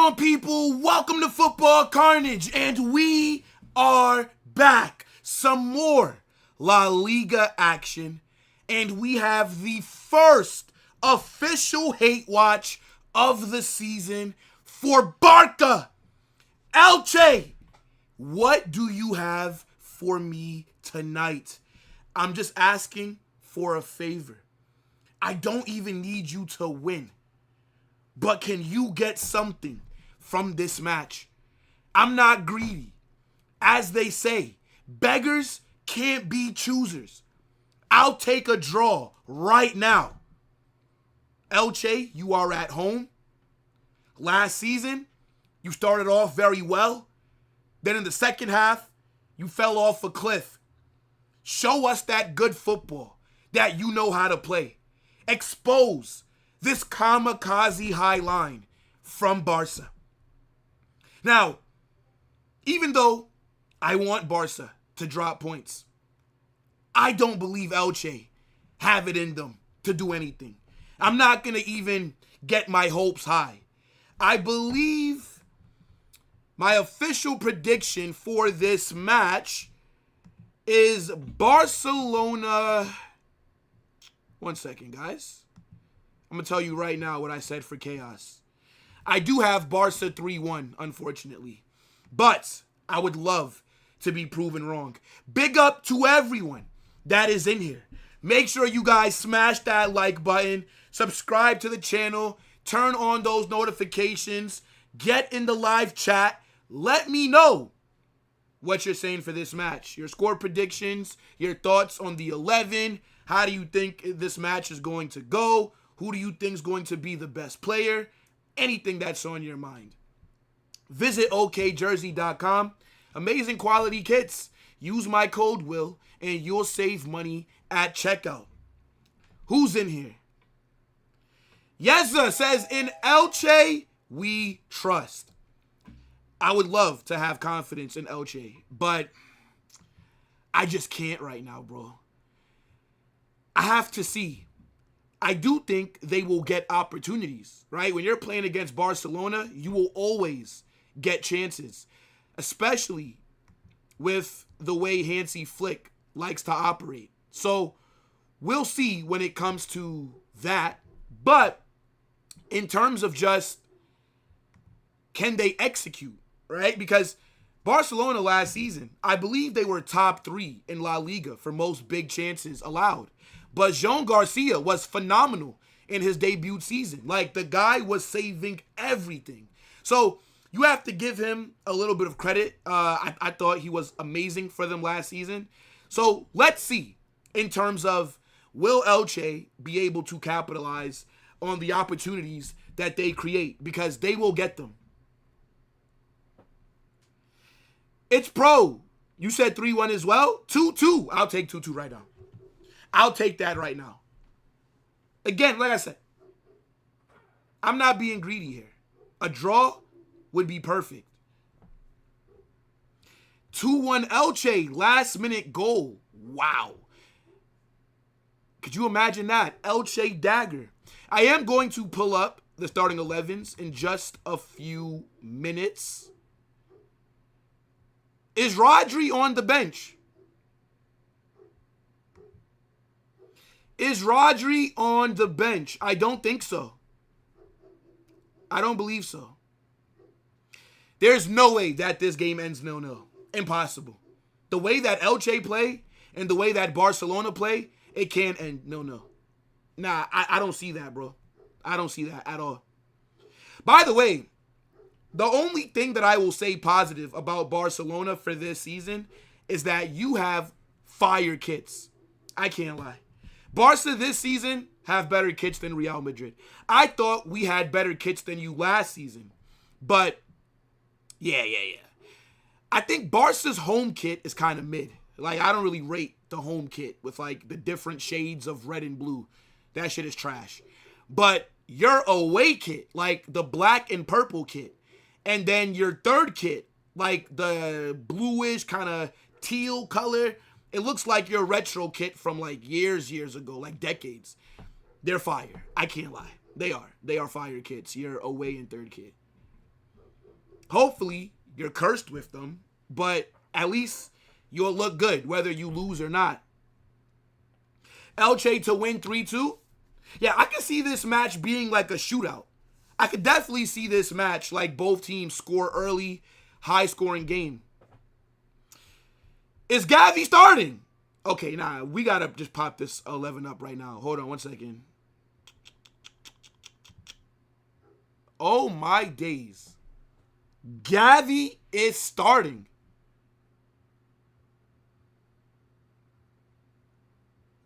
on, people? Welcome to Football Carnage, and we are back. Some more LaLiga action, and we have the first official hate watch of the season for Barca. Elche, what do you have for me tonight? I'm just asking for a favor. I don't even need you to win. But can you get something from this match? I'm not greedy. As they say, beggars can't be choosers. I'll take a draw right now. Elche, you are at home. Last season, you started off very well. Then in the second half, you fell off a cliff. Show us that good football that you know how to play. Expose this kamikaze high line from Barca. Now, even though I want Barca to drop points, I don't believe Elche have it in them to do anything. I'm not going to even get my hopes high. I believe my official prediction for this match is Barcelona. One second, guys. I'm going to tell you right now what I said for chaos. I do have Barca 3-1, unfortunately. But I would love to be proven wrong. Big up to everyone that is in here. Make sure you guys smash that like button. Subscribe to the channel. Turn on those notifications. Get in the live chat. Let me know what you're saying for this match. Your score predictions. Your thoughts on the 11. How do you think this match is going to go? Who do you think is going to be the best player? Anything that's on your mind. Visit okjersey.com. Amazing quality kits. Use my code WILL and you'll save money at checkout. Who's in here? Yeza says, in Elche, we trust. I would love to have confidence in Elche, but I just can't right now, bro. I have to see. I do think they will get opportunities, right? When you're playing against Barcelona, you will always get chances, especially with the way Hansi Flick likes to operate. So we'll see when it comes to that. But in terms of just, can they execute, right? Because Barcelona last season, I believe they were top 3 in La Liga for most big chances allowed. But Joan Garcia was phenomenal in his debut season. Like, the guy was saving everything. So you have to give him a little bit of credit. I thought he was amazing for them last season. So let's see in terms of, will Elche be able to capitalize on the opportunities that they create? Because they will get them. It's Pro. You said 3-1 as well? 2-2. I'll take 2-2 right now. I'll take that right now. Again, like I said, I'm not being greedy here. A draw would be perfect. 2-1 Elche, last minute goal. Wow. Could you imagine that? Elche dagger. I am going to pull up the starting 11s in just a few minutes. Is Rodri on the bench? Is Rodri on the bench? I don't think so. I don't believe so. There's no way that this game ends 0-0. Impossible. The way that Elche play and the way that Barcelona play, it can't end 0-0. Nah, I don't see that, bro. I don't see that at all. By the way, the only thing that I will say positive about Barcelona for this season is that you have fire kits. I can't lie. Barca this season have better kits than Real Madrid. I thought we had better kits than you last season. But, yeah. I think Barca's home kit is kind of mid. Like, I don't really rate the home kit with, like, the different shades of red and blue. That shit is trash. But your away kit, like the black and purple kit, and then your third kit, like the bluish kind of teal color, it looks like your retro kit from like years ago, like decades. They're fire. I can't lie. They are. They are fire kits. Your away and third kit. Hopefully, you're cursed with them, but at least you'll look good whether you lose or not. Elche to win 3-2. Yeah, I can see this match being like a shootout. I could definitely see this match like both teams score early, high-scoring game. Is Gavi starting? Okay, nah, we got to just pop this 11 up right now. Hold on one second. Oh, my days. Gavi is starting.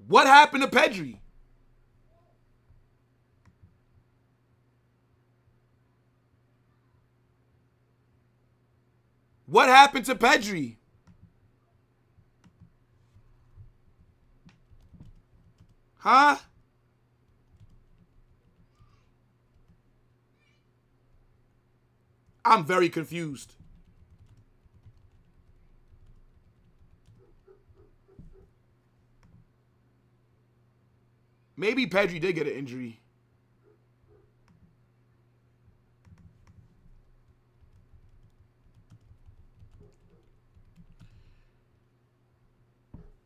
What happened to Pedri? What happened to Pedri? Huh? I'm very confused. Maybe Pedri did get an injury.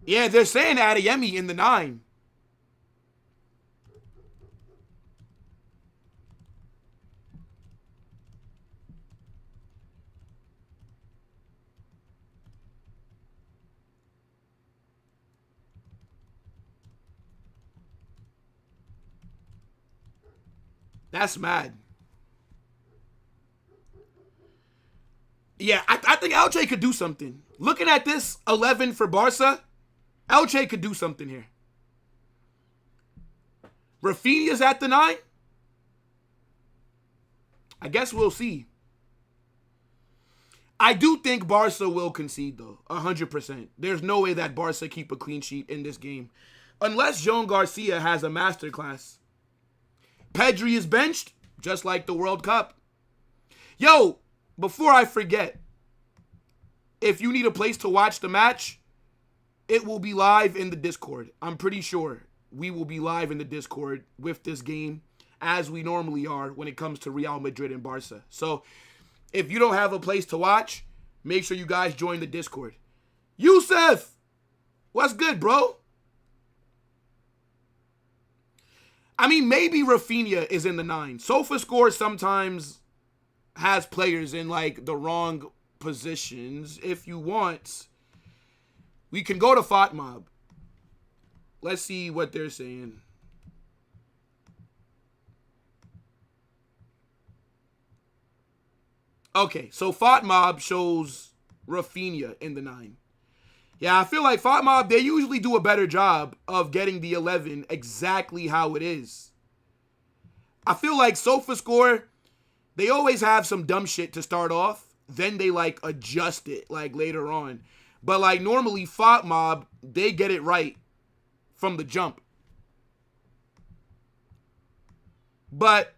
Yeah, they're saying Adeyemi in the 9. That's mad. Yeah, I think Elche could do something. Looking at this 11 for Barca, Elche could do something here. Rafinha's at the 9? I guess we'll see. I do think Barca will concede, though. 100%. There's no way that Barca keep a clean sheet in this game. Unless Joan Garcia has a masterclass. Pedri is benched, just like the World Cup. Yo, before I forget, if you need a place to watch the match, it will be live in the Discord. I'm pretty sure we will be live in the Discord with this game as we normally are when it comes to Real Madrid and Barca. So if you don't have a place to watch, make sure you guys join the Discord. Yusuf, what's good, bro? I mean, maybe Rafinha is in the 9. SofaScore sometimes has players in, like, the wrong positions. If you want, we can go to FOTMob. Let's see what they're saying. Okay, so FOTMob shows Rafinha in the 9. Yeah, I feel like FOTMob, they usually do a better job of getting the 11 exactly how it is. I feel like SofaScore, they always have some dumb shit to start off. Then they, like, adjust it, like, later on. But, like, normally FOTMob, they get it right from the jump. But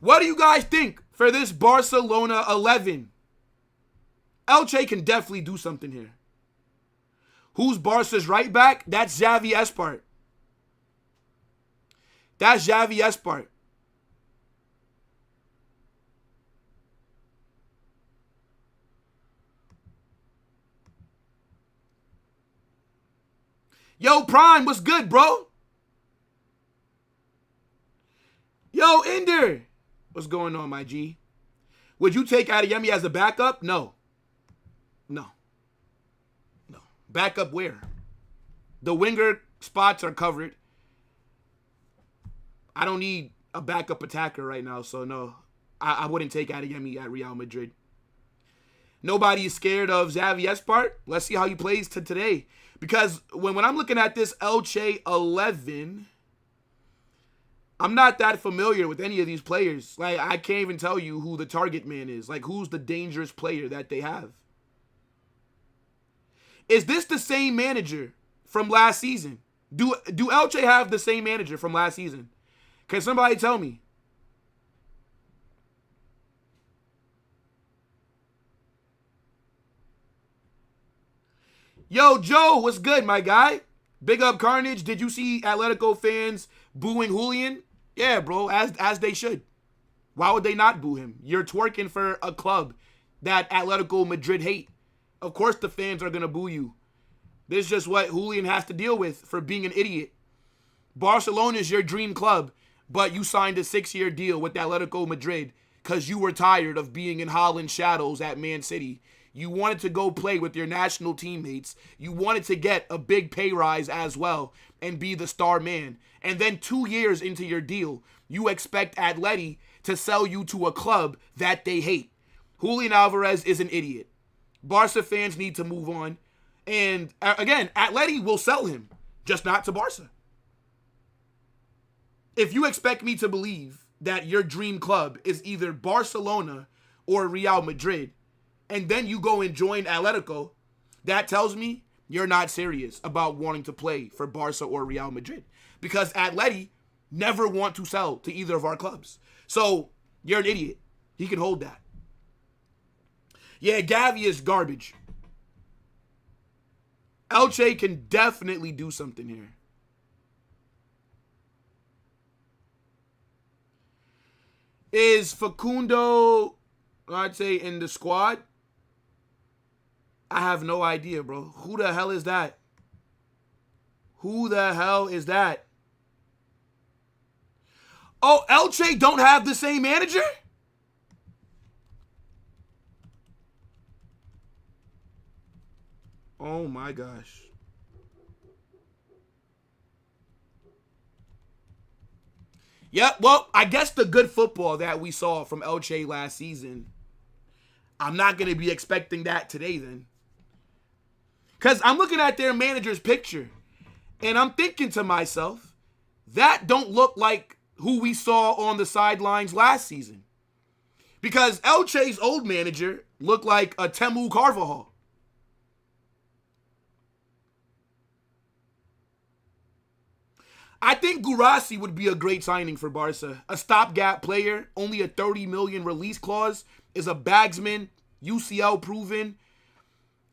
what do you guys think for this Barcelona 11? Elche can definitely do something here. Who's Barca's right back? That's Xavi Espart. That's Xavi Espart. Yo, Prime, what's good, bro? Yo, Ender. What's going on, my G? Would you take Adeyemi as a backup? No. No. No. Backup where? The winger spots are covered. I don't need a backup attacker right now, so no. I wouldn't take Adeyemi at Real Madrid. Nobody is scared of Xavi Espart. Let's see how he plays today. Because when I'm looking at this Elche 11, I'm not that familiar with any of these players. Like, I can't even tell you who the target man is. Like, who's the dangerous player that they have? Is this the same manager from last season? Do Elche have the same manager from last season? Can somebody tell me? Yo, Joe, what's good, my guy? Big up Carnage. Did you see Atletico fans booing Julian? Yeah, bro, as they should. Why would they not boo him? You're twerking for a club that Atletico Madrid hate. Of course the fans are going to boo you. This is just what Julian has to deal with for being an idiot. Barcelona is your dream club, but you signed a 6-year deal with Atletico Madrid because you were tired of being in Holland's shadows at Man City. You wanted to go play with your national teammates. You wanted to get a big pay rise as well and be the star man. And then 2 years into your deal, you expect Atleti to sell you to a club that they hate. Julian Alvarez is an idiot. Barca fans need to move on. And again, Atleti will sell him, just not to Barca. If you expect me to believe that your dream club is either Barcelona or Real Madrid, and then you go and join Atletico, that tells me you're not serious about wanting to play for Barca or Real Madrid. Because Atleti never want to sell to either of our clubs. So, you're an idiot. He can hold that. Yeah, Gavi is garbage. Elche can definitely do something here. Is Facundo, I'd say, in the squad? I have no idea, bro. Who the hell is that? Who the hell is that? Oh, Elche don't have the same manager? Oh my gosh. Yeah, well, I guess the good football that we saw from Elche last season, I'm not going to be expecting that today then. Because I'm looking at their manager's picture, and I'm thinking to myself, that don't look like who we saw on the sidelines last season. Because Elche's old manager looked like a Temu Carvajal. I think Gurasi would be a great signing for Barca. A stopgap player, only a $30 million release clause, is a bagsman, UCL proven.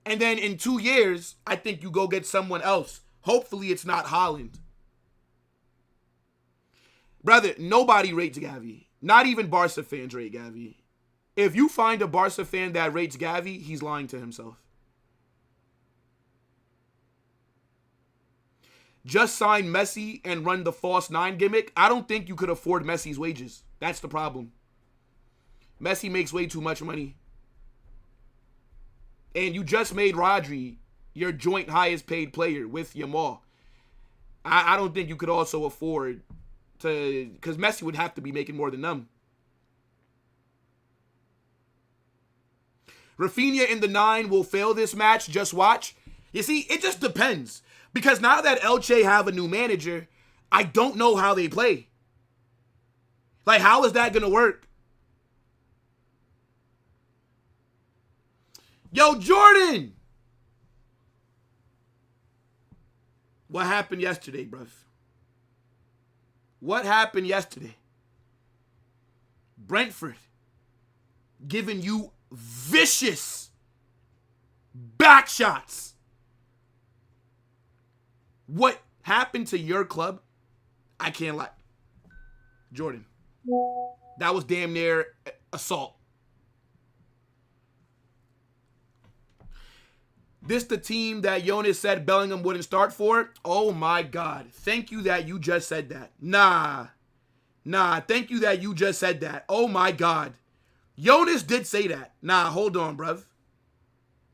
And then in 2 years, I think you go get someone else. Hopefully it's not Holland. Brother, nobody rates Gavi. Not even Barca fans rate Gavi. If you find a Barca fan that rates Gavi, he's lying to himself. Just sign Messi and run the false 9 gimmick. I don't think you could afford Messi's wages. That's the problem. Messi makes way too much money. And you just made Rodri your joint highest paid player with Yamal. I don't think you could also afford to, because Messi would have to be making more than them. Rafinha in the 9 will fail this match. Just watch. You see, it just depends. Because now that Elche have a new manager, I don't know how they play. Like, how is that going to work? Yo, Jordan! What happened yesterday, bruv? What happened yesterday? Brentford giving you vicious back shots. What happened to your club? I can't lie. Jordan, that was damn near assault. This the team that Jonas said Bellingham wouldn't start for? Oh my God. Thank you that you just said that. Nah, thank you that you just said that. Oh my God. Jonas did say that. Nah, hold on, bruv.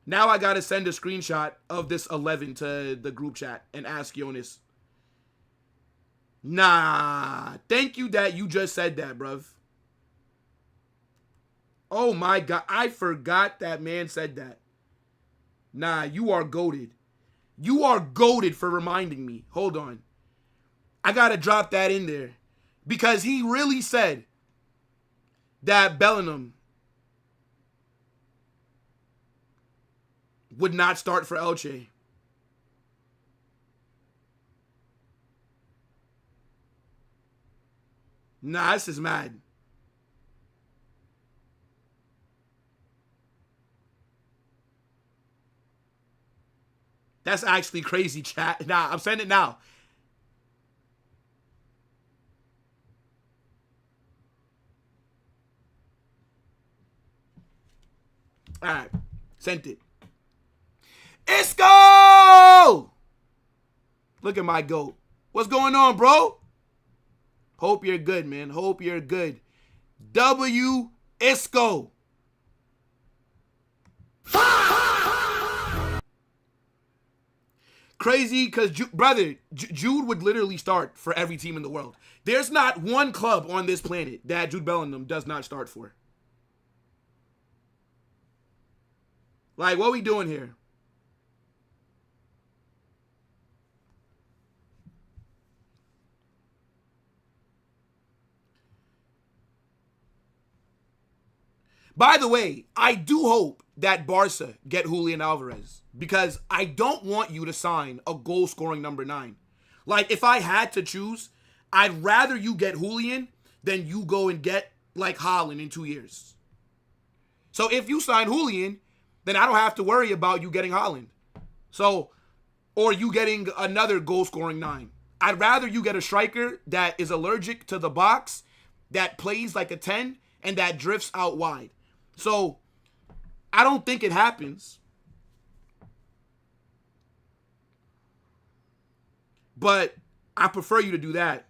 Now I got to send a screenshot of this 11 to the group chat and ask Jonas. Nah, thank you that you just said that, bruv. Oh my God, I forgot that man said that. Nah, you are goated. You are goated for reminding me. Hold on. I got to drop that in there. Because he really said that Bellingham would not start for Elche. Nah, this is mad. That's actually crazy, chat. Nah, I'm sending it now. All right. Sent it. Isco! Look at my goat. What's going on, bro? Hope you're good, man. Hope you're good. W. Isco. Crazy because, brother, Jude would literally start for every team in the world. There's not one club on this planet that Jude Bellingham does not start for. Like, what are we doing here? By the way, I do hope that Barca get Julian Alvarez because I don't want you to sign a goal-scoring number 9. Like, if I had to choose, I'd rather you get Julian than you go and get, like, Haaland in 2 years. So if you sign Julian, then I don't have to worry about you getting Haaland. So, or you getting another goal-scoring 9. I'd rather you get a striker that is allergic to the box, that plays like a 10, and that drifts out wide. So, I don't think it happens. But I prefer you to do that.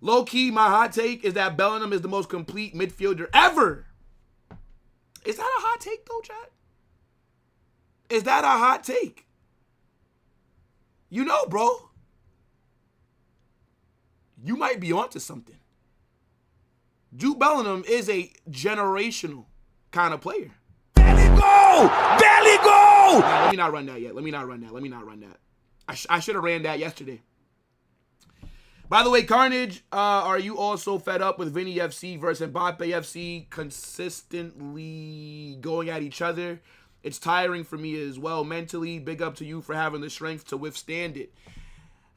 Low-key, my hot take is that Bellingham is the most complete midfielder ever. Is that a hot take, though, chat? Is that a hot take? You know, bro. You might be onto something. Jude Bellingham is a generational kind of player. Belly go! Belly go! Nah, let me not run that yet. Let me not run that. I should have ran that yesterday. By the way, Carnage, are you also fed up with Vinny FC versus Mbappe FC consistently going at each other? It's tiring for me as well mentally. Big up to you for having the strength to withstand it.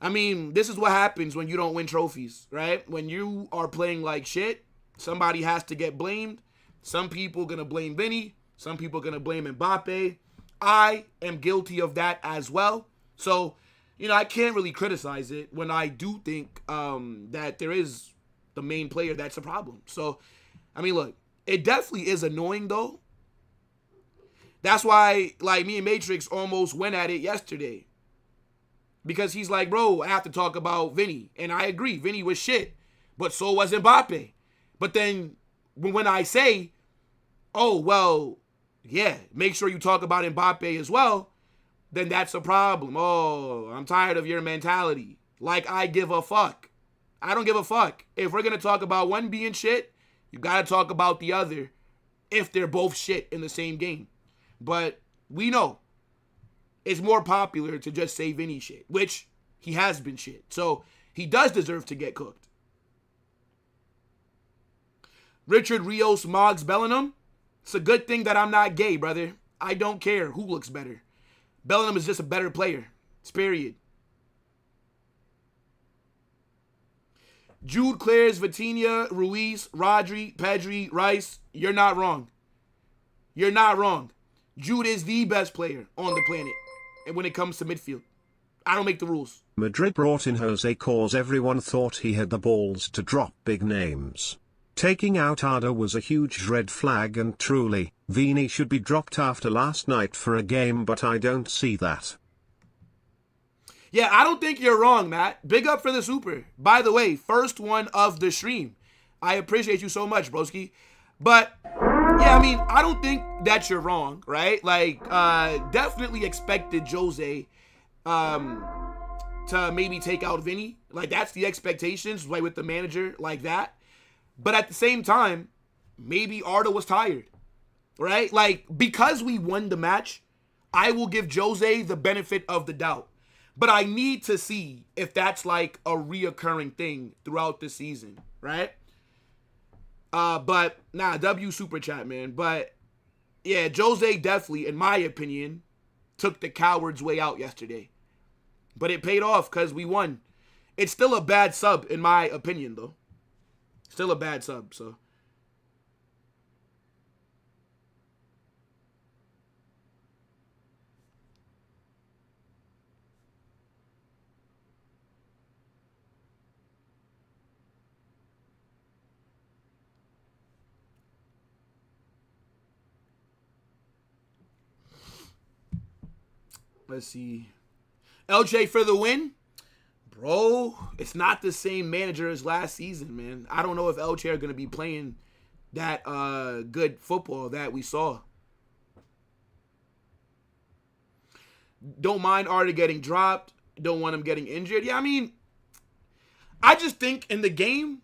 I mean, this is what happens when you don't win trophies, right? When you are playing like shit, somebody has to get blamed. Some people going to blame Vinny. Some people going to blame Mbappe. I am guilty of that as well. So, you know, I can't really criticize it when I do think that there is the main player that's a problem. So, I mean, look, it definitely is annoying, though. That's why, like, me and Matrix almost went at it yesterday. Because he's like, bro, I have to talk about Vinny. And I agree, Vinny was shit. But so was Mbappe. But then when I say, oh, well, yeah, make sure you talk about Mbappe as well, then that's a problem. Oh, I'm tired of your mentality. Like, I give a fuck. I don't give a fuck. If we're going to talk about one being shit, you got to talk about the other if they're both shit in the same game. But we know it's more popular to just say Vinny shit, which he has been shit. So he does deserve to get cooked. Richard Rios Moggs Bellingham. It's a good thing that I'm not gay, brother. I don't care who looks better. Bellingham is just a better player. It's period. Jude, Claire's, Vitinha, Ruiz, Rodri, Pedri, Rice. You're not wrong. You're not wrong. Jude is the best player on the planet. And when it comes to midfield, I don't make the rules. Madrid brought in Jose cause everyone thought he had the balls to drop big names. Taking out Arda was a huge red flag, and truly, Vini should be dropped after last night for a game, but I don't see that. Yeah, I don't think you're wrong, Matt. Big up for the super. By the way, first one of the stream. I appreciate you so much, broski. But yeah, I mean, I don't think that you're wrong, right? Like, definitely expected Jose to maybe take out Vinny. Like, that's the expectations, like with the manager like that. But at the same time, maybe Arda was tired, right? Like, because we won the match, I will give Jose the benefit of the doubt. But I need to see if that's like a reoccurring thing throughout the season, right? But, W super chat, man. But, yeah, Jose definitely, in my opinion, took the coward's way out yesterday. But it paid off because we won. It's still a bad sub, in my opinion, though. Still a bad sub, so. Let's see. Elche for the win. Bro, it's not the same manager as last season, man. I don't know if Elche are going to be playing that good football that we saw. Don't mind Arda getting dropped. Don't want him getting injured. Yeah, I mean, I just think in the game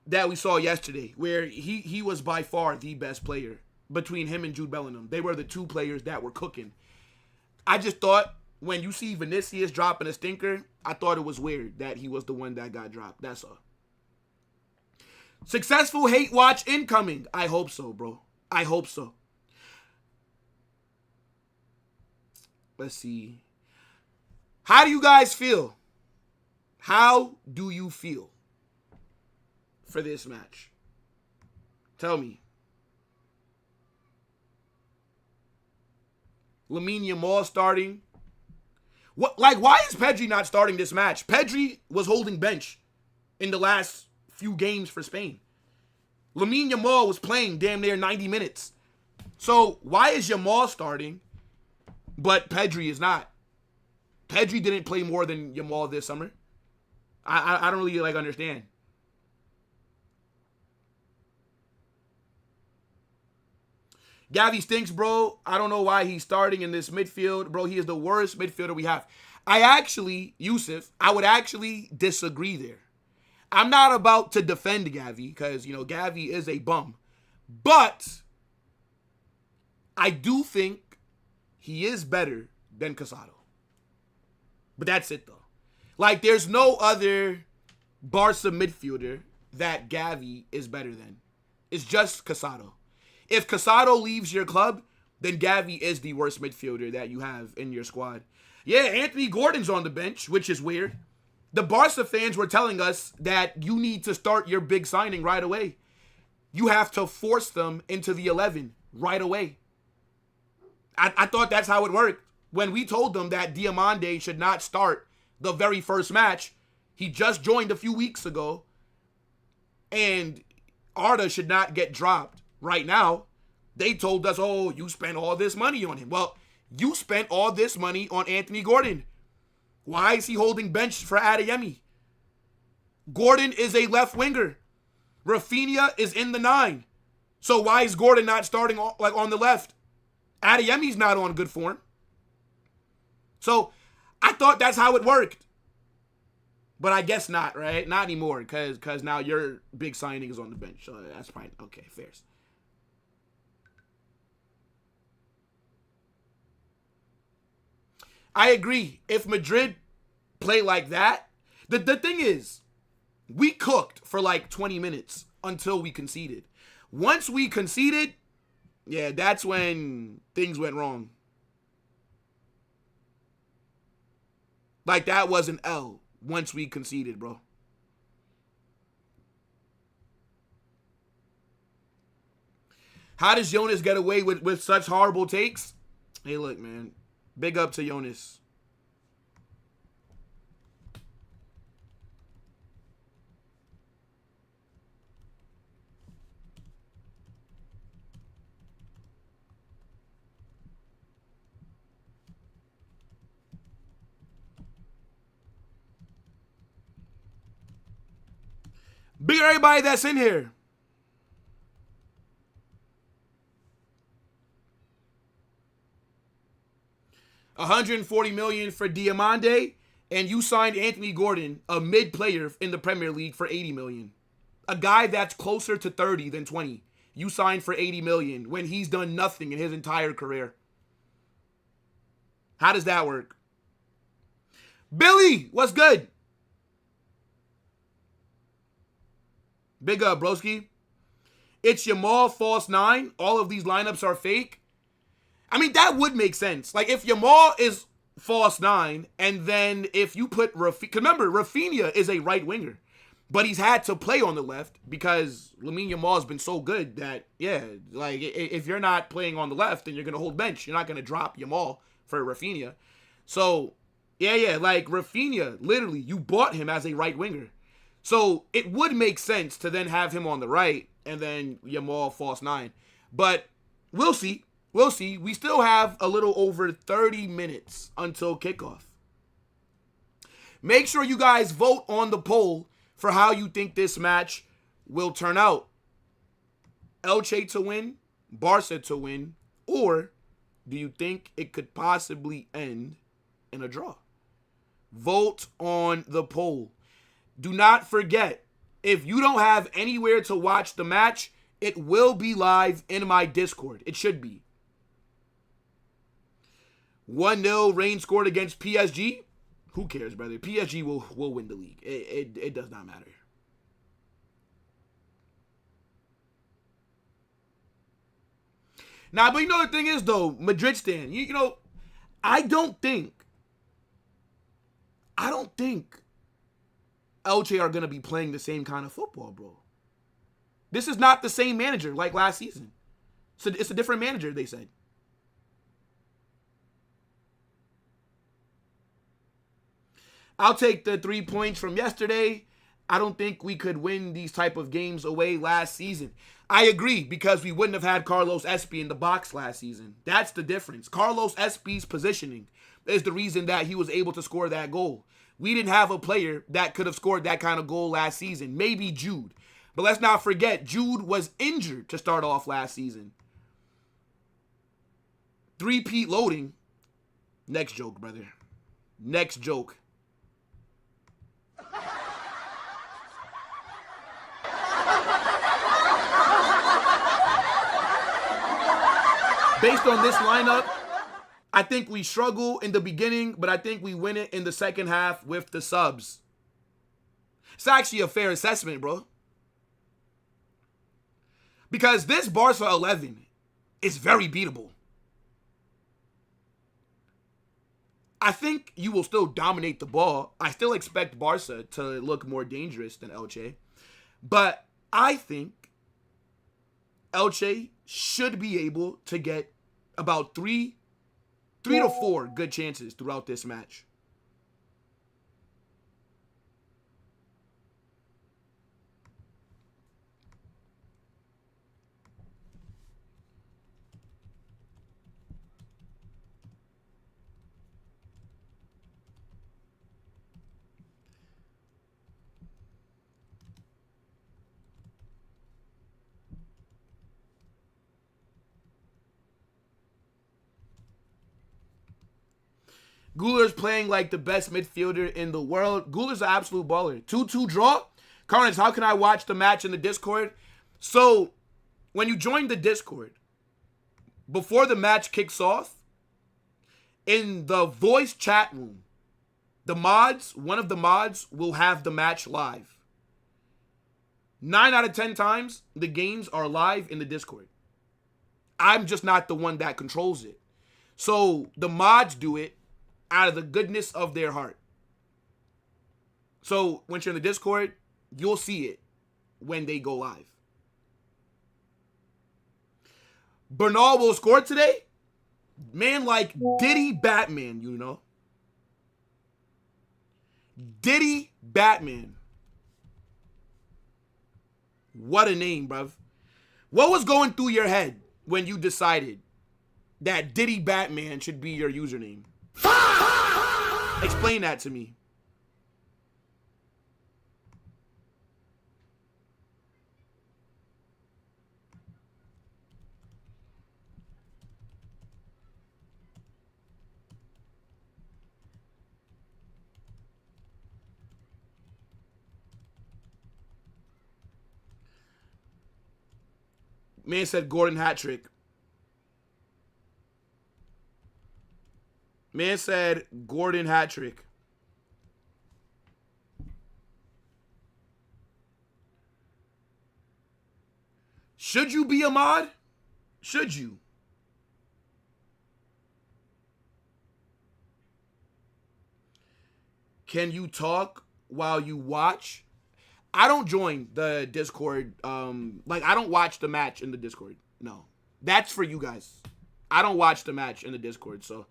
that we saw yesterday, where he was by far the best player between him and Jude Bellingham. They were the two players that were cooking. I just thought when you see Vinicius dropping a stinker, I thought it was weird that he was the one that got dropped. That's all. Successful hate watch incoming. I hope so, bro. I hope so. Let's see. How do you guys feel? How do you feel for this match? Tell me. Lamine Yamal starting. Why is Pedri not starting this match? Pedri was holding bench in the last few games for Spain. Lamine Yamal was playing damn near 90 minutes. So why is Yamal starting, but Pedri is not? Pedri didn't play more than Yamal this summer. I don't really understand. Gavi stinks, bro. I don't know why he's starting in this midfield. Bro, he is the worst midfielder we have. Yusuf, I would actually disagree there. I'm not about to defend Gavi because, Gavi is a bum. But I do think he is better than Casado. But that's it, though. There's no other Barca midfielder that Gavi is better than. It's just Casado. If Casado leaves your club, then Gavi is the worst midfielder that you have in your squad. Yeah, Anthony Gordon's on the bench, which is weird. The Barca fans were telling us that you need to start your big signing right away. You have to force them into the 11 right away. I thought that's how it worked. When we told them that Diamande should not start the very first match, he just joined a few weeks ago, and Arda should not get dropped right now. They told us, oh, you spent all this money on him. Well, you spent all this money on Anthony Gordon. Why is he holding bench for Adeyemi? Gordon is a left winger. Rafinha is in the 9. So why is Gordon not starting on the left? Adeyemi's not on good form. So I thought that's how it worked. But I guess not, right? Not anymore, because now your big signing is on the bench. So that's fine. Okay, fair. I agree. If Madrid play like that, the thing is, we cooked for 20 minutes until we conceded. Once we conceded, yeah, that's when things went wrong. That was an L once we conceded, bro. How does Jonas get away with such horrible takes? Hey, look, man. Big up to Jonas. Big up everybody that's in here. $140 million for Diamande, and you signed Anthony Gordon, a mid player in the Premier League, for $80 million. A guy that's closer to 30 than 20. You signed for $80 million when he's done nothing in his entire career. How does that work? Billy, what's good? Big up, broski. It's Yamal, false 9. All of these lineups are fake. I mean, that would make sense. If Yamal is false 9, and then if you put Rafinha... Remember, Rafinha is a right winger. But he's had to play on the left because Lamine Yamal has been so good that, yeah, if you're not playing on the left, then you're going to hold bench. You're not going to drop Yamal for Rafinha. So, yeah, Rafinha, literally, you bought him as a right winger. So it would make sense to then have him on the right and then Yamal false 9. But we'll see. We'll see. We still have a little over 30 minutes until kickoff. Make sure you guys vote on the poll for how you think this match will turn out. Elche to win, Barça to win, or do you think it could possibly end in a draw? Vote on the poll. Do not forget, if you don't have anywhere to watch the match, it will be live in my Discord. It should be. 1-0 rain scored against PSG. Who cares, brother? PSG will win the league. It does not matter. Nah, but you know the thing is, though, Madrid stand. You know, I don't think Elche are going to be playing the same kind of football, bro. This is not the same manager like last season. So it's a different manager, they said. I'll take the 3 points from yesterday. I don't think we could win these type of games away last season. I agree, because we wouldn't have had Carlos Espy in the box last season. That's the difference. Carlos Espy's positioning is the reason that he was able to score that goal. We didn't have a player that could have scored that kind of goal last season. Maybe Jude. But let's not forget, Jude was injured to start off last season. Three-peat loading. Next joke, brother. Next joke. Based on this lineup, I think we struggle in the beginning, but I think we win it in the second half with the subs. It's actually a fair assessment, bro. Because this Barca 11 is very beatable. I think you will still dominate the ball. I still expect Barca to look more dangerous than Elche. But I think Elche should be able to get about three to four good chances throughout this match. Guler's playing like the best midfielder in the world. Guler's an absolute baller. 2-2 draw. Carnage, how can I watch the match in the Discord? So, when you join the Discord, before the match kicks off, in the voice chat room, one of the mods will have the match live. 9 out of 10 times, the games are live in the Discord. I'm just not the one that controls it. So, the mods do it out of the goodness of their heart. So, once you're in the Discord, you'll see it when they go live. Bernal will score today. Man, like Diddy Batman, you know. Diddy Batman. What a name, bruv. What was going through your head when you decided that Diddy Batman should be your username? Explain that to me. Man said Gordon hat trick. Man said Gordon hat trick. Should you be a mod? Should you? Can you talk while you watch? I don't join the Discord. I don't watch the match in the Discord. No. That's for you guys. I don't watch the match in the Discord, so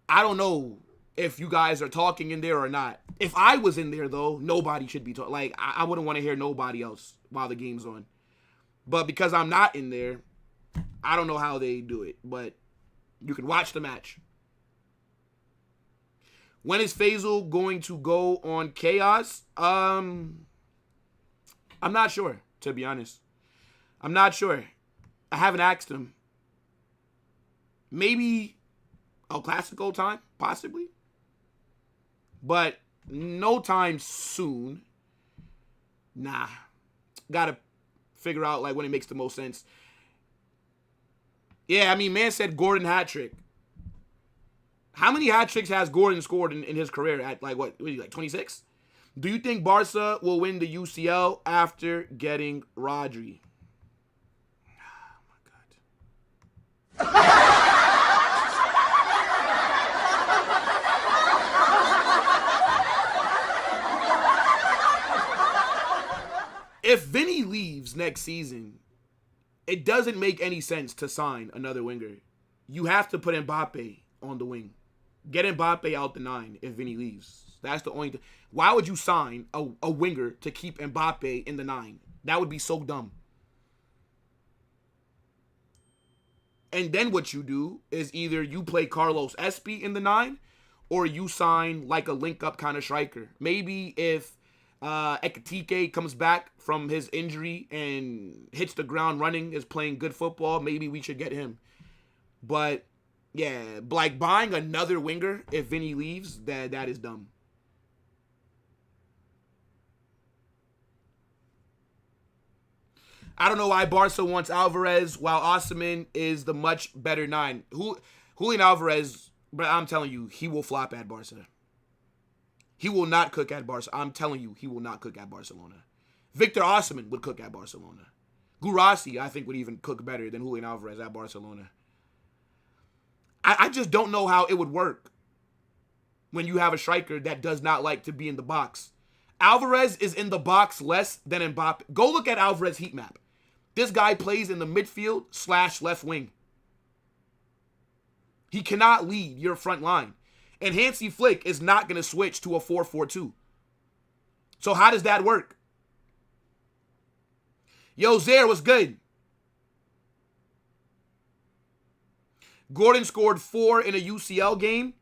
I don't know if you guys are talking in there or not. If I was in there, though, nobody should be talking. Like, I wouldn't want to hear nobody else while the game's on. But because I'm not in there, I don't know how they do it. But You can watch the match. When is Faisal going to go on Chaos? I'm not sure, to be honest. I'm not sure. I haven't asked him. Maybe El Clasico time, possibly. But no time soon. Nah. Gotta figure out like when it makes the most sense. Yeah, I mean, man said Gordon hat trick. How many hat tricks has Gordon scored in his career at like what is he, like 26? Do you think Barca will win the UCL after getting Rodri? Oh my god. If Vinny leaves next season, it doesn't make any sense to sign another winger. You have to put Mbappe on the wing. Get Mbappe out the 9 if Vinny leaves. That's the only thing. Why would you sign a winger to keep Mbappe in the 9? That would be so dumb. And then what you do is either you play Carlos Espy in the 9 or you sign like a link-up kind of striker. Maybe if Ekitike comes back from his injury and hits the ground running, is playing good football, maybe we should get him. But yeah, like buying another winger if Vinny leaves, that is dumb. I don't know why Barca wants Alvarez while Osimhen is the much better 9. Julian Alvarez, but I'm telling you, he will flop at Barca. He will not cook at Barca. I'm telling you, he will not cook at Barcelona. Victor Osimhen would cook at Barcelona. Guirassy, I think, would even cook better than Julian Alvarez at Barcelona. I just don't know how it would work when you have a striker that does not like to be in the box. Alvarez is in the box less than Mbappe. Go look at Alvarez's heat map. This guy plays in the midfield / left wing. He cannot lead your front line. And Hansi Flick is not going to switch to a 4-4-2. So how does that work? Yo, Zaire was good. Gordon scored 4 in a UCL game.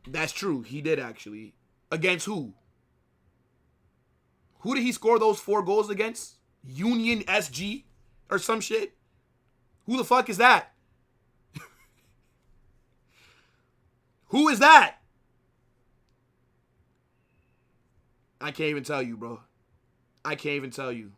That's true. He did, actually. Against who? Who did he score those 4 goals against? Union SG or some shit? Who the fuck is that? Who is that? I can't even tell you, bro. I can't even tell you.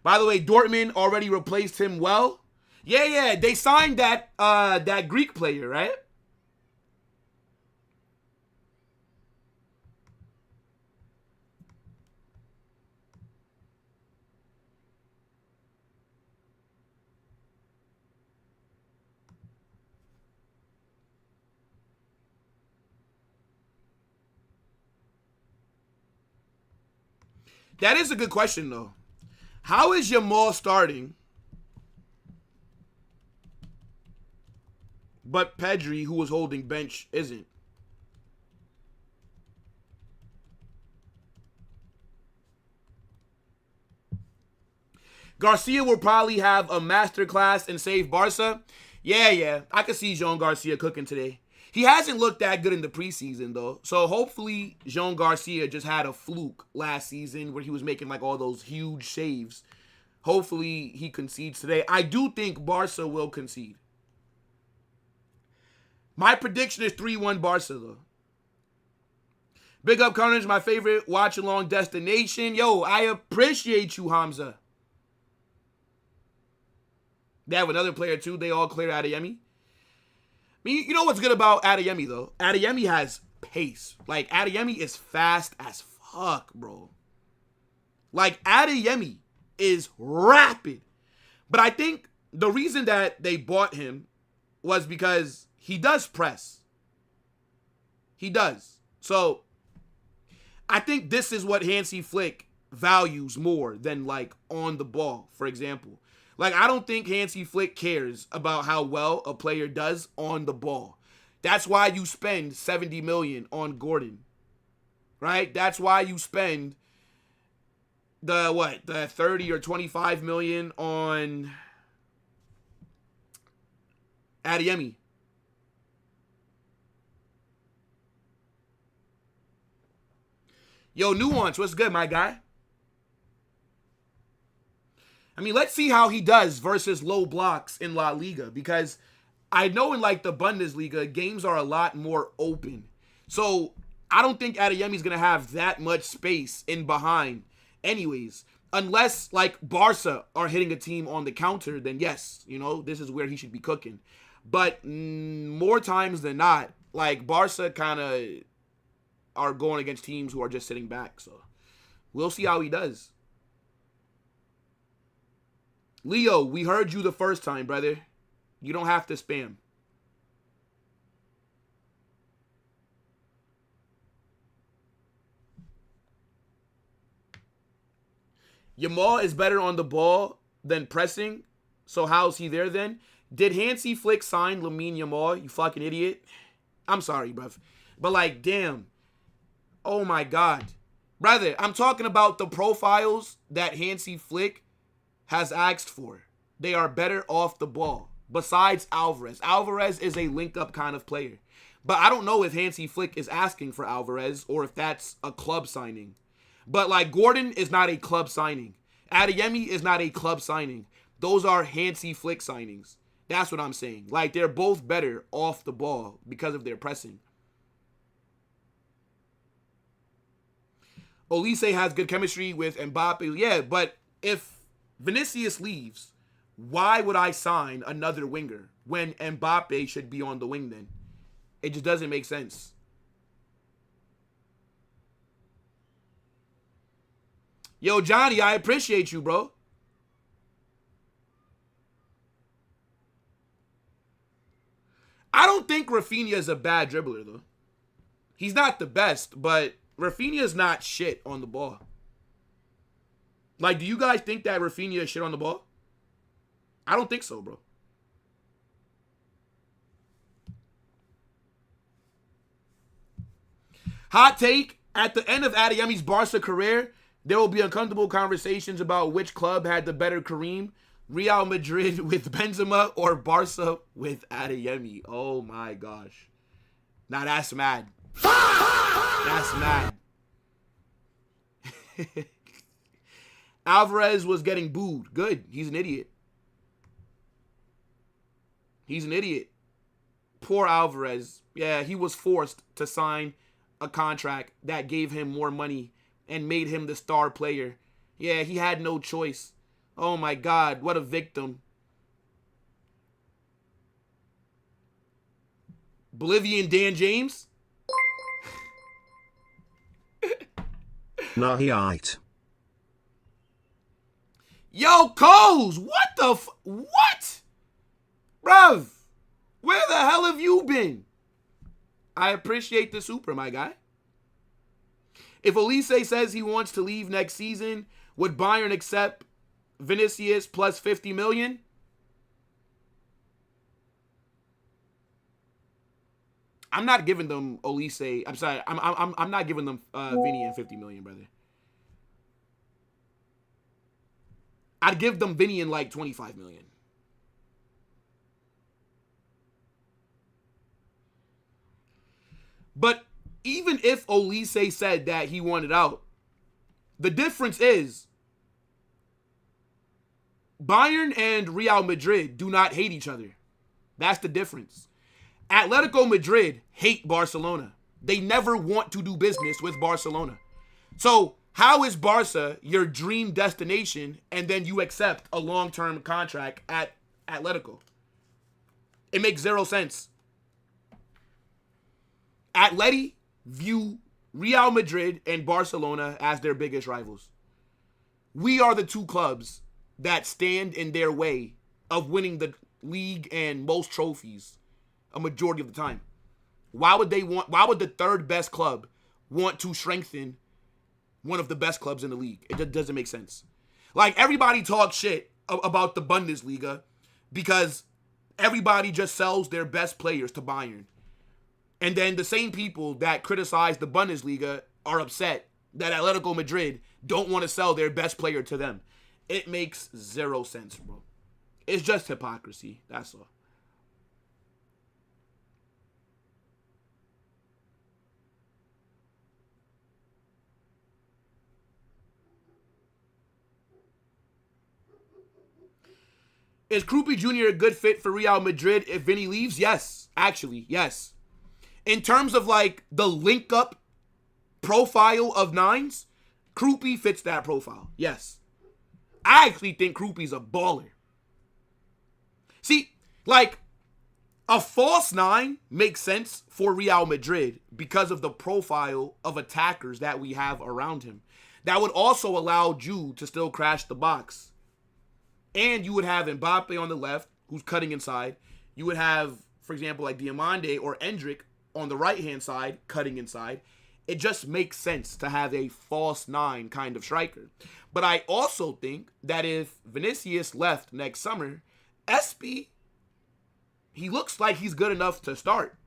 By the way, Dortmund already replaced him well. Yeah, they signed that Greek player, right? That is a good question, though. How is Yamal starting, but Pedri, who was holding bench, isn't? Garcia will probably have a masterclass and save Barca. Yeah. I could see Joan Garcia cooking today. He hasn't looked that good in the preseason, though. So hopefully Joan Garcia just had a fluke last season where he was making like all those huge saves. Hopefully he concedes today. I do think Barca will concede. My prediction is 3-1 Barca, though. Big up Carnage, my favorite watch-along destination. Yo, I appreciate you, Hamza. They have another player, too. They all clear Adeyemi. I mean, you know what's good about Adeyemi, though? Adeyemi has pace. Like, Adeyemi is fast as fuck, bro. Like, Adeyemi is rapid. But I think the reason that they bought him was because he does press. He does. So, I think this is what Hansi Flick values more than, like, on the ball, for example. Like, I don't think Hansi Flick cares about how well a player does on the ball. That's why you spend $70 million on Gordon, right? That's why you spend The 30 or 25 million on Adeyemi. Yo, Nuance, what's good, my guy? I mean, let's see how he does versus low blocks in La Liga, because I know in like the Bundesliga, games are a lot more open. So I don't think Adeyemi's going to have that much space in behind anyways. Unless like Barca are hitting a team on the counter, then yes, this is where he should be cooking. But more times than not, like Barca kind of are going against teams who are just sitting back. So we'll see how he does. Leo, we heard you the first time, brother. You don't have to spam. Yamal is better on the ball than pressing. So how's he there then? Did Hansi Flick sign Lamine Yamal? You fucking idiot. I'm sorry, bruv. But like, damn. Oh my God. Brother, I'm talking about the profiles that Hansi Flick has asked for. They are better off the ball. Besides Alvarez. Alvarez is a link-up kind of player. But I don't know if Hansi Flick is asking for Alvarez or if that's a club signing. But like Gordon is not a club signing. Adeyemi is not a club signing. Those are Hansi Flick signings. That's what I'm saying. Like they're both better off the ball because of their pressing. Olise has good chemistry with Mbappe. Yeah, but if Vinicius leaves, why would I sign another winger when Mbappe should be on the wing then? It just doesn't make sense. Yo, Johnny, I appreciate you, bro. I don't think Rafinha is a bad dribbler, though. He's not the best, but Rafinha's not shit on the ball. Like, do you guys think that Rafinha is shit on the ball? I don't think so, bro. Hot take, at the end of Adeyemi's Barca career, there will be uncomfortable conversations about which club had the better Kareem, Real Madrid with Benzema or Barca with Adeyemi. Oh my gosh. Now that's mad. That's mad. Alvarez was getting booed. Good. He's an idiot. He's an idiot. Poor Alvarez. Yeah, he was forced to sign a contract that gave him more money and made him the star player. Yeah, he had no choice. Oh my God, what a victim. Bolivian Dan James? Nah, he aight. Yo, Coles, what the what? Bruv, where the hell have you been? I appreciate the super, my guy. If Olise says he wants to leave next season, would Bayern accept Vinicius plus 50 million? I'm not giving them Olise. I'm sorry. I'm not giving them Vinny and 50 million, brother. I'd give them Vinny and like 25 million. But even if Olise said that he wanted out, the difference is Bayern and Real Madrid do not hate each other. That's the difference. Atletico Madrid hate Barcelona. They never want to do business with Barcelona. So how is Barca your dream destination and then you accept a long-term contract at Atletico? It makes zero sense. Atleti view Real Madrid and Barcelona as their biggest rivals. We are the two clubs that stand in their way of winning the league and most trophies a majority of the time. Why would the third best club want to strengthen one of the best clubs in the league? It just doesn't make sense. Like, everybody talks shit about the Bundesliga because everybody just sells their best players to Bayern. And then the same people that criticize the Bundesliga are upset that Atletico Madrid don't want to sell their best player to them. It makes zero sense, bro. It's just hypocrisy. That's all. Is Krupi Jr. a good fit for Real Madrid if Vinny leaves? Yes. Actually, yes. In terms of like the link-up profile of nines, Krupi fits that profile. Yes. I actually think Krupi's a baller. See, like, a false nine makes sense for Real Madrid because of the profile of attackers that we have around him. That would also allow Jude to still crash the box. And you would have Mbappe on the left, who's cutting inside. You would have, for example, like Diamande or Endrick on the right-hand side, cutting inside. It just makes sense to have a false nine kind of striker. But I also think that if Vinicius left next summer, Espy, he looks like he's good enough to start.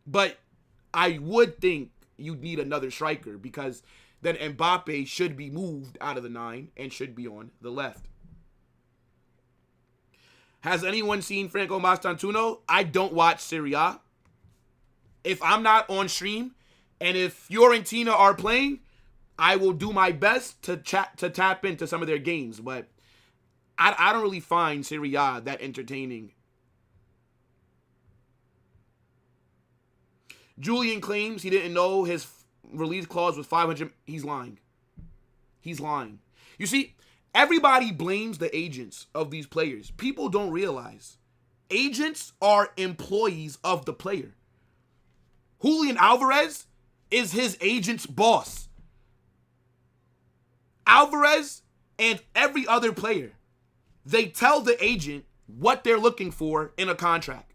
But I would think you'd need another striker because then Mbappe should be moved out of the nine and should be on the left. Has anyone seen Franco Mastantuono? I don't watch Serie A. If I'm not on stream, and if Fiorentina are playing, I will do my best to tap into some of their games. But I don't really find Serie A that entertaining. Julian claims he didn't know his release clause was 500. He's lying. He's lying. You see, everybody blames the agents of these players. People don't realize agents are employees of the player. Julian Alvarez is his agent's boss. Alvarez and every other player, they tell the agent what they're looking for in a contract.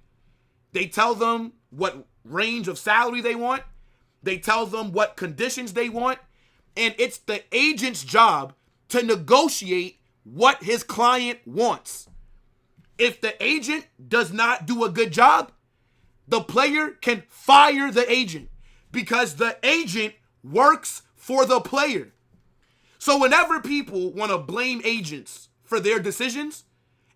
They tell them what range of salary they want. They tell them what conditions they want. And it's the agent's job to negotiate what his client wants. If the agent does not do a good job, the player can fire the agent because the agent works for the player. So whenever people want to blame agents for their decisions,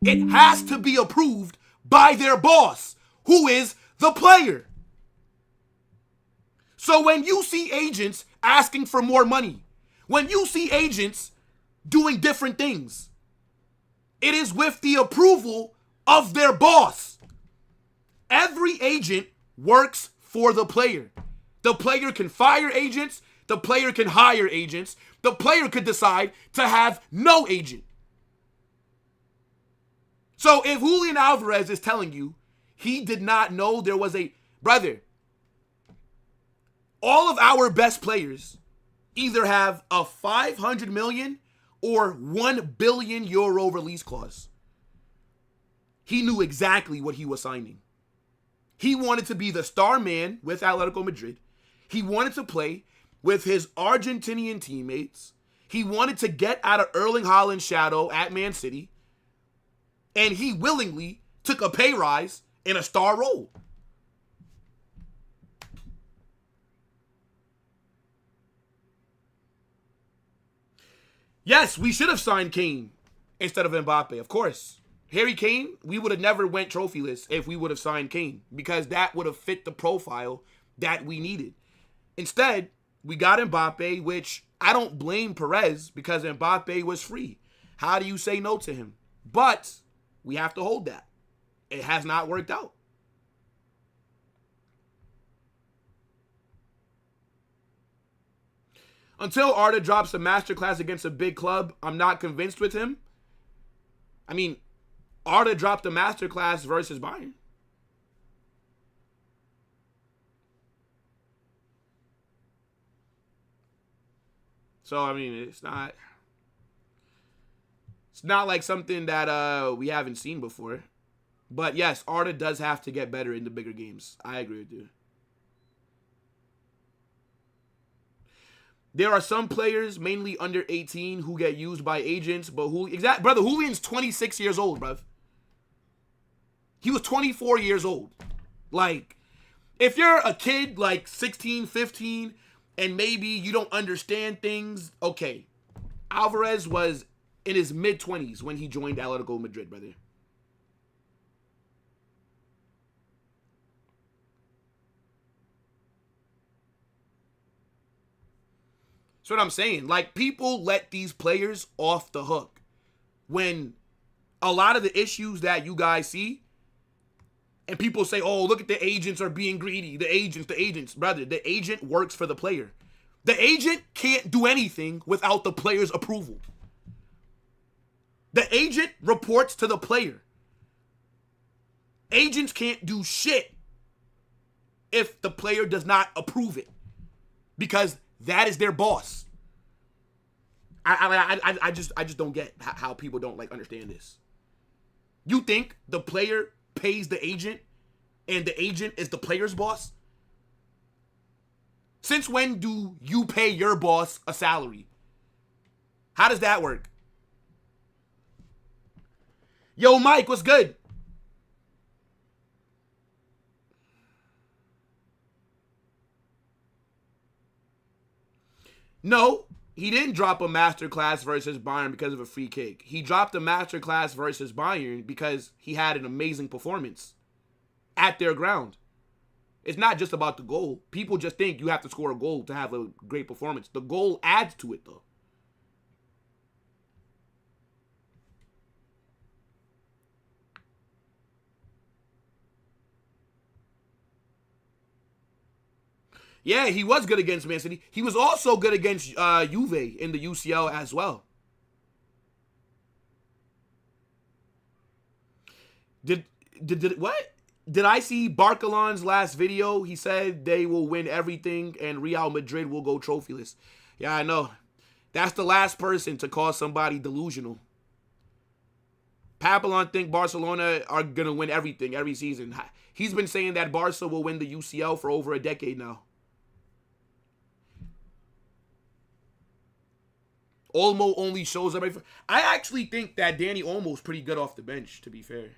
it has to be approved by their boss, who is the player. So when you see agents asking for more money, when you see agents doing different things, it is with the approval of their boss. Every agent works for the player. The player can fire agents. The player can hire agents. The player could decide to have no agent. So if Julian Alvarez is telling you he did not know there was a... Brother, all of our best players either have a 500 million or 1 billion euro release clause. He knew exactly what he was signing. He wanted to be the star man with Atletico Madrid. He wanted to play with his Argentinian teammates. He wanted to get out of Erling Haaland's shadow at Man City. And he willingly took a pay rise in a star role. Yes, we should have signed Kane instead of Mbappe, of course. Harry Kane, we would have never went trophyless if we would have signed Kane because that would have fit the profile that we needed. Instead, we got Mbappe, which I don't blame Perez because Mbappe was free. How do you say no to him? But we have to hold that. It has not worked out. Until Arda drops a masterclass against a big club, I'm not convinced with him. I mean, Arda dropped a masterclass versus Bayern. So, I mean, it's not like something that we haven't seen before. But yes, Arda does have to get better in the bigger games. I agree with you. There are some players, mainly under 18, who get used by agents, but brother, Julian's 26 years old, bruv. He was 24 years old. Like, if you're a kid, like 16, 15, and maybe you don't understand things. Okay, Alvarez was in his mid-20s when he joined Atletico Madrid, brother. That's what I'm saying. Like, people let these players off the hook when a lot of the issues that you guys see, and people say, oh, look at the agents are being greedy. The agents. Brother, the agent works for the player. The agent can't do anything without the player's approval. The agent reports to the player. Agents can't do shit if the player does not approve it, because that is their boss. I just don't get how people don't like understand this. You think the player pays the agent and the agent is the player's boss? Since when do you pay your boss a salary? How does that work? Yo, Mike, what's good? No, he didn't drop a masterclass versus Bayern because of a free kick. He dropped a masterclass versus Bayern because he had an amazing performance at their ground. It's not just about the goal. People just think you have to score a goal to have a great performance. The goal adds to it, though. Yeah, he was good against Man City. He was also good against Juve in the UCL as well. Did what? Did I see Barcelon's last video? He said they will win everything and Real Madrid will go trophyless. Yeah, I know. That's the last person to call somebody delusional. Papillon think Barcelona are going to win everything every season. He's been saying that Barca will win the UCL for over a decade now. Olmo only shows up. I actually think that Danny Olmo's pretty good off the bench, to be fair.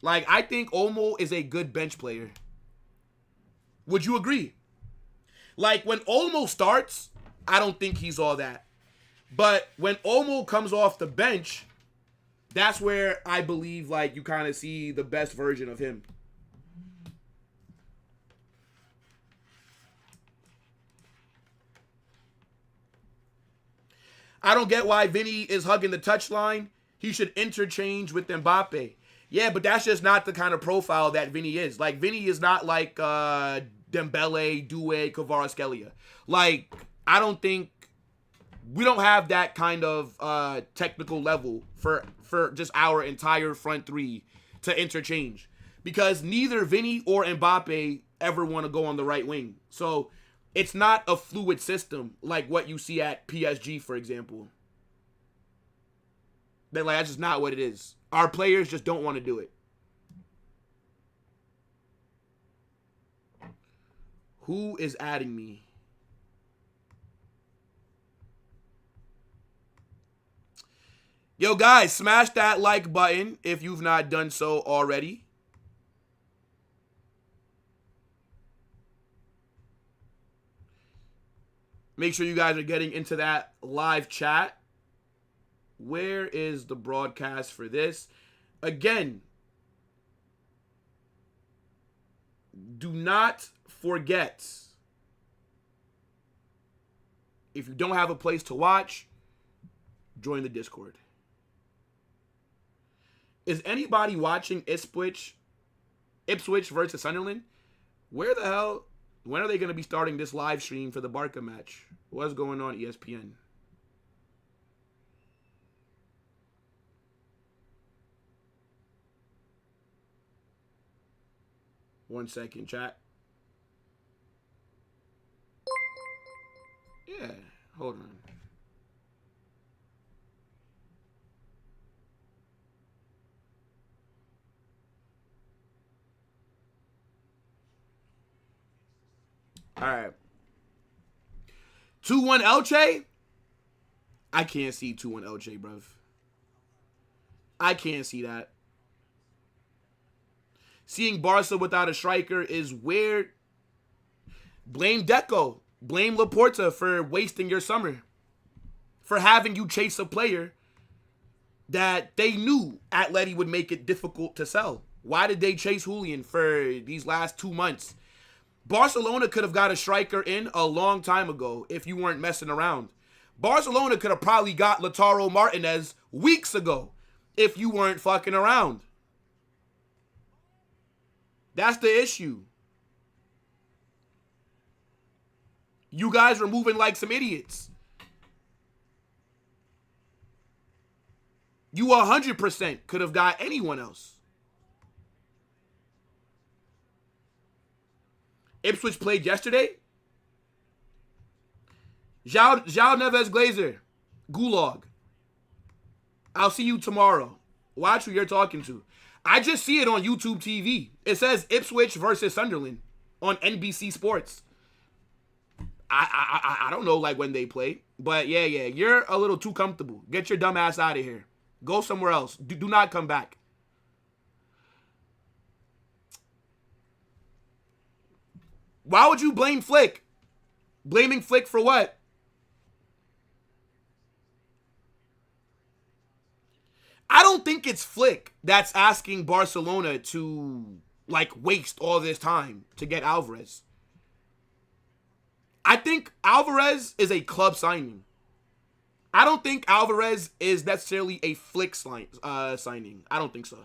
Like, I think Olmo is a good bench player. Would you agree? Like, when Olmo starts, I don't think he's all that. But when Olmo comes off the bench, that's where I believe, like, you kind of see the best version of him. I don't get why Vinny is hugging the touchline. He should interchange with Mbappe. Yeah, but that's just not the kind of profile that Vinny is. Like, Vinny is not like Dembele, Doué, Kvaratskhelia. Like, I don't think we don't have that kind of technical level for just our entire front three to interchange, because neither Vinny or Mbappe ever want to go on the right wing. So it's not a fluid system like what you see at PSG, for example. That's just not what it is. Our players just don't want to do it. Who is adding me? Yo, guys, smash that like button if you've not done so already. Make sure you guys are getting into that live chat. Where is the broadcast for this? Again, do not forget, if you don't have a place to watch, join the Discord. Is anybody watching Ipswich versus Sunderland? Where the hell? When are they going to be starting this live stream for the Barca match? What's going on, ESPN? One second, chat. Yeah, hold on. All right. 2-1 Elche? I can't see 2-1 Elche, bruv. I can't see that. Seeing Barca without a striker is weird. Blame Deco. Blame Laporta for wasting your summer, for having you chase a player that they knew Atleti would make it difficult to sell. Why did they chase Julian for these last 2 months? Barcelona could have got a striker in a long time ago if you weren't messing around. Barcelona could have probably got Lautaro Martinez weeks ago if you weren't fucking around. That's the issue. You guys were moving like some idiots. You 100% could have got anyone else. Ipswich played yesterday. João Neves Glazer, Gulag. I'll see you tomorrow. Watch who you're talking to. I just see it on YouTube TV. It says Ipswich versus Sunderland on NBC Sports. I don't know like when they play, but yeah, you're a little too comfortable. Get your dumb ass out of here. Go somewhere else. Do not come back. Why would you blame Flick? Blaming Flick for what? I don't think it's Flick that's asking Barcelona to like waste all this time to get Alvarez. I think Alvarez is a club signing. I don't think Alvarez is necessarily a Flick signing. I don't think so.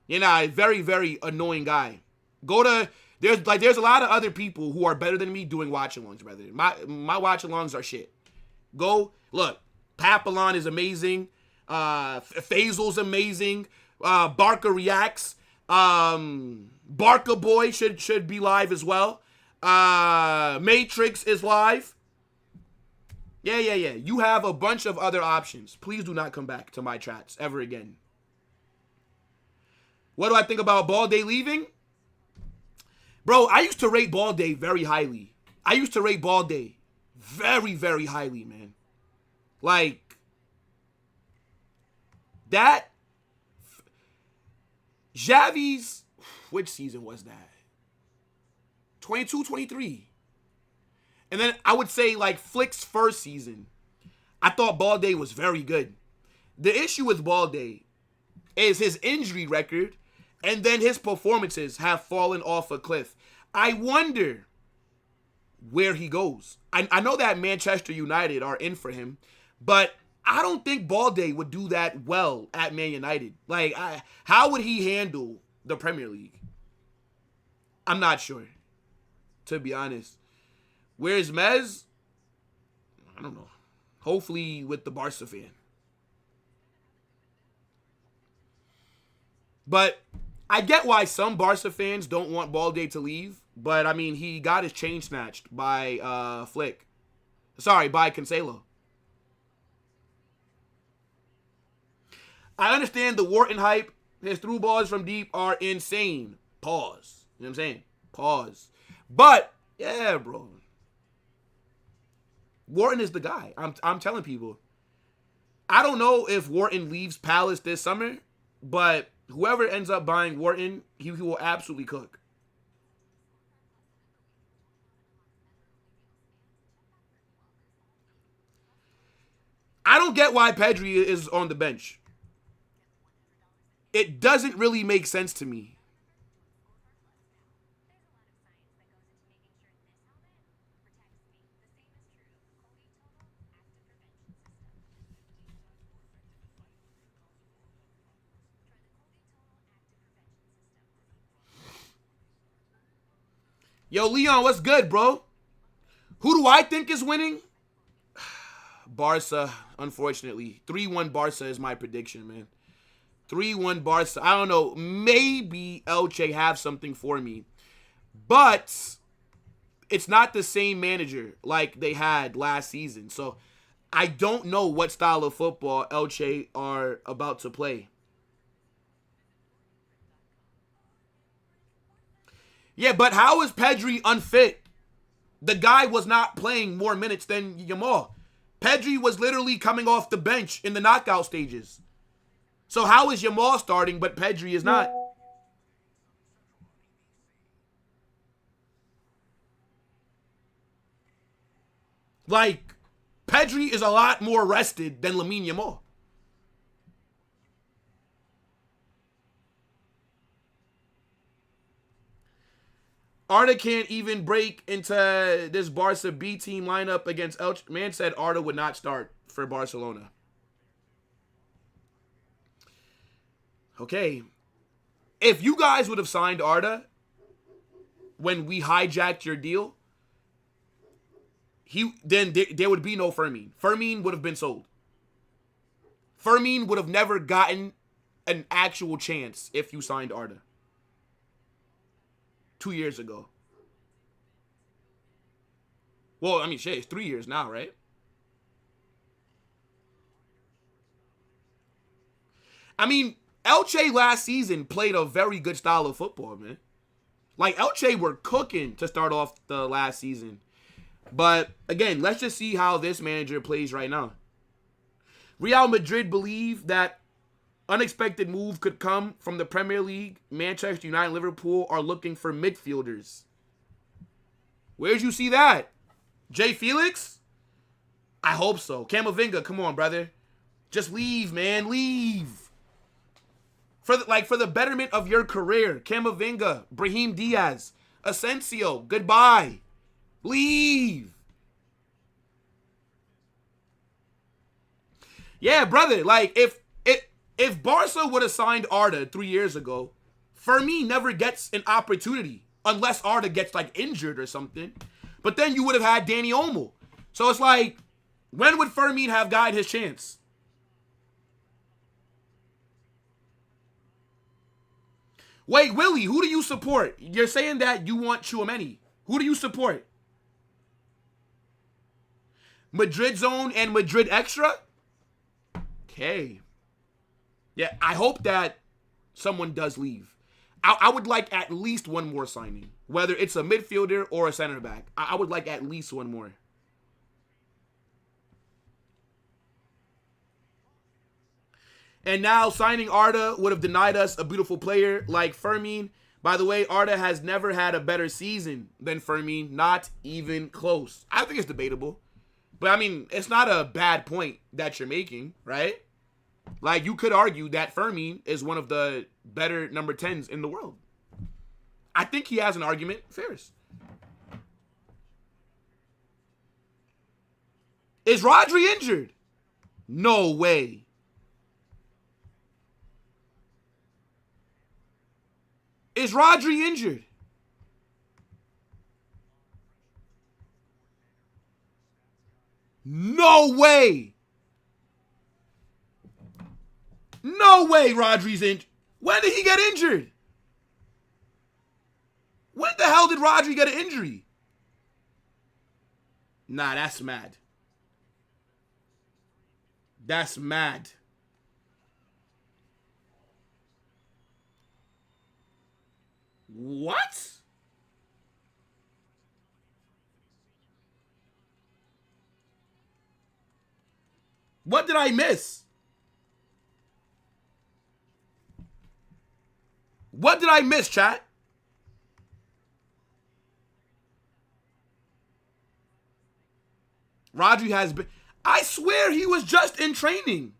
You're not a very, very annoying guy. There's a lot of other people who are better than me doing watch-alongs, brother. My watch-alongs are shit. Go, look, Papillon is amazing. Faisal's amazing. Barca Reacts. Barca Boy should be live as well. Matrix is live. Yeah. You have a bunch of other options. Please do not come back to my chats ever again. What do I think about Balde leaving? Bro, I used to rate Balde very highly. I used to rate Balde very, very highly, man. Like, that... Xavi's... Which season was that? 22, 23. And then I would say, like, Flick's first season, I thought Balde was very good. The issue with Balde is his injury record, and then his performances have fallen off a cliff. I wonder where he goes. I know that Manchester United are in for him, but I don't think Balde would do that well at Man United. Like, how would he handle the Premier League? I'm not sure, to be honest. Where's Mez? I don't know. Hopefully with the Barca fan. But I get why some Barca fans don't want Balde to leave. But, I mean, he got his chain snatched by Flick. Sorry, by Cancelo. I understand the Wharton hype. His through balls from deep are insane. Pause. You know what I'm saying? Pause. But, yeah, bro. Wharton is the guy. I'm telling people. I don't know if Wharton leaves Palace this summer, but whoever ends up buying Wharton, he will absolutely cook. I don't get why Pedri is on the bench. It doesn't really make sense to me. Yo, Leon, what's good, bro? Who do I think is winning? Barca, unfortunately. 3-1 Barca is my prediction, man. 3-1 Barca. I don't know. Maybe Elche have something for me. But it's not the same manager like they had last season. So I don't know what style of football Elche are about to play. Yeah, but how is Pedri unfit? The guy was not playing more minutes than Yamal. Pedri was literally coming off the bench in the knockout stages. So how is Yamal starting, but Pedri is not? Like, Pedri is a lot more rested than Lamine Yamal. Arda can't even break into this Barca B team lineup against Elche. Man said Arda would not start for Barcelona. Okay. If you guys would have signed Arda when we hijacked your deal, then there would be no Fermin. Fermin would have been sold. Fermin would have never gotten an actual chance if you signed Arda 2 years ago. Well, I mean, shit, it's 3 years now, right? I mean, Elche last season played a very good style of football, man. Like, Elche were cooking to start off the last season. But, again, let's just see how this manager plays right now. Real Madrid believe that unexpected move could come from the Premier League. Manchester United and Liverpool are looking for midfielders. Where'd you see that? Jay Felix? I hope so. Camavinga, come on, brother. Just leave, man. Leave. For the betterment of your career. Camavinga, Brahim Diaz, Asensio, goodbye. Leave. Yeah, brother. Like, if Barca would have signed Arda 3 years ago, Fermin never gets an opportunity unless Arda gets, like, injured or something. But then you would have had Danny Olmo. So it's like, when would Fermin have gotten his chance? Wait, Willie, who do you support? You're saying that you want Tchouaméni. Who do you support? Madrid Zone and Madrid Extra? Okay. Yeah, I hope that someone does leave. I would like at least one more signing. Whether it's a midfielder or a center back. I would like at least one more. And now signing Arda would have denied us a beautiful player like Fermin. By the way, Arda has never had a better season than Fermin. Not even close. I think it's debatable. But, I mean, it's not a bad point that you're making, right? Like, you could argue that Fermin is one of the better number 10s in the world. I think he has an argument. Fairs. Is Rodri injured? No way. Is Rodri injured? No way. No way Rodri's injured. When did he get injured? When the hell did Rodri get an injury? Nah, that's mad. That's mad. What? What did I miss? What did I miss, chat? Rodri has been... I swear he was just in training.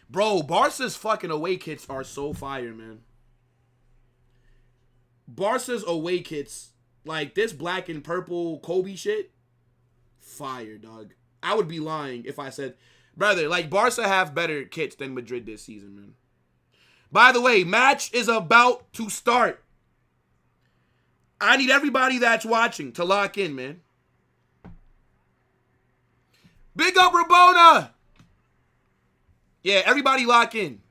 Bro, Barca's fucking away kits are so fire, man. Barca's away kits, like this black and purple Kobe shit, fire, dog. I would be lying if I said... Brother, like, Barca have better kits than Madrid this season, man. By the way, match is about to start. I need everybody that's watching to lock in, man. Big up, Rabona! Yeah, everybody lock in.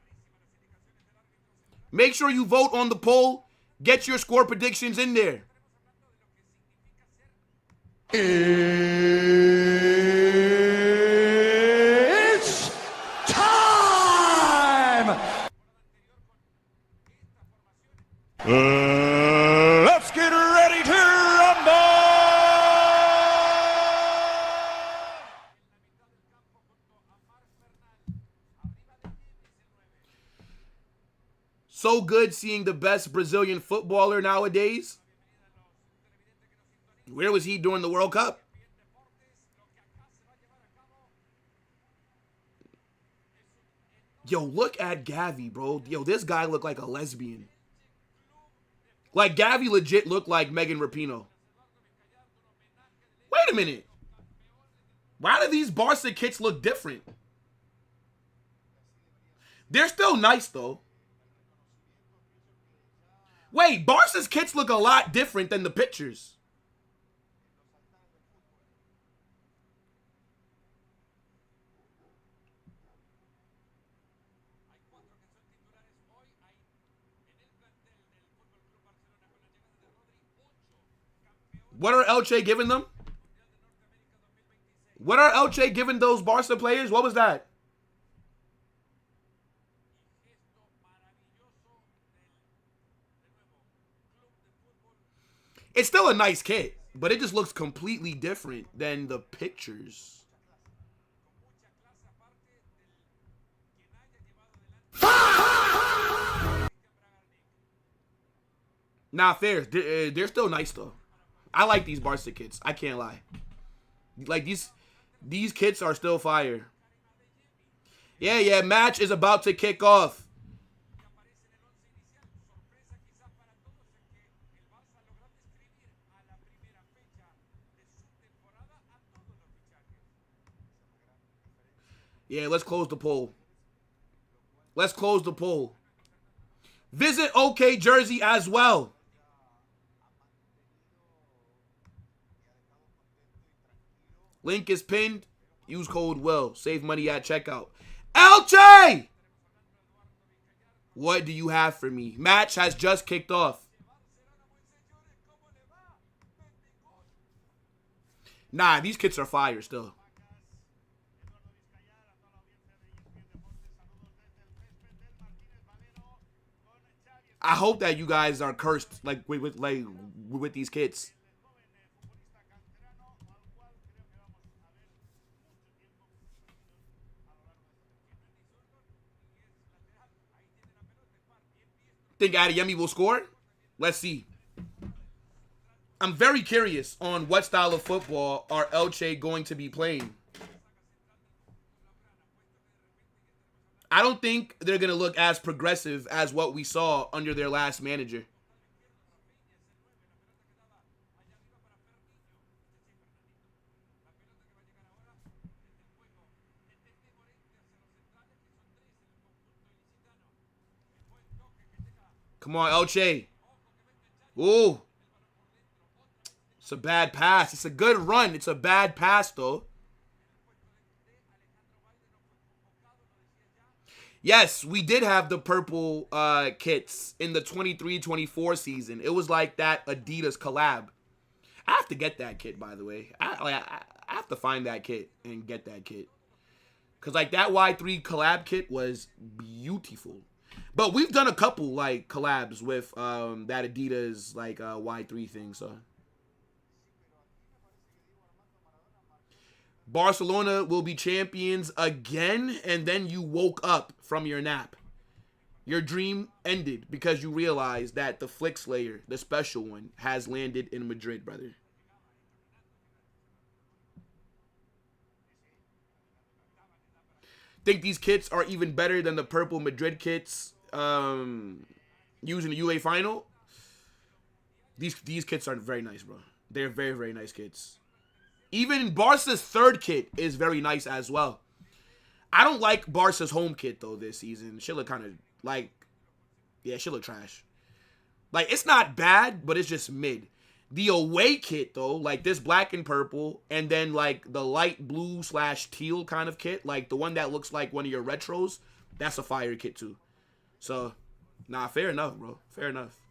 Make sure you vote on the poll. Get your score predictions in there. It's time! Let's get ready to rumble! So good seeing the best Brazilian footballer nowadays. Where was he during the World Cup? Yo, look at Gavi, bro. Yo, this guy looked like a lesbian. Like, Gavi legit looked like Megan Rapinoe. Wait a minute. Why do these Barca kits look different? They're still nice, though. Wait, Barca's kits look a lot different than the pictures. What are Elche giving them? What are Elche giving those Barca players? What was that? It's still a nice kit, but it just looks completely different than the pictures. Nah, fair. They're still nice, though. I like these Barca kits. I can't lie. Like, these kits are still fire. Yeah, match is about to kick off. Yeah, let's close the poll. Let's close the poll. Visit OK Jersey as well. Link is pinned. Use code WILL. Save money at checkout. Elche! What do you have for me? Match has just kicked off. Nah, these kits are fire still. I hope that you guys are cursed with these kits. Think Adeyemi will score? Let's see. I'm very curious on what style of football are Elche going to be playing. I don't think they're going to look as progressive as what we saw under their last manager. Come on, Elche. Ooh. It's a bad pass. It's a good run. It's a bad pass, though. Yes, we did have the purple kits in the 23-24 season. It was like that Adidas collab. I have to get that kit, by the way. I have to find that kit and get that kit. Because, like, that Y3 collab kit was beautiful. But we've done a couple, like, collabs with that Adidas, like, Y3 thing, so. Barcelona will be champions again, and then you woke up from your nap. Your dream ended because you realized that the Flick Slayer, the special one, has landed in Madrid, brother. Think these kits are even better than the purple Madrid kits using the UA final? These kits are very nice, bro. They're very, very nice kits. Even Barca's third kit is very nice as well. I don't like Barca's home kit, though, this season. Shit look kind of, like, yeah, shit look trash. Like, it's not bad, but it's just mid. The away kit, though, like this black and purple, and then, like, the light blue / teal kind of kit, like the one that looks like one of your retros, that's a fire kit, too. So, nah, fair enough, bro. Fair enough.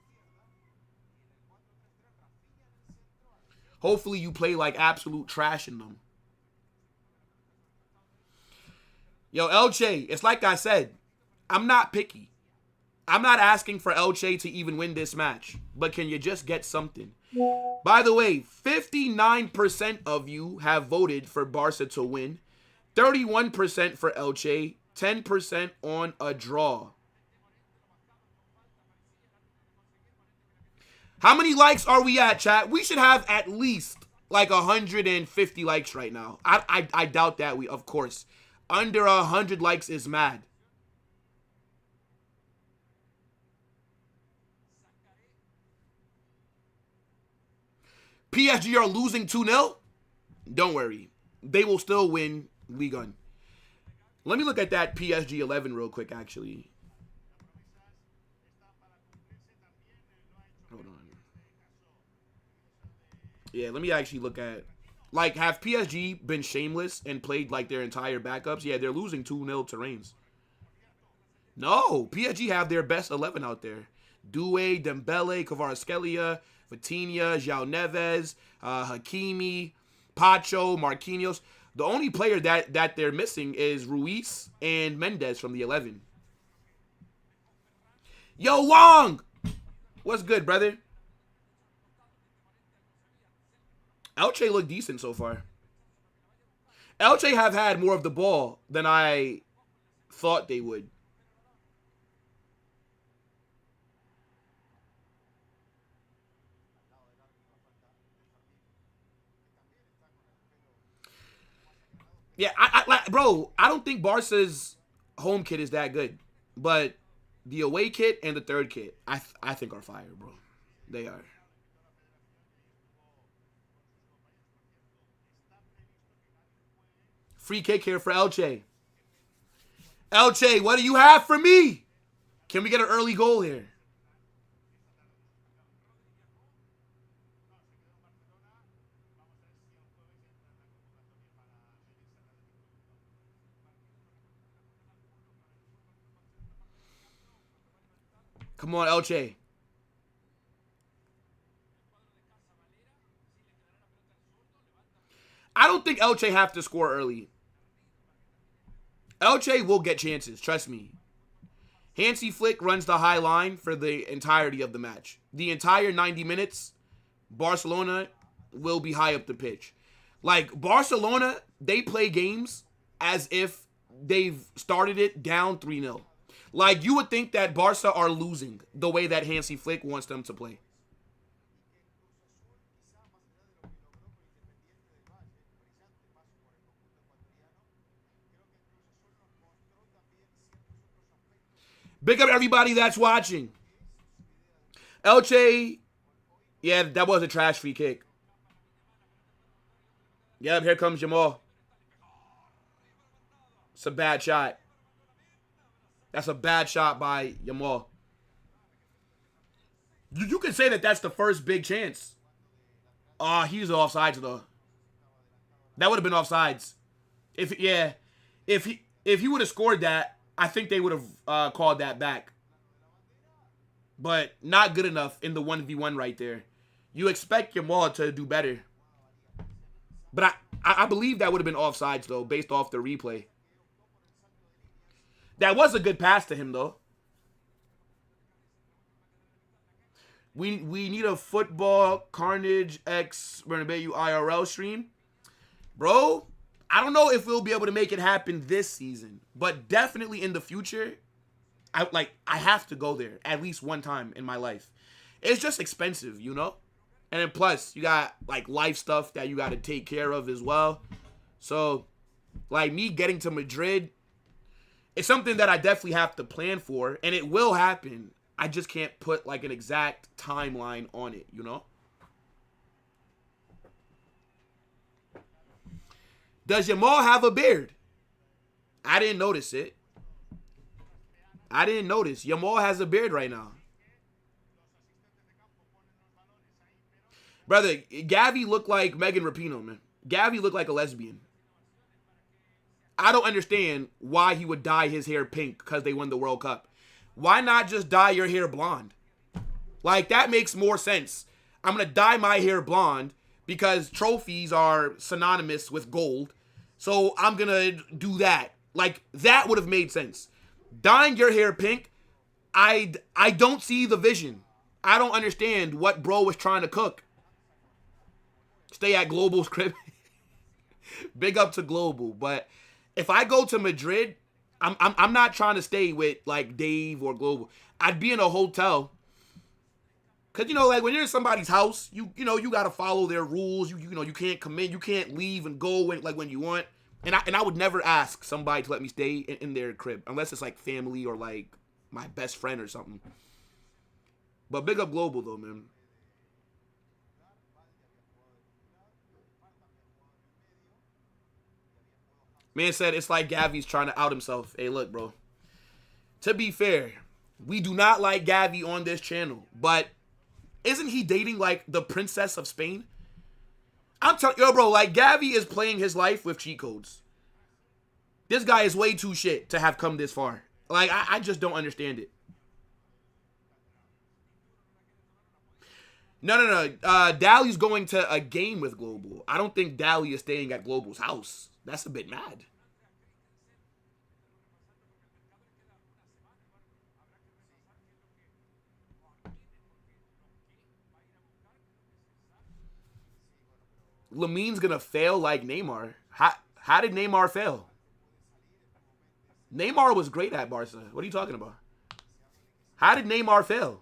Hopefully you play like absolute trash in them. Yo, Elche, it's like I said, I'm not picky. I'm not asking for Elche to even win this match, but can you just get something? By the way, 59% of you have voted for Barca to win, 31% for Elche, 10% on a draw. How many likes are we at, chat? We should have at least like 150 likes right now. I doubt that of course. Under 100 likes is mad. PSG are losing 2-0. Don't worry. They will still win Ligue 1. Let me look at that PSG 11 real quick, actually. Hold on. Yeah, let me actually look at... Like, have PSG been shameless and played, like, their entire backups? Yeah, they're losing 2-0 to Reims. No, PSG have their best 11 out there. Doué, Dembele, Kvaratskhelia, Vitinha, João Neves, Hakimi, Pacho, Marquinhos. The only player that they're missing is Ruiz and Mendes from the 11. Yo, Wong! What's good, brother? Elche look decent so far. Elche have had more of the ball than I thought they would. Yeah, bro, I don't think Barca's home kit is that good. But the away kit and the third kit, I think are fire, bro. They are. Free kick here for Elche. Elche, what do you have for me? Can we get an early goal here? Come on, Elche. I don't think Elche have to score early. Elche will get chances, trust me. Hansi Flick runs the high line for the entirety of the match. The entire 90 minutes, Barcelona will be high up the pitch. Like, Barcelona, they play games as if they've started it down 3-0. Like, you would think that Barca are losing the way that Hansi Flick wants them to play. Big up everybody that's watching. Elche, yeah, that was a trash free kick. Yep, here comes Yamal. It's a bad shot. That's a bad shot by Yamal. You could say that that's the first big chance. He's offsides though. That would have been offsides. If he would have scored that, I think they would have called that back. But not good enough in the 1v1 right there. You expect Yamal to do better. But I believe that would have been offsides, though, based off the replay. That was a good pass to him, though. We need a football Carnage X Bernabeu IRL stream. Bro, I don't know if we'll be able to make it happen this season, but definitely in the future, I have to go there at least one time in my life. It's just expensive, you know? And then plus, you got like life stuff that you got to take care of as well. So, like me getting to Madrid, it's something that I definitely have to plan for, and it will happen. I just can't put like an exact timeline on it, you know? Does Yamal have a beard? I didn't notice it. I didn't notice. Yamal has a beard right now. Brother, Gavi looked like Megan Rapinoe, man. Gavi looked like a lesbian. I don't understand why he would dye his hair pink because they won the World Cup. Why not just dye your hair blonde? Like, that makes more sense. I'm going to dye my hair blonde because trophies are synonymous with gold. So I'm going to do that. Like, that would have made sense. Dyeing your hair pink, I don't see the vision. I don't understand what bro was trying to cook. Stay at Global's crib. Big up to Global. But if I go to Madrid, I'm not trying to stay with like Dave or Global. I'd be in a hotel Cause you know, like when you're in somebody's house, you gotta follow their rules. You can't come in, you can't leave and go when you want. And I would never ask somebody to let me stay in their crib unless it's like family or like my best friend or something. But big up Global though, man. Man said it's like Gavi's trying to out himself. Hey, look, bro. To be fair, we do not like Gavi on this channel, but isn't he dating like the princess of Spain? I'm telling yo, bro, like Gavi is playing his life with cheat codes. This guy is way too shit to have come this far. Like, I just don't understand it. No. Dali's going to a game with Global. I don't think Dali is staying at Global's house. That's a bit mad. Lamine's gonna fail like Neymar. How did Neymar fail? Neymar was great at Barca. What are you talking about? How did Neymar fail?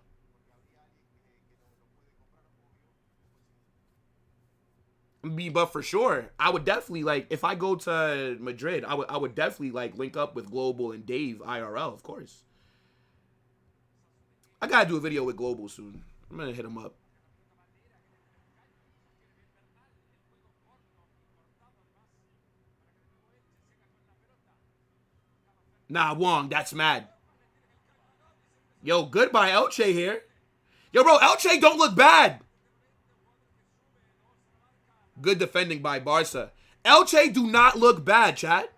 But for sure, I would definitely like if I go to Madrid, I would definitely like link up with Global and Dave IRL, of course. I gotta do a video with Global soon. I'm gonna hit him up. Nah, Wong, that's mad. Yo, goodbye Elche here. Yo, bro, Elche don't look bad. Good defending by Barca. Elche do not look bad, chat.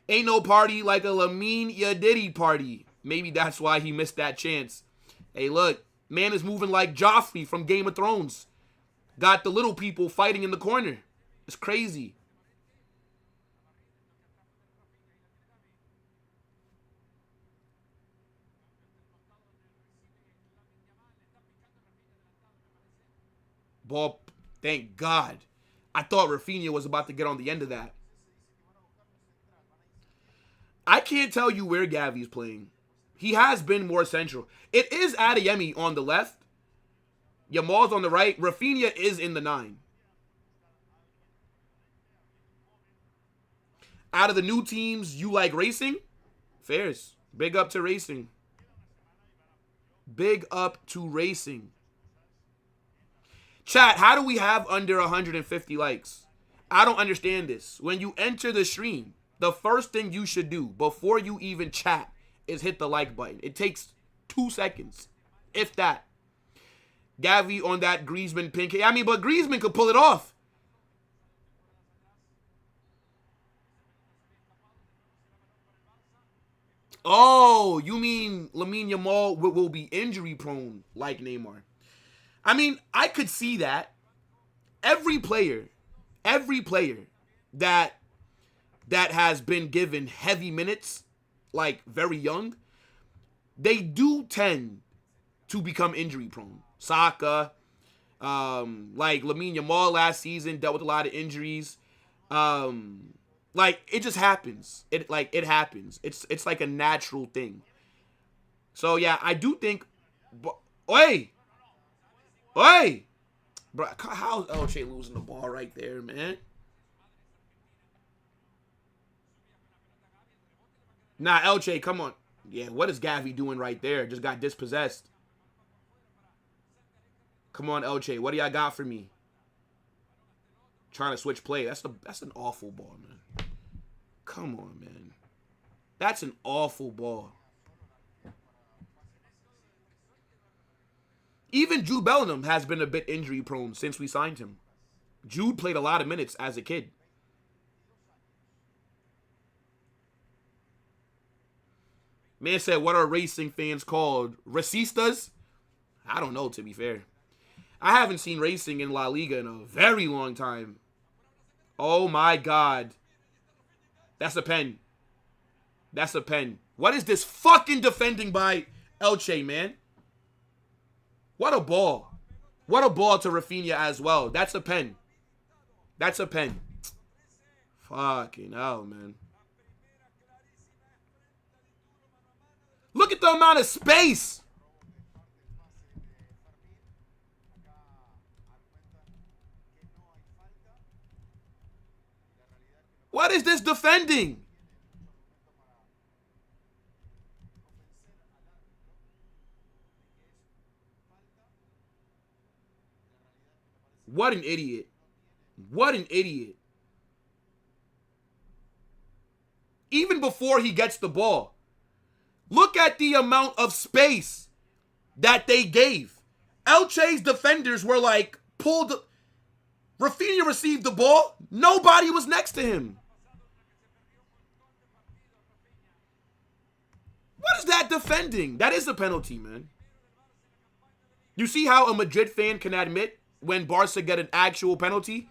Ain't no party like a Lamine Yamal party. Maybe that's why he missed that chance. Hey, look. Man is moving like Joffrey from Game of Thrones. Got the little people fighting in the corner. It's crazy. Ball, thank God. I thought Rafinha was about to get on the end of that. I can't tell you where Gavi's playing. He has been more central. It is Adeyemi on the left. Yamal's on the right. Rafinha is in the 9. Out of the new teams, you like Racing? Fairs. Big up to Racing. Big up to Racing. Chat, how do we have under 150 likes? I don't understand this. When you enter the stream, the first thing you should do before you even chat is hit the like button. It takes 2 seconds, if that. Gavi on that Griezmann pink. I mean, but Griezmann could pull it off. Oh, you mean Lamine Yamal will be injury prone like Neymar? I mean, I could see that. Every player that has been given heavy minutes, like very young, they do tend to become injury prone. Saka, like Lamine Yamal last season dealt with a lot of injuries. Like it just happens. It happens. It's like a natural thing. So yeah, I do think. Oi! Bro, how's Elche losing the ball right there, man? Nah, Elche, come on. Yeah, what is Gavi doing right there? Just got dispossessed. Come on, Elche. What do y'all got for me? Trying to switch play. That's an awful ball, man. Come on, man. That's an awful ball. Even Jude Bellingham has been a bit injury prone since we signed him. Jude played a lot of minutes as a kid. Man said, what are Racing fans called? Racistas? I don't know, to be fair. I haven't seen Racing in LaLiga in a very long time. Oh my God. That's a pen. That's a pen. What is this fucking defending by Elche, man? What a ball. What a ball to Rafinha as well. That's a pen. That's a pen. Fucking hell, man. Look at the amount of space. What is this defending? What an idiot. What an idiot. Even before he gets the ball, look at the amount of space that they gave. Elche's defenders were like pulled. Rafinha received the ball. Nobody was next to him. What is that defending? That is a penalty, man. You see how a Madrid fan can admit when Barca get an actual penalty?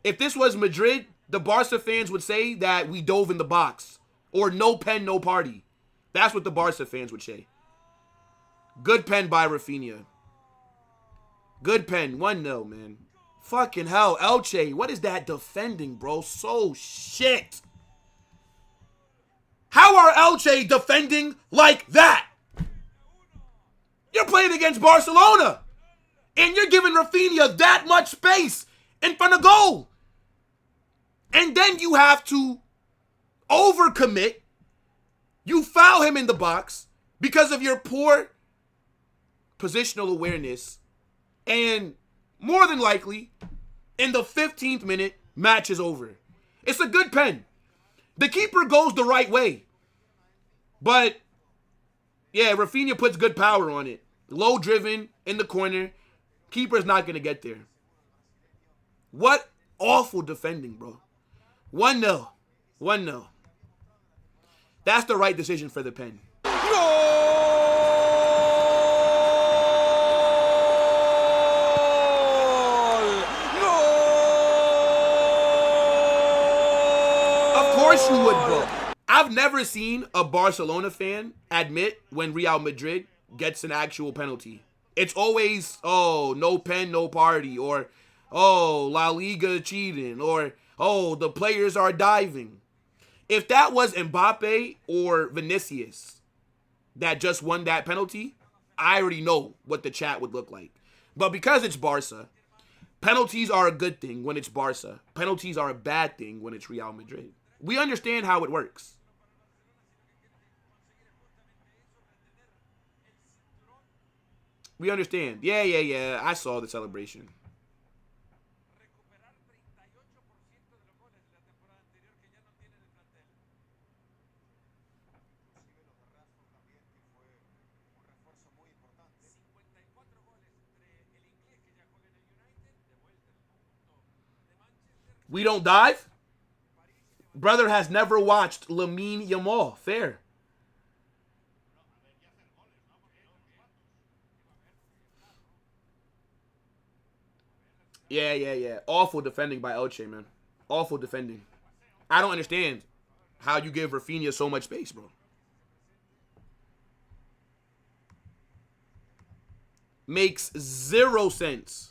If this was Madrid, the Barca fans would say that we dove in the box. Or no pen, no party. That's what the Barca fans would say. Good pen by Rafinha. Good pen. 1-0, man. Fucking hell. Elche, what is that defending, bro? So shit. How are Elche defending like that? You're playing against Barcelona. And you're giving Rafinha that much space in front of goal. And then you have to overcommit. You foul him in the box because of your poor positional awareness. And more than likely, in the 15th minute, match is over. It's a good pen. The keeper goes the right way. But, yeah, Rafinha puts good power on it. Low driven in the corner. Keeper's not going to get there. What awful defending, bro. 1-0. 1-0. That's the right decision for the pen. Of course you would, bro. I've never seen a Barcelona fan admit when Real Madrid gets an actual penalty. It's always, oh, no pen, no party, or, oh, LaLiga cheating, or, oh, the players are diving. If that was Mbappe or Vinicius that just won that penalty, I already know what the chat would look like. But because it's Barca, penalties are a good thing when it's Barca. Penalties are a bad thing when it's Real Madrid. We understand how it works. We understand. Yeah. I saw the celebration. We don't dive? Brother has never watched Lamine Yamal. Fair. Yeah. Awful defending by Elche, man. Awful defending. I don't understand how you give Rafinha so much space, bro. Makes zero sense.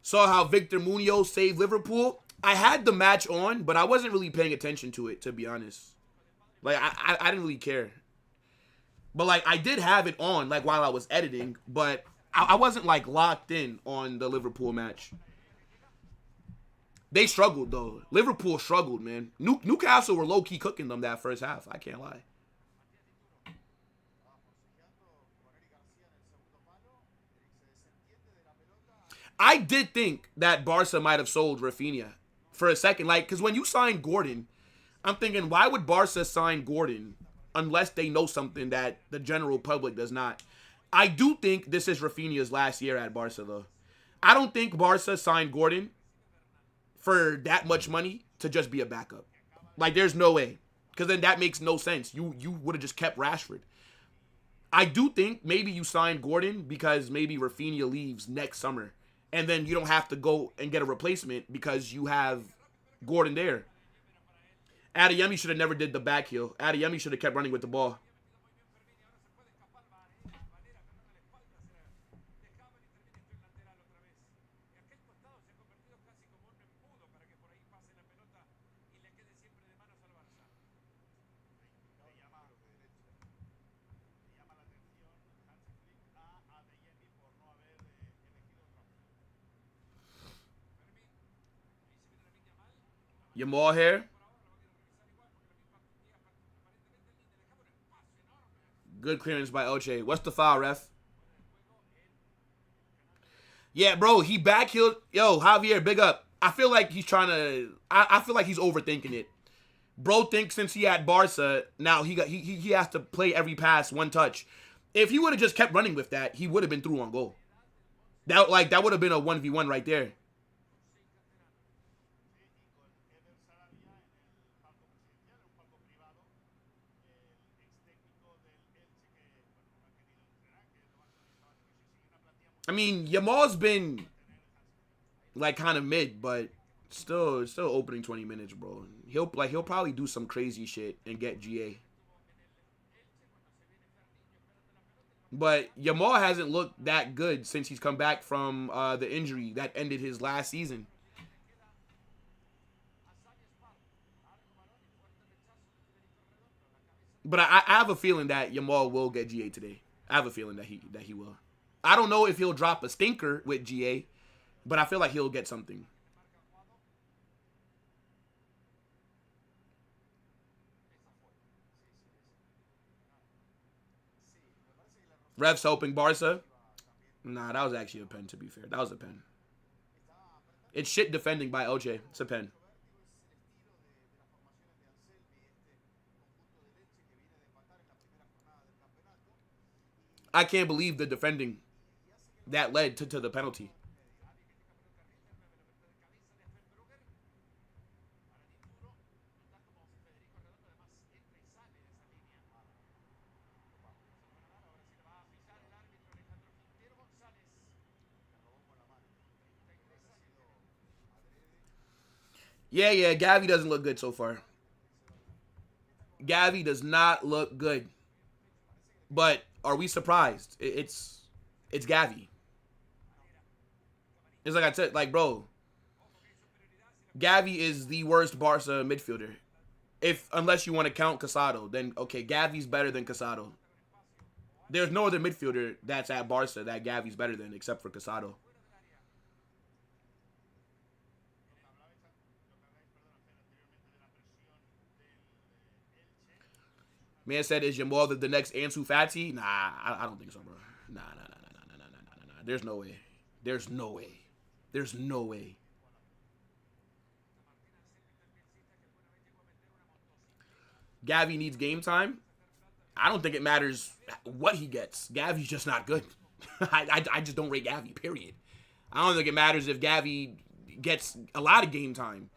Saw how Victor Munoz saved Liverpool. I had the match on, but I wasn't really paying attention to it, to be honest. Like, I didn't really care. But, like, I did have it on, like, while I was editing, but I wasn't, like, locked in on the Liverpool match. They struggled, though. Liverpool struggled, man. Newcastle were low-key cooking them that first half. I can't lie. I did think that Barca might have sold Rafinha for a second. Like, because when you sign Gordon, I'm thinking, why would Barca sign Gordon unless they know something that the general public does not? I do think this is Rafinha's last year at Barca, though. I don't think Barca signed Gordon for that much money to just be a backup. Like, there's no way. Because then that makes no sense. You would have just kept Rashford. I do think maybe you signed Gordon because maybe Rafinha leaves next summer. And then you don't have to go and get a replacement because you have Gordon there. Adeyemi should have never did the back heel. Adeyemi should have kept running with the ball. Yamal here. Good clearance by Elche. What's the foul, ref? Yeah, bro, he backheeled. Yo, Javier, big up. I feel like he's trying to. I feel like he's overthinking it. Bro thinks since he had Barca, now he has to play every pass one touch. If he would have just kept running with that, he would have been through on goal. That would have been a 1v1 right there. I mean, Yamal's been like kind of mid, but still opening 20 minutes, bro. He'll probably do some crazy shit and get GA. But Yamal hasn't looked that good since he's come back from the injury that ended his last season. But I have a feeling that Yamal will get GA today. I have a feeling that he will. I don't know if he'll drop a stinker with GA, but I feel like he'll get something. Refs helping Barca. Nah, that was actually a pen, to be fair. That was a pen. It's shit defending by Elche. It's a pen. I can't believe the defending that led to the penalty. Yeah, Gavi doesn't look good so far. Gavi does not look good. But are we surprised? It's Gavi. It's like I said, like, bro, Gavi is the worst Barca midfielder. Unless you want to count Casado, then okay, Gavi's better than Casado. There's no other midfielder that's at Barca that Gavi's better than except for Casado. Man said, is Yamal the next Ansu Fati? Nah, I don't think so, bro. Nah. There's no way. There's no way. There's no way. Gavi needs game time. I don't think it matters what he gets. Gavi's just not good. I just don't rate Gavi, period. I don't think it matters if Gavi gets a lot of game time.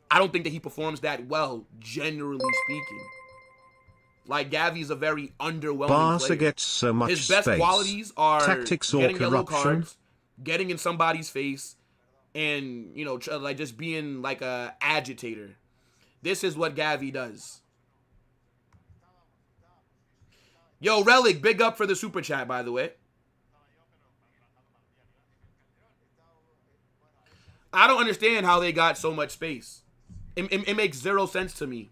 I don't think that he performs that well, generally speaking. Like, Gavi's a very underwhelming Barca player. gets so much His best space. qualities are Tactics or getting yellow corruption? cards, getting in somebody's face, and, you know, like just being like a agitator. This is what Gavi does. Yo, Relic, big up for the super chat, by the way. I don't understand how they got so much space. It makes zero sense to me.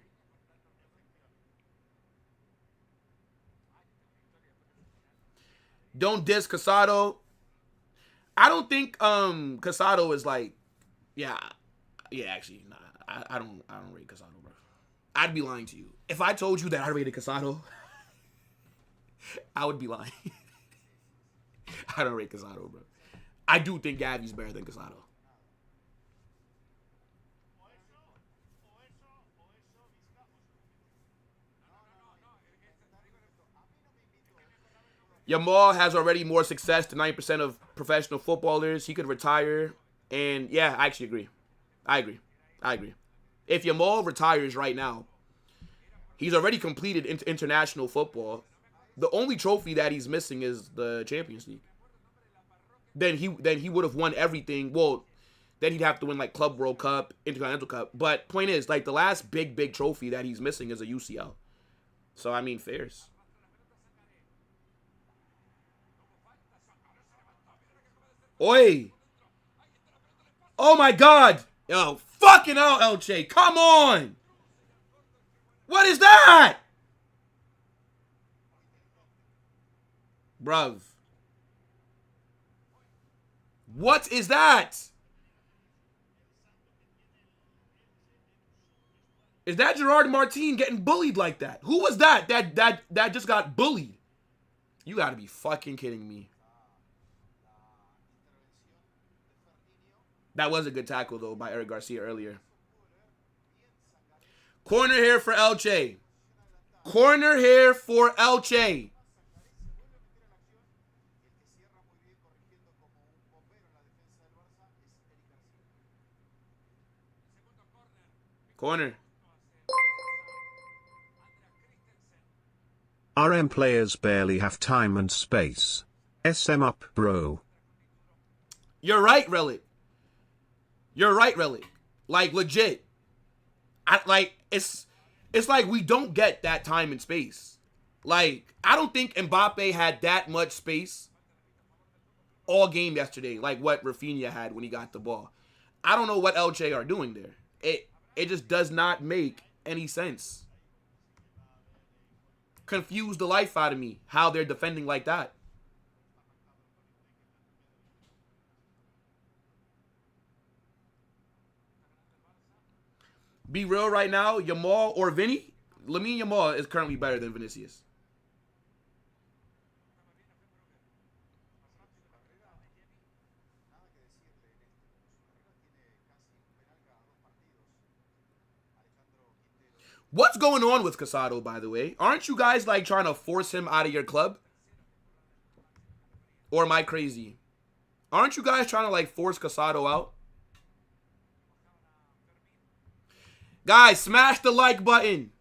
Don't diss Casado. I don't think Casado is like, actually, nah. I don't rate Casado, bro. I'd be lying to you. If I told you that I rated Casado, I would be lying. I don't rate Casado, bro. I do think Gavi's better than Casado. Yamal has already more success than 90% of professional footballers. He could retire. And, yeah, I actually agree. I agree. If Yamal retires right now, he's already completed international football. The only trophy that he's missing is the Champions League. Then he would have won everything. Well, then he'd have to win, like, Club World Cup, Intercontinental Cup. But point is, like, the last big trophy that he's missing is a UCL. So, I mean, fairs. Oi! Oh my God! Yo, fucking hell, Elche! Come on! What is that? Bruv. What is that? Is that Gerard Martin getting bullied like that? Who was that? That just got bullied. You gotta be fucking kidding me. That was a good tackle, though, by Eric Garcia earlier. Corner here for Elche. Corner here for Elche. Corner. RM players barely have time and space. SM up, bro. You're right, Relic. You're right, Relic. Like, legit. It's like we don't get that time and space. Like, I don't think Mbappe had that much space all game yesterday, like what Rafinha had when he got the ball. I don't know what Elche are doing there. It just does not make any sense. Confused the life out of me how they're defending like that. Be real right now, Yamal or Vinny? Lamine Yamal is currently better than Vinicius. What's going on with Casado, by the way? Aren't you guys, like, trying to force him out of your club? Or am I crazy? Aren't you guys trying to, like, force Casado out? Guys, smash the like button.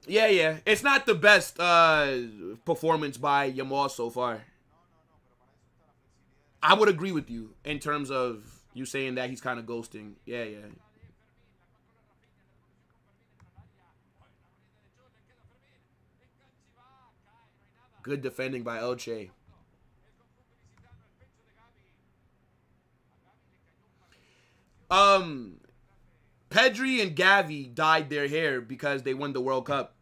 Yeah. It's not the best performance by Yamal so far. I would agree with you in terms of you saying that he's kind of ghosting. Yeah. Good defending by Elche. Pedri and Gavi dyed their hair because they won the World Cup.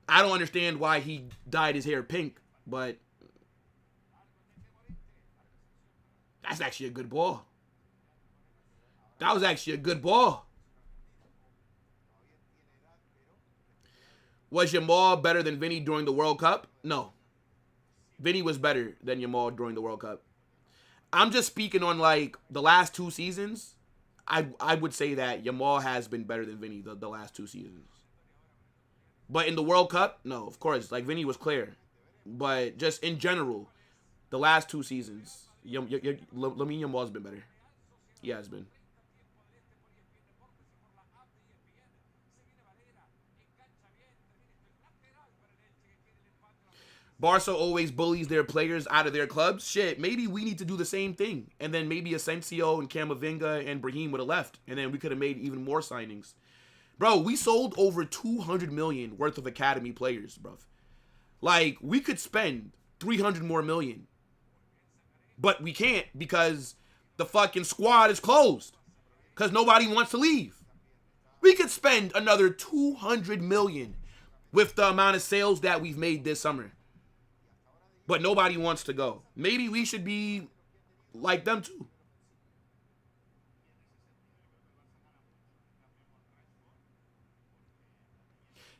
I don't understand why he dyed his hair pink, but that's actually a good ball. That was actually a good ball. Was Yamal better than Vinny during the World Cup? No. Vinny was better than Yamal during the World Cup. I'm just speaking on, like, the last 2 seasons. I would say that Yamal has been better than Vinny the last 2 seasons. But in the World Cup, no, of course. Like, Vinny was clear. But just in general, the last 2 seasons, Lamine Yamal's been better. He has been. Barça always bullies their players out of their clubs. Shit, maybe we need to do the same thing. And then maybe Asensio and Camavinga and Brahim would have left. And then we could have made even more signings. Bro, we sold over 200 million worth of academy players, bro. Like, we could spend 300 more million. But we can't because the fucking squad is closed. Because nobody wants to leave. We could spend another 200 million with the amount of sales that we've made this summer. But nobody wants to go. Maybe we should be like them too.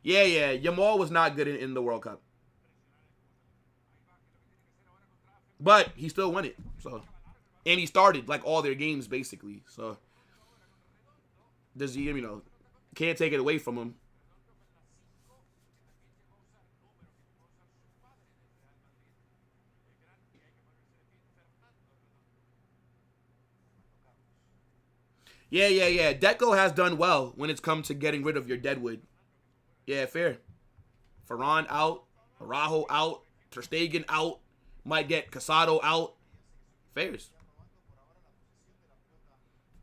Yeah. Yamal was not good in the World Cup. But he still won it. So, and he started like all their games basically. So, does he, can't take it away from him. Yeah. Deco has done well when it's come to getting rid of your deadwood. Yeah, fair. Ferran out. Araujo out. Ter Stegen out. Might get Casado out. Fairs.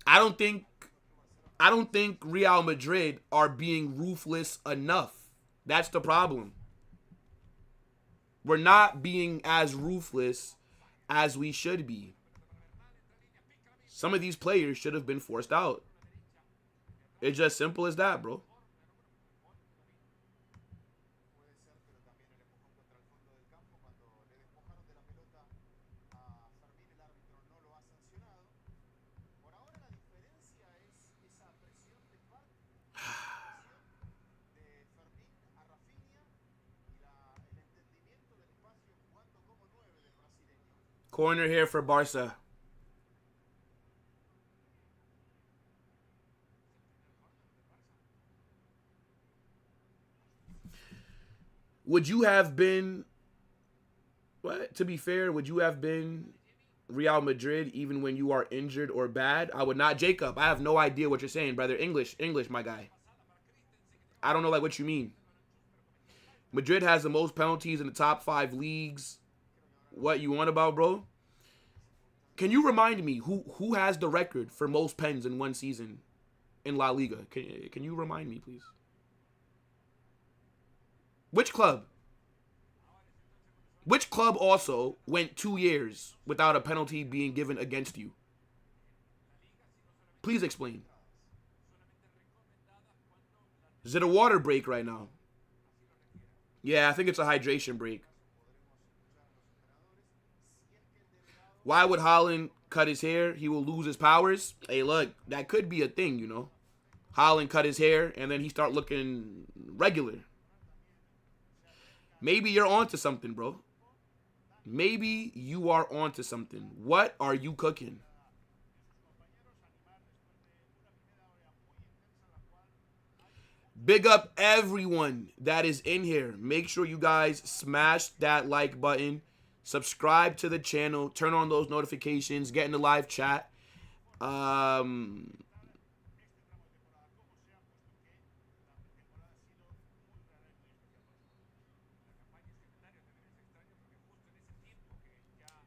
I don't think Real Madrid are being ruthless enough. That's the problem. We're not being as ruthless as we should be. Some of these players should have been forced out. It's just simple as that, bro. Corner here for Barça. Would you have been, what? To be fair, would you have been Real Madrid even when you are injured or bad? I would not. Jacob, I have no idea what you're saying, brother. English, my guy. I don't know like what you mean. Madrid has the most penalties in the top 5 leagues. What you want about, bro? Can you remind me who has the record for most pens in one season in La Liga? Can you remind me, please? Which club? Which club also went 2 years without a penalty being given against you? Please explain. Is it a water break right now? Yeah, I think it's a hydration break. Why would Haaland cut his hair? He will lose his powers. Hey, look, that could be a thing, you know. Haaland cut his hair, and then he start looking regular. Maybe you're onto something, bro. Maybe you are onto something. What are you cooking? Big up everyone that is in here. Make sure you guys smash that like button. Subscribe to the channel. Turn on those notifications. Get in the live chat.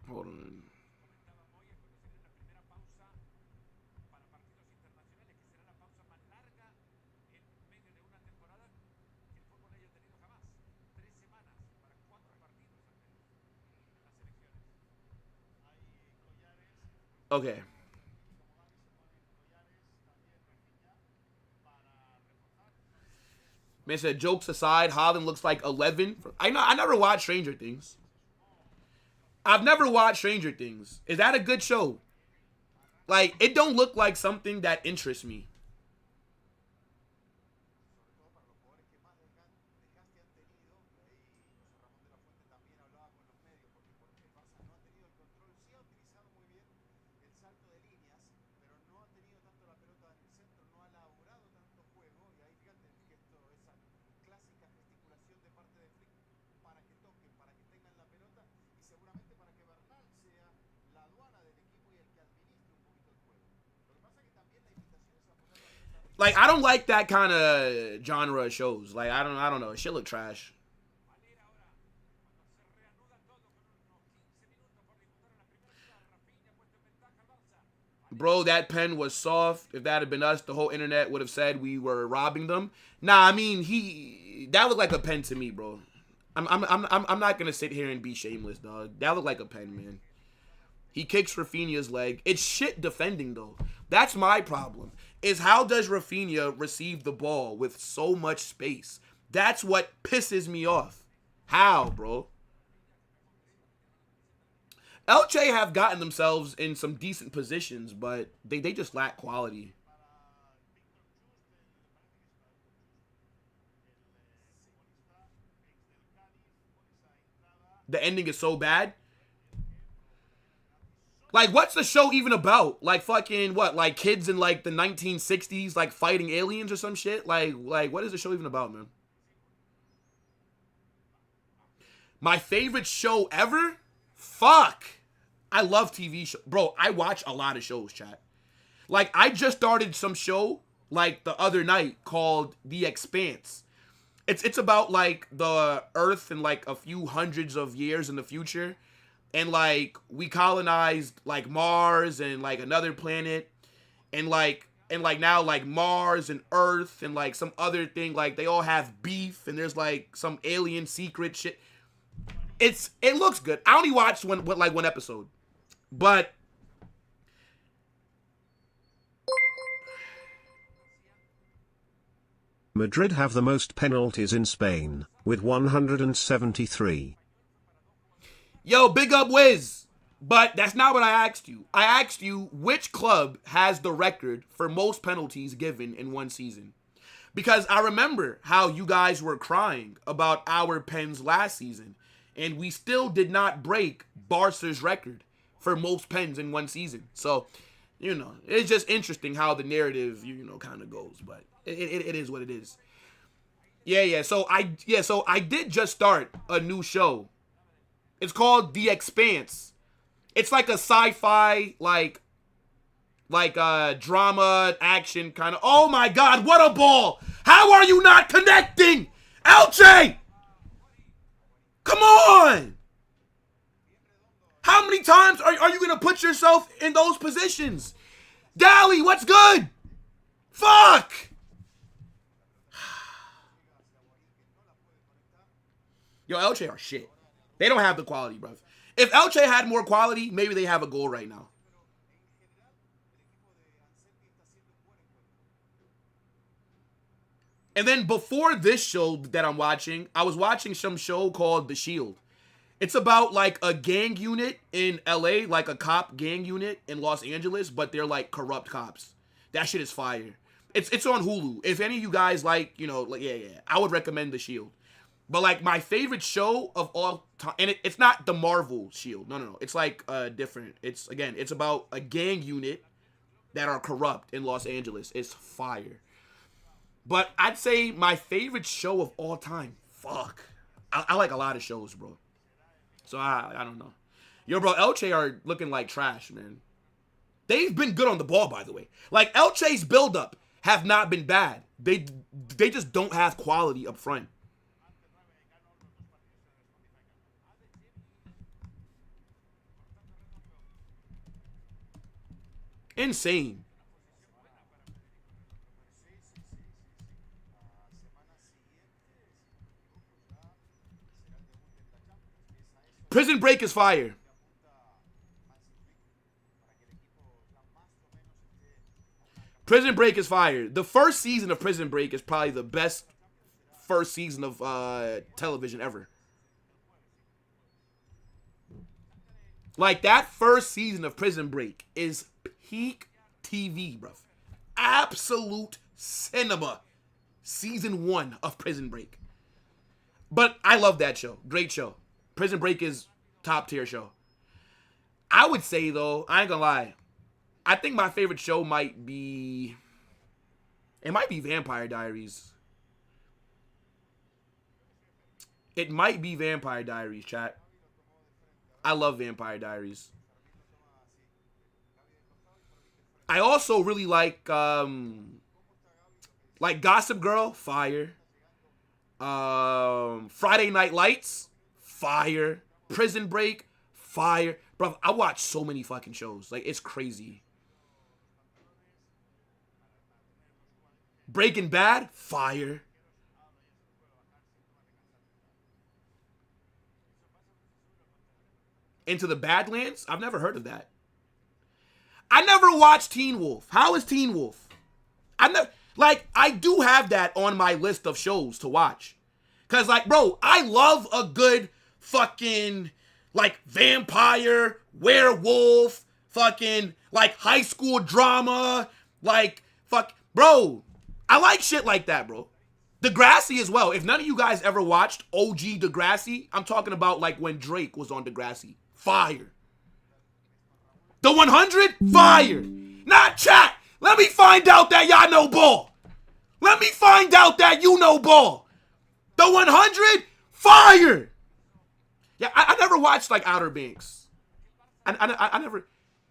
Hold on. Okay. Man said, jokes aside, Haaland looks like 11. I never watched Stranger Things. I've never watched Stranger Things. Is that a good show? Like, it don't look like something that interests me. Like, I don't like that kind of genre of shows. Like, I don't know. Shit look trash. Bro, that pen was soft. If that had been us, the whole internet would have said we were robbing them. Nah, I mean, that looked like a pen to me, bro. I'm not gonna sit here and be shameless, dog. That looked like a pen, man. He kicks Rafinha's leg. It's shit defending, though. That's my problem. Is how does Rafinha receive the ball with so much space? That's what pisses me off. How, bro? Elche have gotten themselves in some decent positions, but they just lack quality. The ending is so bad. Like, what's the show even about? Like, fucking, what? Like, kids in, like, the 1960s, like, fighting aliens or some shit? Like, what is the show even about, man? My favorite show ever? Fuck. I love TV shows. Bro, I watch a lot of shows, chat. Like, I just started some show, like, the other night called The Expanse. It's about, like, the Earth in, like, a few hundreds of years in the future. And, like, we colonized, like, Mars and, like, another planet. And, now, like, Mars and Earth and, like, some other thing. Like, they all have beef. And there's, like, some alien secret shit. It looks good. I only watched one episode. But Madrid have the most penalties in Spain, with 173. Yo, big up Wiz. But that's not what I asked you. I asked you which club has the record for most penalties given in one season. Because I remember how you guys were crying about our pens last season. And we still did not break Barca's record for most pens in one season. So, it's just interesting how the narrative, kind of goes. But it is what it is. Yeah. So I did just start a new show. It's called The Expanse. It's like a sci-fi, like drama, action kind of. Oh my God, what a ball! How are you not connecting? Elche! Come on! How many times are you going to put yourself in those positions? Dally, what's good? Fuck! Yo, Elche are shit. They don't have the quality, bruv. If Elche had more quality, maybe they have a goal right now. And then before this show that I'm watching, I was watching some show called The Shield. It's about like a gang unit in LA, like a cop gang unit in Los Angeles, but they're like corrupt cops. That shit is fire. It's on Hulu. If any of you guys like, I would recommend The Shield. But like my favorite show of all time, and it's not the Marvel Shield. No. It's like different. It's about a gang unit that are corrupt in Los Angeles. It's fire. But I'd say my favorite show of all time. Fuck. I like a lot of shows, bro. So I don't know. Yo, bro, Elche are looking like trash, man. They've been good on the ball, by the way. Like Elche's build-up have not been bad. They just don't have quality up front. Insane. Prison Break is fire. Prison Break is fire. The first season of Prison Break is probably the best first season of television ever. Like, that first season of Prison Break is peak TV, bruv. Absolute cinema. Season 1 of Prison Break. But I love that show. Great show. Prison Break is top tier show. I would say, though, I ain't gonna lie, I think my favorite show might be Vampire Diaries. It might be Vampire Diaries, chat. I love Vampire Diaries. I also really like Gossip Girl, fire. Friday Night Lights, fire. Prison Break, fire. Bro, I watch so many fucking shows. Like, it's crazy. Breaking Bad, fire. Into the Badlands? I've never heard of that. I never watched Teen Wolf. How is Teen Wolf? I do have that on my list of shows to watch. Cause bro, I love a good fucking vampire, werewolf, fucking high school drama, bro. I like shit like that, bro. Degrassi as well. If none of you guys ever watched OG Degrassi, I'm talking about when Drake was on Degrassi. Fire. The 100? Fire. Nah, chat. Let me find out that y'all know ball. Let me find out that you know ball. The 100? Fire. Yeah, I never watched Outer Banks. I never.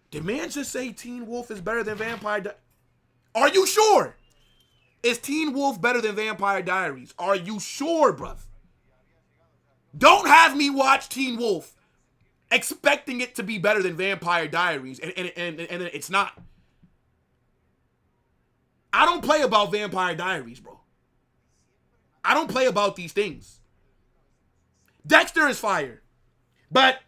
Did man just say Teen Wolf is better than Vampire Are you sure? Is Teen Wolf better than Vampire Diaries? Are you sure, bruv? Don't have me watch Teen Wolf expecting it to be better than Vampire Diaries, and it's not. I don't play about Vampire Diaries, bro. I don't play about these things. Dexter is fire. But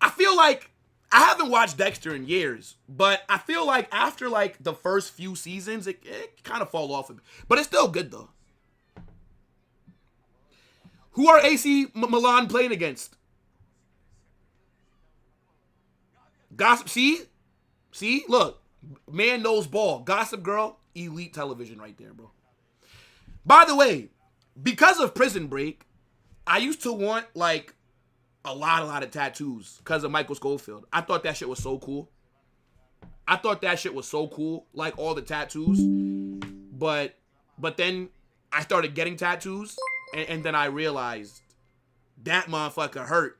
I feel like I haven't watched Dexter in years, but I feel like after like the first few seasons, it kind of fall off a bit. But it's still good though. Who are AC Milan playing against? Gossip. See, look, man knows ball. Gossip Girl, elite television right there, bro. By the way, because of Prison Break, I used to want like a lot of tattoos because of Michael Scofield. I thought that shit was so cool. Like all the tattoos. But then I started getting tattoos, and then I realized that motherfucker hurt.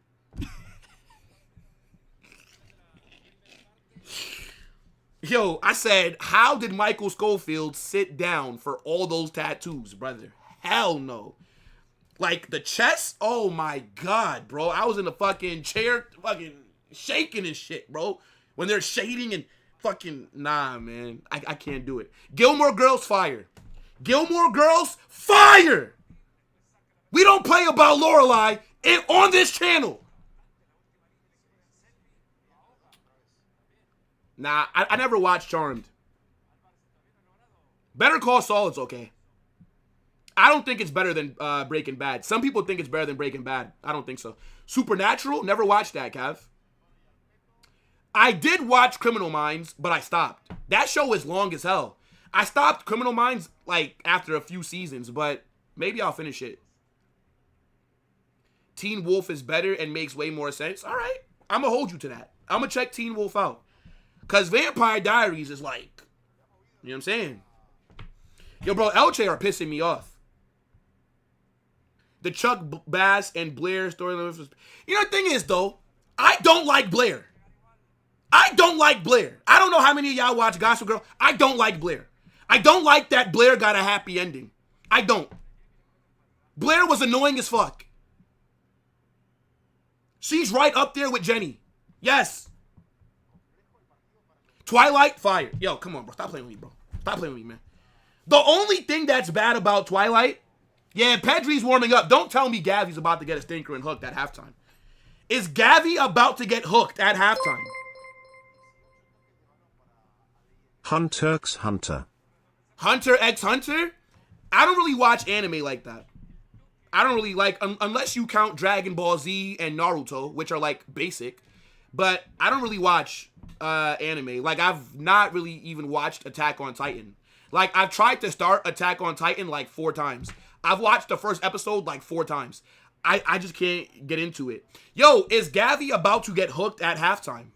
Yo, I said, how did Michael Scofield sit down for all those tattoos, brother? Hell no. Like, the chest? Oh, my God, bro. I was in the fucking chair fucking shaking and shit, bro. When they're shading and fucking... Nah, man. I can't do it. Gilmore Girls, fire. Gilmore Girls, fire! We don't play about Lorelai on this channel. Nah, I never watched Charmed. Better Call Saul is okay. I don't think it's better than Breaking Bad. Some people think it's better than Breaking Bad. I don't think so. Supernatural, never watched that, Kev. I did watch Criminal Minds, but I stopped. That show is long as hell. I stopped Criminal Minds like after a few seasons, but maybe I'll finish it. Teen Wolf is better and makes way more sense. All right, I'm going to hold you to that. I'm going to check Teen Wolf out. Because Vampire Diaries is like, you know what I'm saying? Yo, bro, Elche are pissing me off. The Chuck Bass and Blair storyline. You know, the thing is, though, I don't like Blair. I don't know how many of y'all watch Gossip Girl. I don't like Blair. I don't like that Blair got a happy ending. I don't. Blair was annoying as fuck. She's right up there with Jenny. Yes. Twilight, fire. Yo, come on, bro. Stop playing with me, bro. Stop playing with me, man. The only thing that's bad about Twilight, yeah, Pedri's warming up. Don't tell me Gavi's about to get a stinker and hooked at halftime. Is Gavi about to get hooked at halftime? Hunter x Hunter. Hunter x Hunter? I don't really watch anime like that. I don't really like, unless you count Dragon Ball Z and Naruto, which are like basic. But I don't really watch anime. Like, I've not really even watched Attack on Titan. Like, I've tried to start Attack on Titan like 4 times. I've watched the first episode like 4 times. I just can't get into it. Yo, is Gavi about to get hooked at halftime?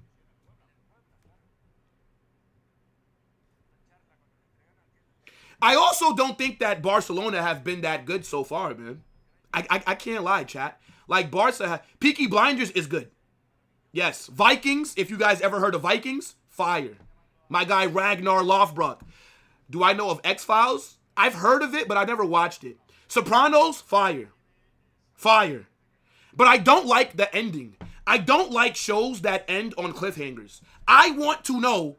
I also don't think that Barcelona have been that good so far, man. I can't lie, chat. Like, Barca, Peaky Blinders is good. Yes. Vikings, if you guys ever heard of Vikings, fire. My guy Ragnar Lothbrok. Do I know of X-Files? I've heard of it, but I never watched it. Sopranos, fire. Fire. But I don't like the ending. I don't like shows that end on cliffhangers. I want to know.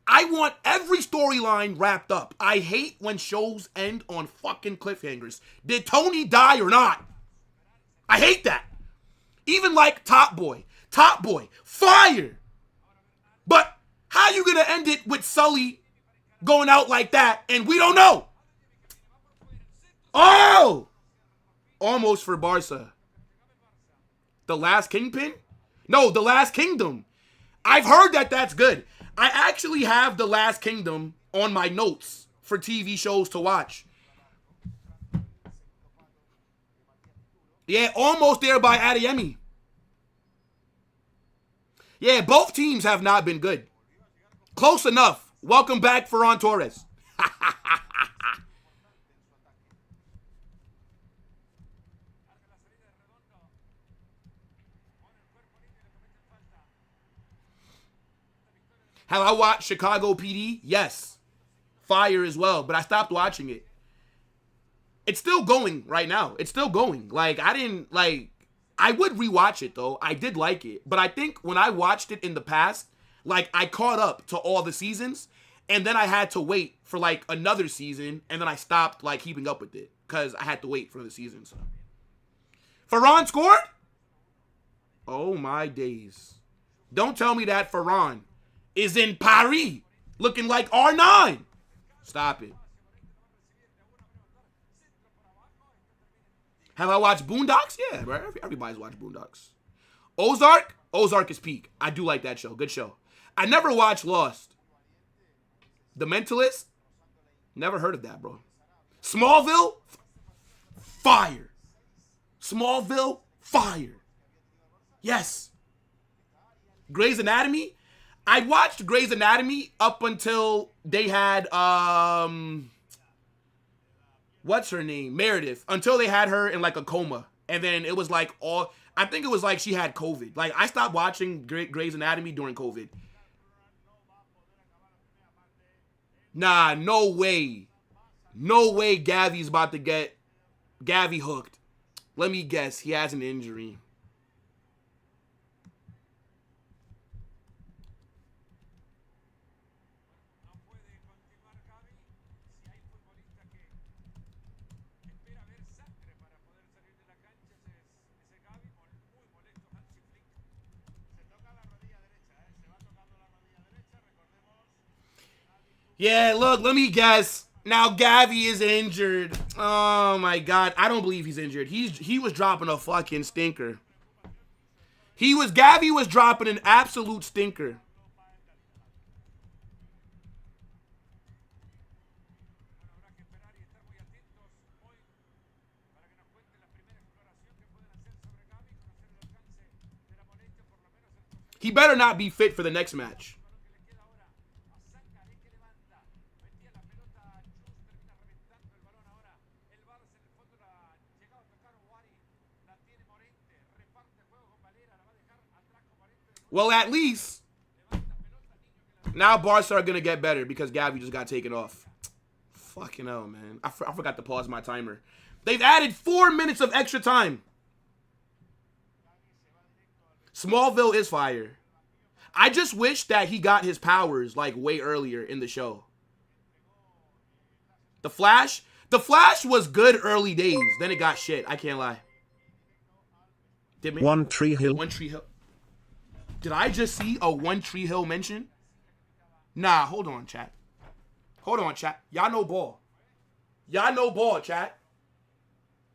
I want every storyline wrapped up. I hate when shows end on fucking cliffhangers. Did Tony die or not? I hate that. Even like Top Boy. Top Boy, fire. But how you gonna end it with Sully going out like that and we don't know? Oh! Almost for Barca. The Last Kingpin? No, The Last Kingdom. I've heard that that's good. I actually have The Last Kingdom on my notes for TV shows to watch. Yeah, Almost There by Adeyemi. Yeah, both teams have not been good. Close enough. Welcome back, Ferran Torres. Have I watched Chicago PD? Yes. Fire as well, but I stopped watching it. It's still going right now. It's still going. Like, I would rewatch it, though. I did like it. But I think when I watched it in the past, like, I caught up to all the seasons, and then I had to wait for, like, another season, and then I stopped, like, keeping up with it, because I had to wait for the season, so. Ferran scored? Oh, my days. Don't tell me that Ferran is in Paris looking like R9. Stop it. Have I watched Boondocks? Yeah, bro. Everybody's watched Boondocks. Ozark? Ozark is peak. I do like that show. Good show. I never watched Lost. The Mentalist? Never heard of that, bro. Smallville? Fire. Smallville? Fire. Yes. Grey's Anatomy? I watched Grey's Anatomy up until they had, what's her name? Meredith. Until they had her in like a coma. And then it was like I think it was like she had COVID. Like I stopped watching Grey's Anatomy during COVID. Nah, no way. No way Gavi's about to get Gavi hooked. Let me guess. He has an injury. Yeah, look, let me guess. Now Gavi is injured. Oh my God, I don't believe he's injured. He was dropping a fucking stinker. Gavi was dropping an absolute stinker. He better not be fit for the next match. Well, at least now Barca are going to get better because Gavi just got taken off. Fucking hell, man. I forgot to pause my timer. They've added 4 minutes of extra time. Smallville is fire. I just wish that he got his powers like way earlier in the show. The Flash was good early days. Then it got shit. I can't lie. One Tree Hill. One Tree Hill. Did I just see a One Tree Hill mention? Nah, hold on, chat. Hold on, chat. Y'all know ball. Y'all know ball, chat.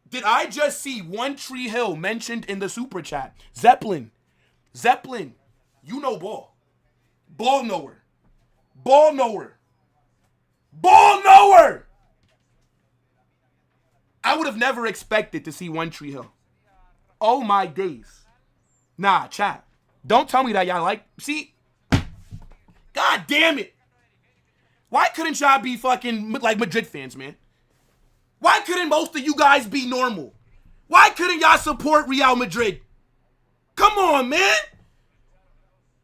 Did I just see One Tree Hill mentioned in the super chat? Zeppelin. You know ball. Ball knower. Ball knower. Ball knower! I would have never expected to see One Tree Hill. Oh my days. Nah, chat. Don't tell me that y'all like... See? God damn it. Why couldn't y'all be fucking like Madrid fans, man? Why couldn't most of you guys be normal? Why couldn't y'all support Real Madrid? Come on, man.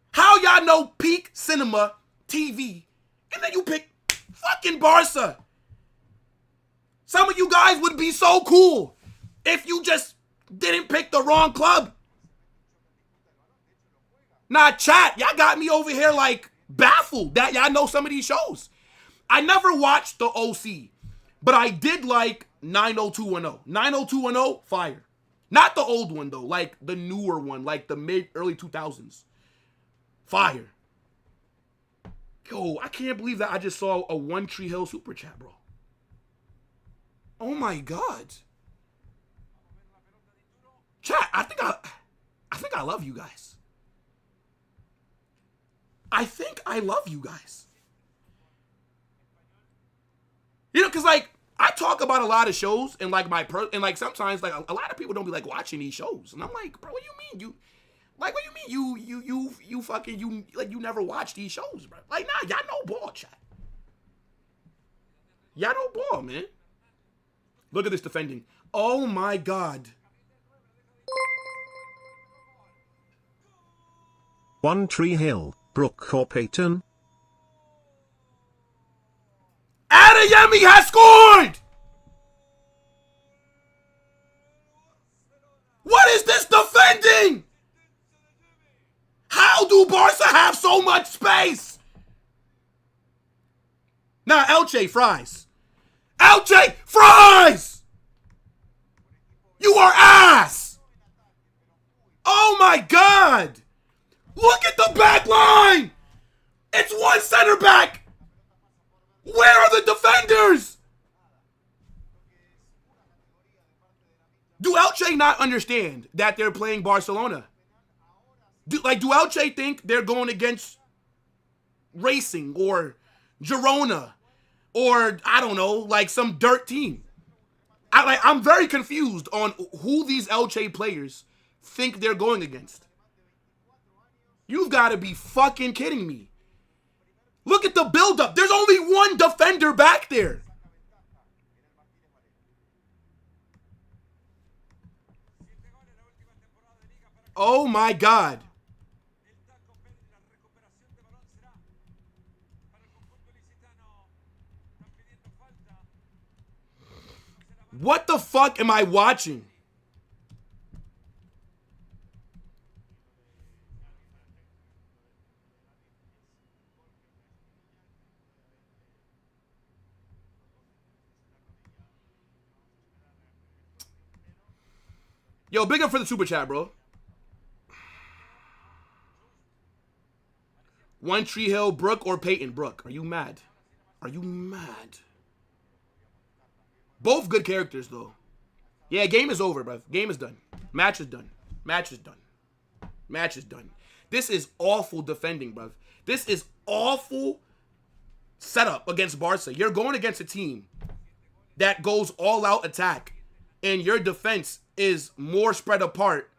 How y'all know peak cinema, TV, and then you pick fucking Barca? Some of you guys would be so cool if you just didn't pick the wrong club. Nah, chat, y'all got me over here like baffled that y'all know some of these shows. I never watched the OC, but I did like 90210. 90210, fire. Not the old one though, like the newer one, like the early 2000s. Fire. Yo, I can't believe that I just saw a One Tree Hill super chat, bro. Oh my God. Chat, I think I love you guys. I think I love you guys. You know, because, like, I talk about a lot of shows and, like, and, like, sometimes, like, a lot of people don't be, like, watching these shows. And I'm like, bro, what do you mean? What do you mean? You fucking, you never watch these shows, bro. Like, nah, y'all know ball, chat. Y'all know ball, man. Look at this defending. Oh, my God. One Tree Hill. Brooke or Peyton? Adeyemi has scored! What is this defending? How do Barca have so much space? Nah, Elche fries. Elche fries! You are ass! Oh my God! Look at the back line! It's one center back! Where are the defenders? Do Elche not understand that they're playing Barcelona? Do Elche think they're going against Racing or Girona or, I don't know, like some dirt team? I'm very confused on who these Elche players think they're going against. You've got to be fucking kidding me. Look at the buildup. There's only one defender back there. Oh my God. What the fuck am I watching? Yo, big up for the super chat, bro. One Tree Hill, Brooke or Peyton? Brooke. Are you mad? Are you mad? Both good characters, though. Yeah, game is over, bro. Game is done. Match is done. Match is done. Match is done. This is awful defending, bro. This is awful setup against Barca. You're going against a team that goes all-out attack, and your defense is more spread apart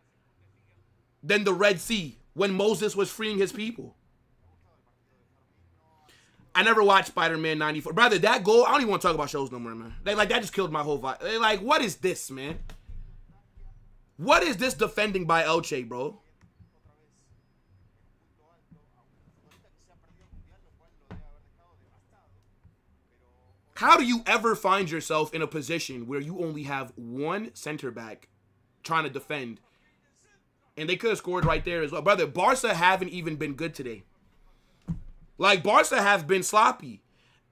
than the Red Sea when Moses was freeing his people. I never watched Spider-Man 94. Brother, that goal, I don't even want to talk about shows no more, man. That just killed my whole vibe. What is this, man? What is this defending by Elche, bro? How do you ever find yourself in a position where you only have one center back trying to defend? And they could have scored right there as well. Brother, Barca haven't even been good today. Barca have been sloppy.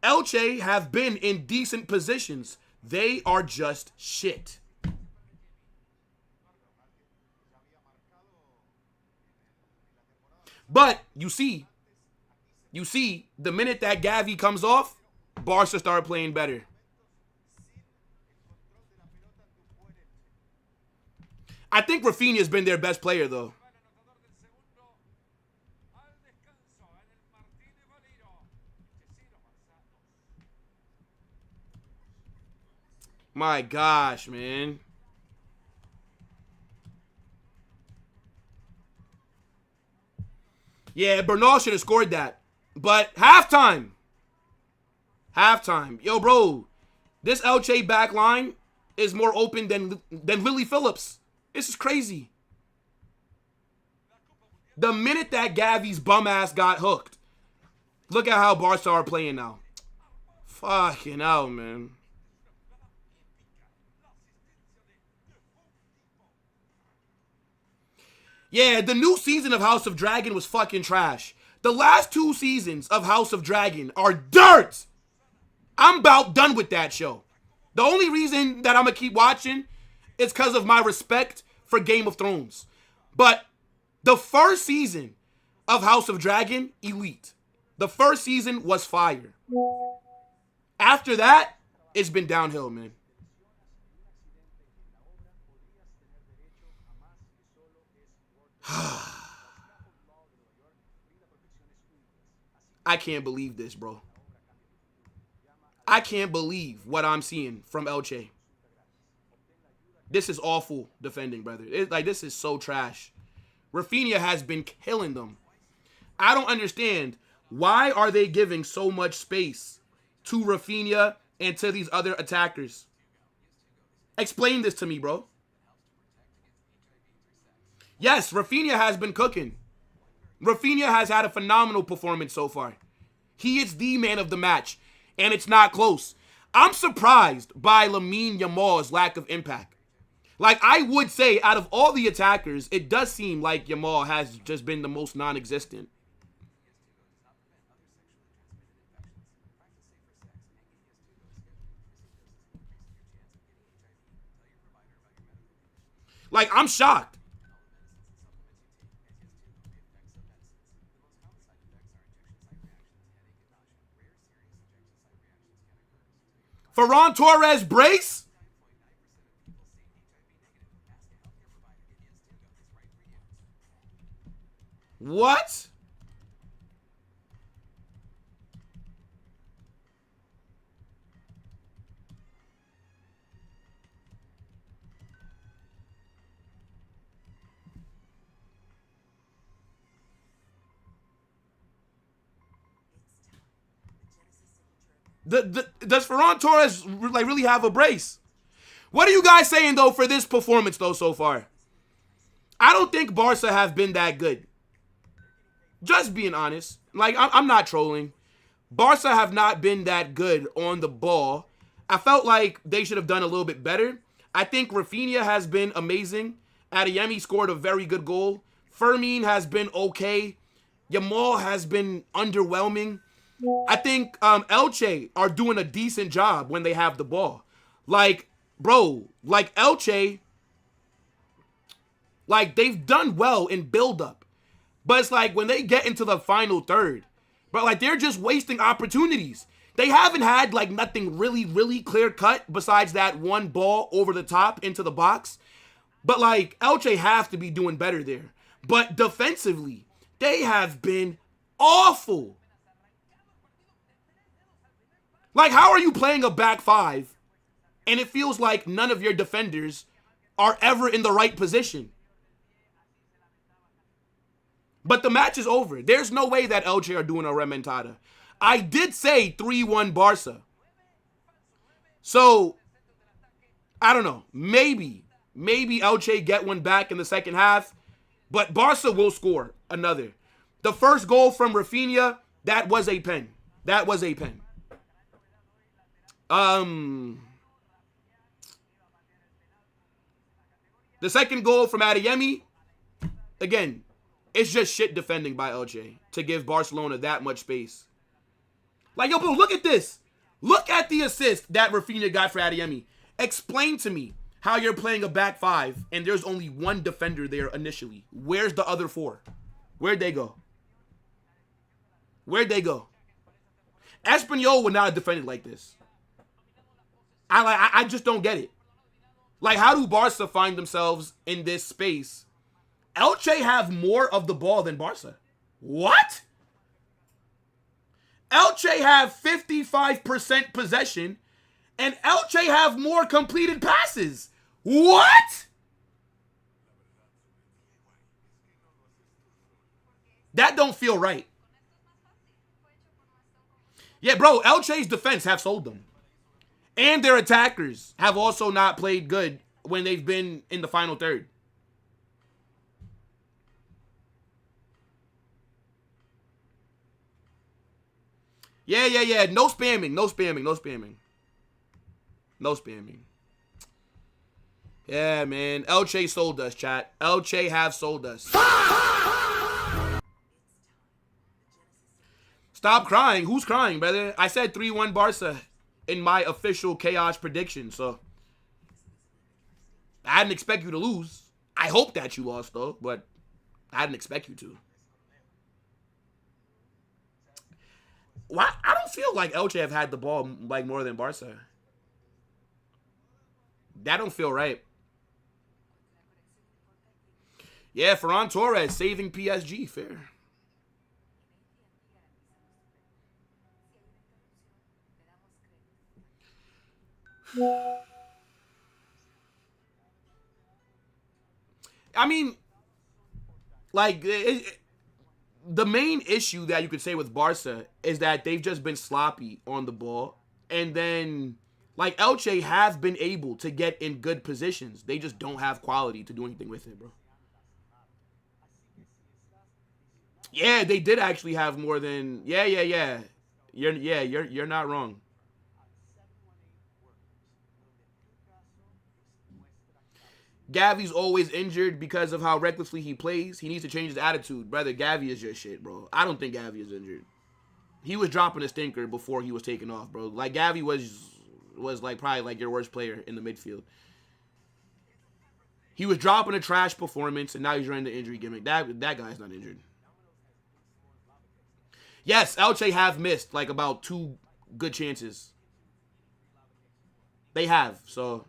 Elche have been in decent positions. They are just shit. But you see, the minute that Gavi comes off, Barca start playing better. I think Rafinha's been their best player, though. My gosh, man. Yeah, Bernal should have scored that. But halftime. Halftime. Yo, bro. This Elche back line is more open than Lily Phillips. This is crazy. The minute that Gavi's bum ass got hooked, look at how Barca are playing now. Fucking hell, man. Yeah, the new season of House of Dragon was fucking trash. The last 2 seasons of House of Dragon are dirt. I'm about done with that show. The only reason that I'm going to keep watching is because of my respect for Game of Thrones. But the first season of House of Dragon, elite. The first season was fire. After that, it's been downhill, man. I can't believe this, bro. I can't believe what I'm seeing from Elche. This is awful defending, brother. This is so trash. Rafinha has been killing them. I don't understand. Why are they giving so much space to Rafinha and to these other attackers? Explain this to me, bro. Yes, Rafinha has been cooking. Rafinha has had a phenomenal performance so far. He is the man of the match, and it's not close. I'm surprised by Lamine Yamal's lack of impact. I would say, out of all the attackers, it does seem like Yamal has just been the most non-existent. I'm shocked. Ferran Torres brace? What? Does Ferran Torres like really have a brace? What are you guys saying though for this performance though so far? I don't think Barca have been that good. Just being honest. Like I'm not trolling. Barca have not been that good on the ball. I felt like they should have done a little bit better. I think Rafinha has been amazing. Adeyemi scored a very good goal. Fermin has been okay. Yamal has been underwhelming. I think Elche are doing a decent job when they have the ball. Like, bro, like Elche, like they've done well in build-up. But it's like when they get into the final third, bro, like they're just wasting opportunities. They haven't had like nothing really, really clear-cut besides that one ball over the top into the box. But like Elche have to be doing better there. But defensively, they have been awful. Like, how are you playing a back five and it feels like none of your defenders are ever in the right position? But the match is over. There's no way that Elche are doing a remontada. I did say 3-1 Barca. So, I don't know. Maybe Elche get one back in the second half. But Barca will score another. The first goal from Rafinha, that was a pen. That was a pen. The second goal from Adeyemi, again, it's just shit defending by Elche to give Barcelona that much space. Like, yo, bro, look at this. Look at the assist that Rafinha got for Adeyemi. Explain to me how you're playing a back five and there's only one defender there initially. Where's the other four? Where'd they go? Where'd they go? Espanyol would not have defended like this. I just don't get it. Like, how do Barca find themselves in this space? Elche have more of the ball than Barca. What? Elche have 55% possession, and Elche have more completed passes. What? That don't feel right. Yeah, bro, Elche's defense have sold them. And their attackers have also not played good when they've been in the final third. Yeah. No spamming. Yeah, man. Elche sold us, chat. Elche have sold us. Stop crying. Who's crying, brother? I said 3-1 Barca in my official chaos prediction, so I didn't expect you to lose. I hope that you lost, though, but I didn't expect you to. Why? I don't feel like Elche have had the ball like more than Barca. That don't feel right. Yeah, Ferran Torres saving PSG, fair. I mean, like, the main issue that you could say with Barca is that they've just been sloppy on the ball. And then, like, Elche have been able to get in good positions. They just don't have quality to do anything with it, bro. Yeah, they did actually have more than... Yeah. You're not wrong. Gavi's always injured because of how recklessly he plays. He needs to change his attitude. Brother, Gavi is just shit, bro. I don't think Gavi is injured. He was dropping a stinker before he was taken off, bro. Like, Gavi was like probably like your worst player in the midfield. He was dropping a trash performance, and now he's running the injury gimmick. That guy's not injured. Yes, Elche have missed like about 2 good chances. They have. So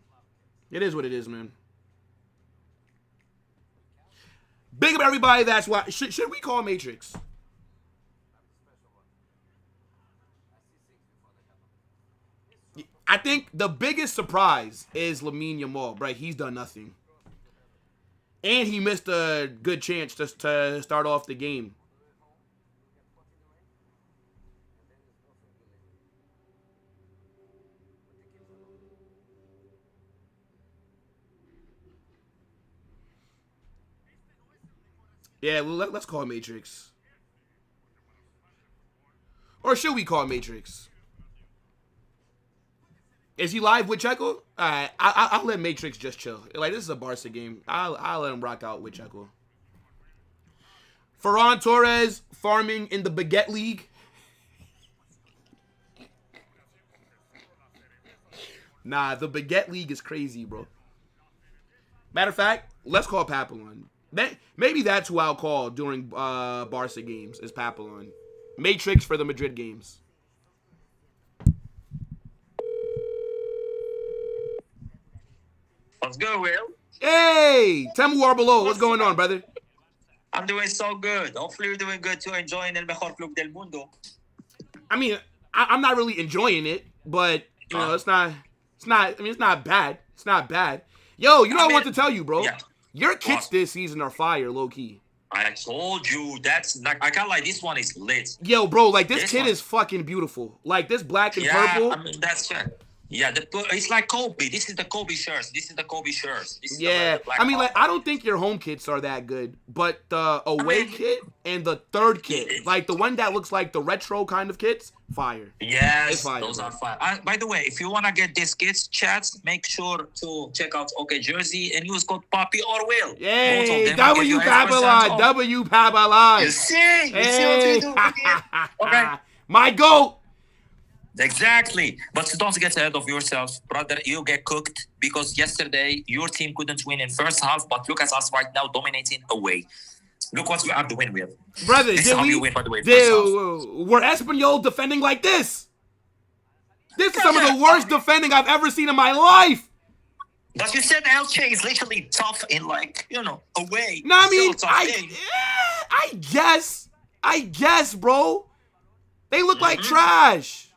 it is what it is, man. Big up everybody. That's why. Should we call Matrix? I think the biggest surprise is Lamine Yamal, right? He's done nothing. And he missed a good chance to start off the game. Yeah, well, let's call Matrix. Or should we call Matrix? Is he live with Checo? Alright, I'll let Matrix just chill. Like, this is a Barca game. I'll let him rock out with Checo. Ferran Torres farming in the Baguette League. Nah, the Baguette League is crazy, bro. Matter of fact, let's call Papillon. Maybe that's who I'll call during Barca games, is Papillon. Matrix for the Madrid games. What's good, Will? Hey, Temu Arbolo, what's going on, brother? I'm doing so good. Hopefully you're doing good too, enjoying El Mejor Club del Mundo. I mean, I'm not really enjoying it, but you know, it's not bad. It's not bad. Yo, you know what I want to tell you, bro? Yeah. Your kits this season are fire, low key. I told you, that's like, I can't lie, this one is lit. Yo, bro, like this kit is fucking beautiful. Like this black and purple. I mean, that's it. Yeah, it's like Kobe. This is the Kobe shirts. This is the I mean, like, I don't think your home kits are that good, but the away kit and the third kit, like the one that looks like the retro kind of kits, fire. Yes, fire, those bro. are fire. By the way, if you want to get these kits, chats, make sure to check out OK Jersey and use code Poppy or Will. Yay, W Papillon, W Papillon. You see? You see what we do? Okay. My goat. Exactly. But don't get ahead of yourself, brother. You get cooked because yesterday your team couldn't win in first half, but look at us right now dominating away. Look what we have to win with. Brother, this is how you win, by the way. We're Espanyol defending like this. This is some of the worst defending I've ever seen in my life. But you said Elche is literally tough in, like, you know, away. No, I mean, I guess, bro. They look like trash.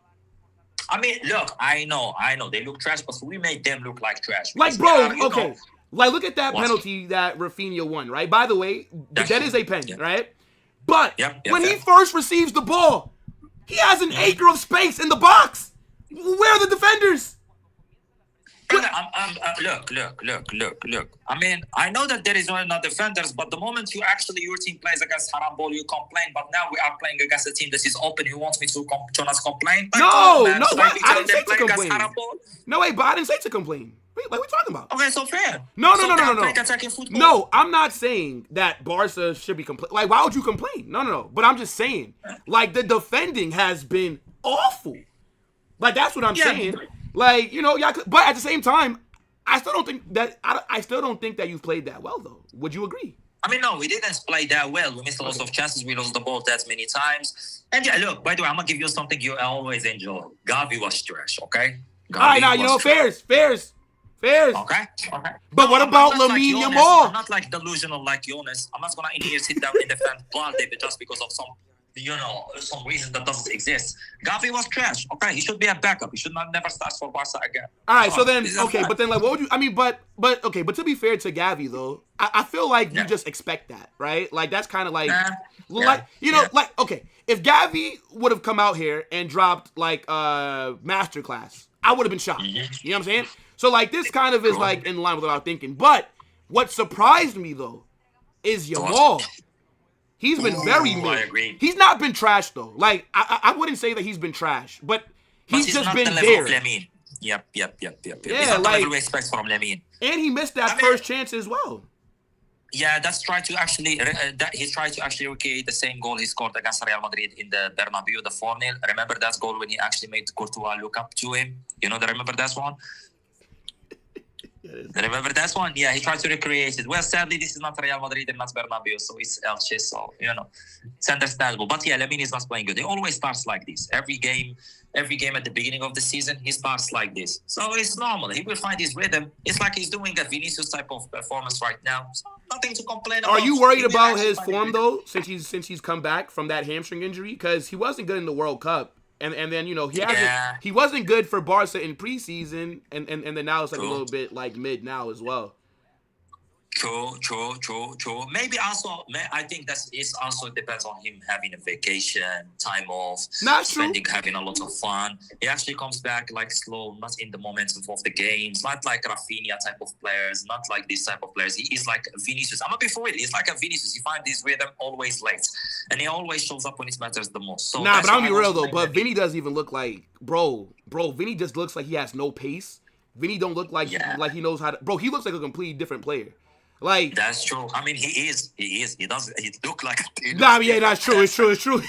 I mean, look, I know, they look trash, but we made them look like trash. Like, bro, okay. Like, look at that penalty that Rafinha won, right? By the way, that is a pen, right? But when he first receives the ball, he has an acre of space in the box. Where are the defenders? Look. I mean, I know that there is no defenders, but the moment your team plays against Harambol, you complain. But now we are playing against a team that is open. You want me to join us complain? No, I didn't say to complain. No, wait, but I didn't say to complain. Wait, what are we talking about? Okay, so fair. No. Football. No, I'm not saying that Barca should be complaining. Like, why would you complain? No. But I'm just saying, like, the defending has been awful. Like, that's what I'm saying. Like, you know, but at the same time, I still don't think that you've played that well, though. Would you agree? I mean, no, we didn't play that well. We missed a lot of chances. We lost the ball that many times. And yeah, look, by the way, I'm gonna give you something you always enjoy. Gavi was trash, okay? All right, now, you know, fairs. Okay. But what about Lamine Yamal? I'm not like delusional like Jonas. I'm not gonna in here sit down and defend Balde just because of some reason that doesn't exist. Gavi was trash. Okay, he should be a backup. He should never start for Barca again. All right, so then, okay, but then, like, what would you? I mean, but okay, but to be fair to Gavi though, I feel like you just expect that, right? Like that's kind of like, okay, if Gavi would have come out here and dropped like masterclass, I would have been shocked. You know what I'm saying? So like this kind of is like in line with what I was thinking. But what surprised me though is Yamal. He's been very mid. I agree. He's not been trash though. Like I wouldn't say that he's been trash, but he's just not been the level there. of Lamine. Yep. Yeah, it's not the respect from Lamine. And he missed that first chance as well. Yeah, he's tried to actually recreate the same goal he scored against Real Madrid in the Bernabeu, the 4-0. Remember that goal when he actually made Courtois look up to him? You know, remember that one? Remember that one? Yeah, he tried to recreate it. Well, sadly, this is not Real Madrid and not Bernabeu, so it's Elche, so, it's understandable. But yeah, Lamine is not playing good. He always starts like this. Every game at the beginning of the season, he starts like this. So it's normal. He will find his rhythm. It's like he's doing a Vinicius type of performance right now. So nothing to complain about. Are you worried about his form, though, since he's come back from that hamstring injury? Because he wasn't good in the World Cup. And then he wasn't good for Barca in preseason, and then now it's like a little bit like mid now as well. True. Maybe also, I think that it also depends on him having a vacation, time off, having a lot of fun. He actually comes back like slow, not in the momentum of the games, not like Rafinha type of players, not like this type of players. He is like Vinicius. I'm not before it. He's like a Vinicius. He finds his rhythm always late, and he always shows up when it matters the most. So but I'll be real though. But Vinny doesn't even look like bro. Vinny just looks like he has no pace. Vinny don't look like he knows how to. Bro, he looks like a completely different player. Like that's true. I mean, he is. He does. He look like. That's true. It's true.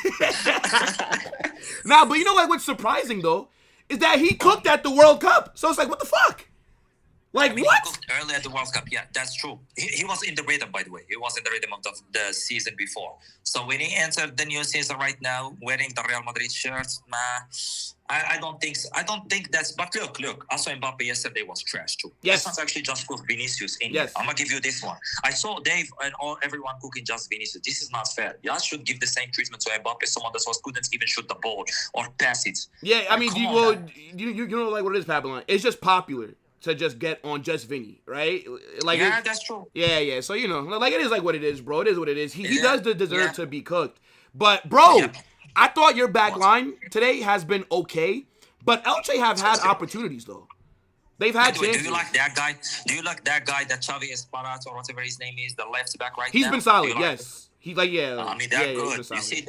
But you know, like what's surprising though, is that he cooked at the World Cup. So it's like, what the fuck? Like what? He cooked early at the World Cup. Yeah, that's true. He was in the rhythm, by the way. He was in the rhythm of the season before. So when he entered the new season right now, wearing the Real Madrid shirt, I don't think so. I don't think that's. But look. Also, Mbappe yesterday was trash too. Yes. It's not actually just cook Vinicius in. Yes. I'm gonna give you this one. I saw Dave and everyone cooking just Vinicius. This is not fair. You should give the same treatment to Mbappe, someone that couldn't even shoot the ball or pass it. Yeah, I mean, you know, like what it is, Babylon. It's just popular to just get on just Vinny, right? Like that's true. Yeah. So like it is like what it is, bro. It is what it is. He does deserve to be cooked. But bro, I thought your back line today has been okay, but Elche have had opportunities though. They've had chances. Do you like that guy? That Xavi Esparat or whatever his name is, the left back right now? He's been solid, yes. He's like, I mean, they're good. You see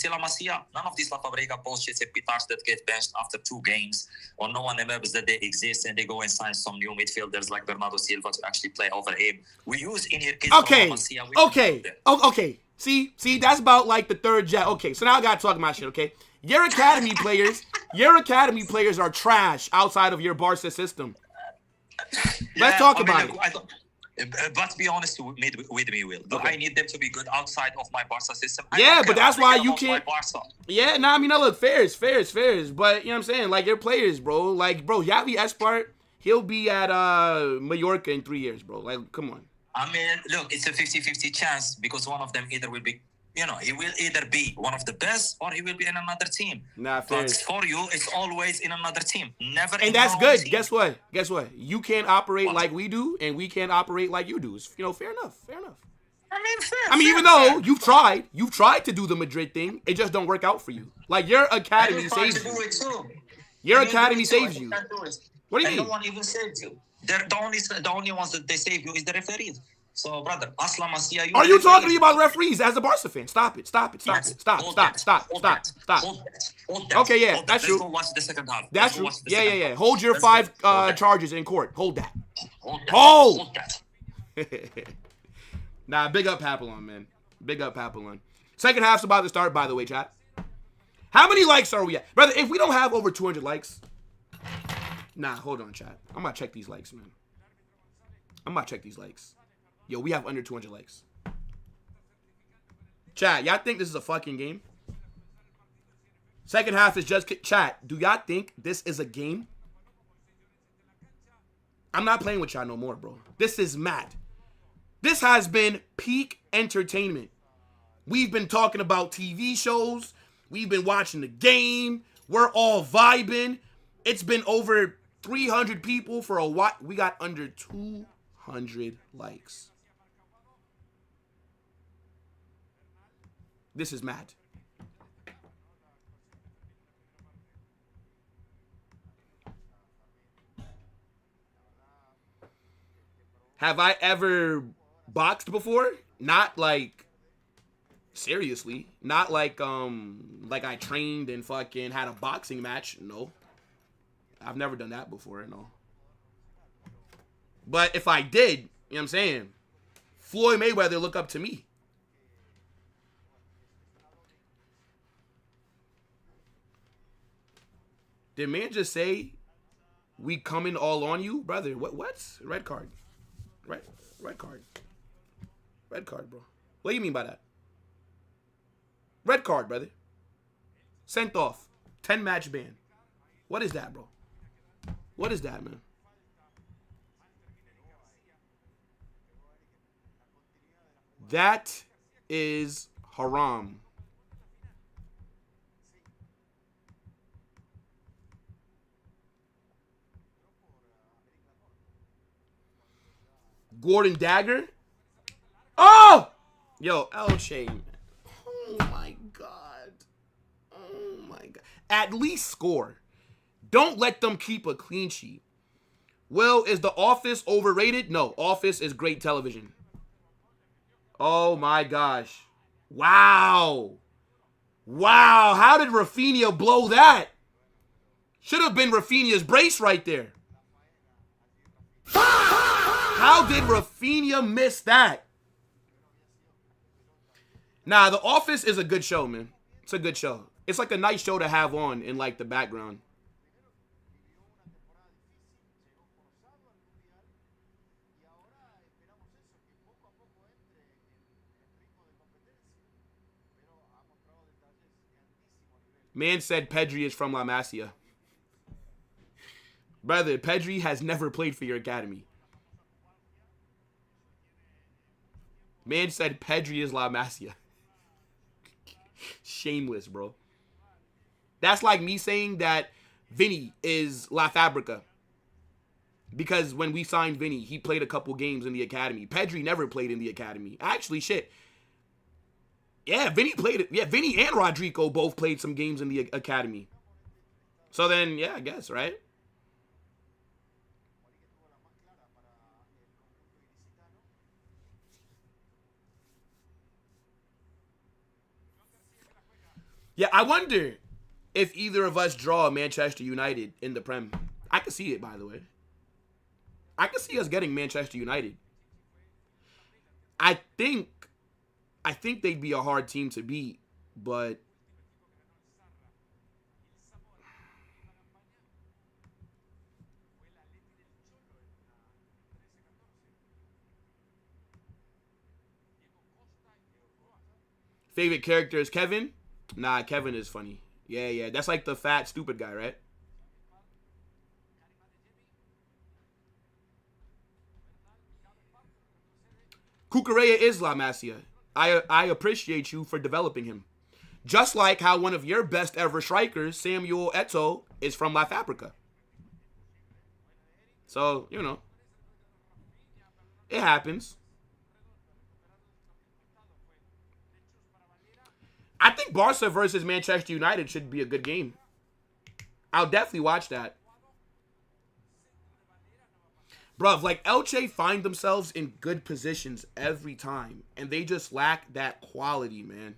La Masia, none of these La Fabrega bullshits and pitards that get benched after 2 games, or no one remembers that they exist, and they go and sign some new midfielders like Bernardo Silva to actually play over him. We use in here kids from La Masia. Okay. See, that's about like the third jack. Okay, so now I gotta talk my shit, okay? Your academy players are trash outside of your Barca system. Let's talk about it. But be honest with me, Will. Do I need them to be good outside of my Barca system? But that's why you can't. Yeah, I mean, look, fair is. But you know what I'm saying? Like, your players, bro. Like, bro, Javi Espart, he'll be at Mallorca in 3 years, bro. Like, come on. I mean, look, it's a 50-50 chance because one of them either will be, he will either be one of the best or he will be in another team. Fair. But for you, it's always in another team. Never. And that's good. Team. Guess what? You can't operate like we do, and we can't operate like you do. It's, fair enough. I mean, even though you've tried to do the Madrid thing, it just don't work out for you. Like, your academy saves you. Your academy saves you. What do you mean? No one even saves you. The only ones that they save you is the referees. So, brother, Aslam Asia. Are you talking to me about referees as a Barca fan? Stop it. Stop. Hold that. Okay, yeah, that's true. Let's go watch the second half. That's true. Yeah. Hold your 5 charges in court. Hold that. Hold that. Nah, big up Papillon, man. Big up Papillon. Second half's about to start, by the way, chat. How many likes are we at? Brother, if we don't have over 200 likes... Nah, hold on, chat. I'm going to check these likes, man. Yo, we have under 200 likes. Chat, y'all think this is a fucking game? Second half is just... Chat, do y'all think this is a game? I'm not playing with y'all no more, bro. This is mad. This has been peak entertainment. We've been talking about TV shows. We've been watching the game. We're all vibing. It's been over 300 people for a while. We got under 200 likes. This is mad. Have I ever boxed before? Not like seriously. Not like I trained and fucking had a boxing match. No. I've never done that before, no. But if I did, you know what I'm saying? Floyd Mayweather look up to me. Did man just say We coming all on you, brother. What? Red card. Red card. Red card, bro. What do you mean by that? Red card, brother. Sent off. 10-match ban. What is that, bro? What is that, man? That is haram. Gordon Dagger. Oh! Yo, Elche. Oh, my God. Oh, my God. At least score. Don't let them keep a clean sheet. Will, is The Office overrated? No, Office is great television. Oh, my gosh. Wow. Wow. How did Rafinha blow that? Should have been Rafinha's brace right there. How did Rafinha miss that? Nah, The Office is a good show, man. It's a good show. It's like a nice show to have on in like the background. Man said Pedri is from La Masia. Brother, Pedri has never played for your academy. Man said Pedri is La Masia. Shameless, bro. That's like me saying that Vinny is La Fabrica. Because when we signed Vinny, he played a couple games in the academy. Pedri never played in the academy. Actually, shit. Yeah, Vinny played it. Yeah, Vinny and Rodrigo both played some games in the academy. So then, yeah, I guess, right? Yeah, I wonder if either of us draw Manchester United in the Prem. I could see it, by the way. I could see us getting Manchester United. I think they'd be a hard team to beat, but favorite character is Kevin? Nah, Kevin is funny. Yeah. That's like the fat, stupid guy, right? Cucurella is La Masia. I appreciate you for developing him. Just like how one of your best ever strikers, Samuel Eto'o, is from La Fabrica. So, you know. It happens. I think Barca versus Manchester United should be a good game. I'll definitely watch that. Bruv, like Elche find themselves in good positions every time, and they just lack that quality, man.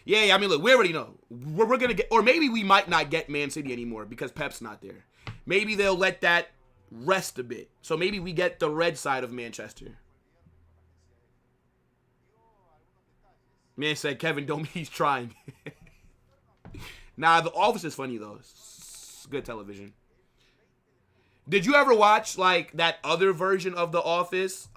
Yeah, I mean, look, we already know. We're going to get, or maybe we might not get Man City anymore because Pep's not there. Maybe they'll let that rest a bit. So maybe we get the red side of Manchester. Man said, Kevin, don't mean he's trying. Nah, The Office is funny, though. It's good television. Did you ever watch, like, that other version of The Office?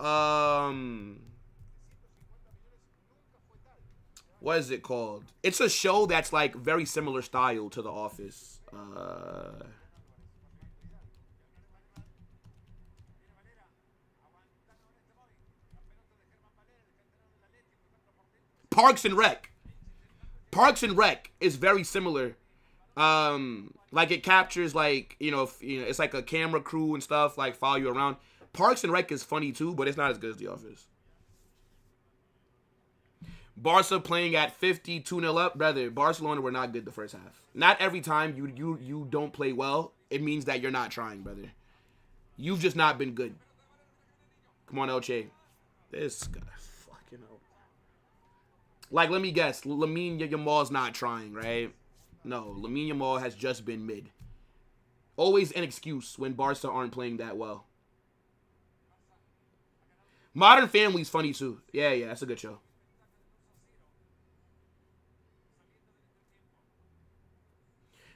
What is it called? It's a show that's, like, very similar style to The Office. Parks and Rec. Parks and Rec is very similar. Like it captures like, it's like a camera crew and stuff, like follow you around. Parks and Rec is funny too, but it's not as good as The Office. Barca playing at 50, 2-0 up. Brother, Barcelona were not good the first half. Not every time you don't play well, it means that you're not trying, brother. You've just not been good. Come on, Elche. This guy. Like, let me guess. Lamine Yamal's not trying, right? No, Lamine Yamal has just been mid. Always an excuse when Barca aren't playing that well. Modern Family's funny too. Yeah, yeah, that's a good show.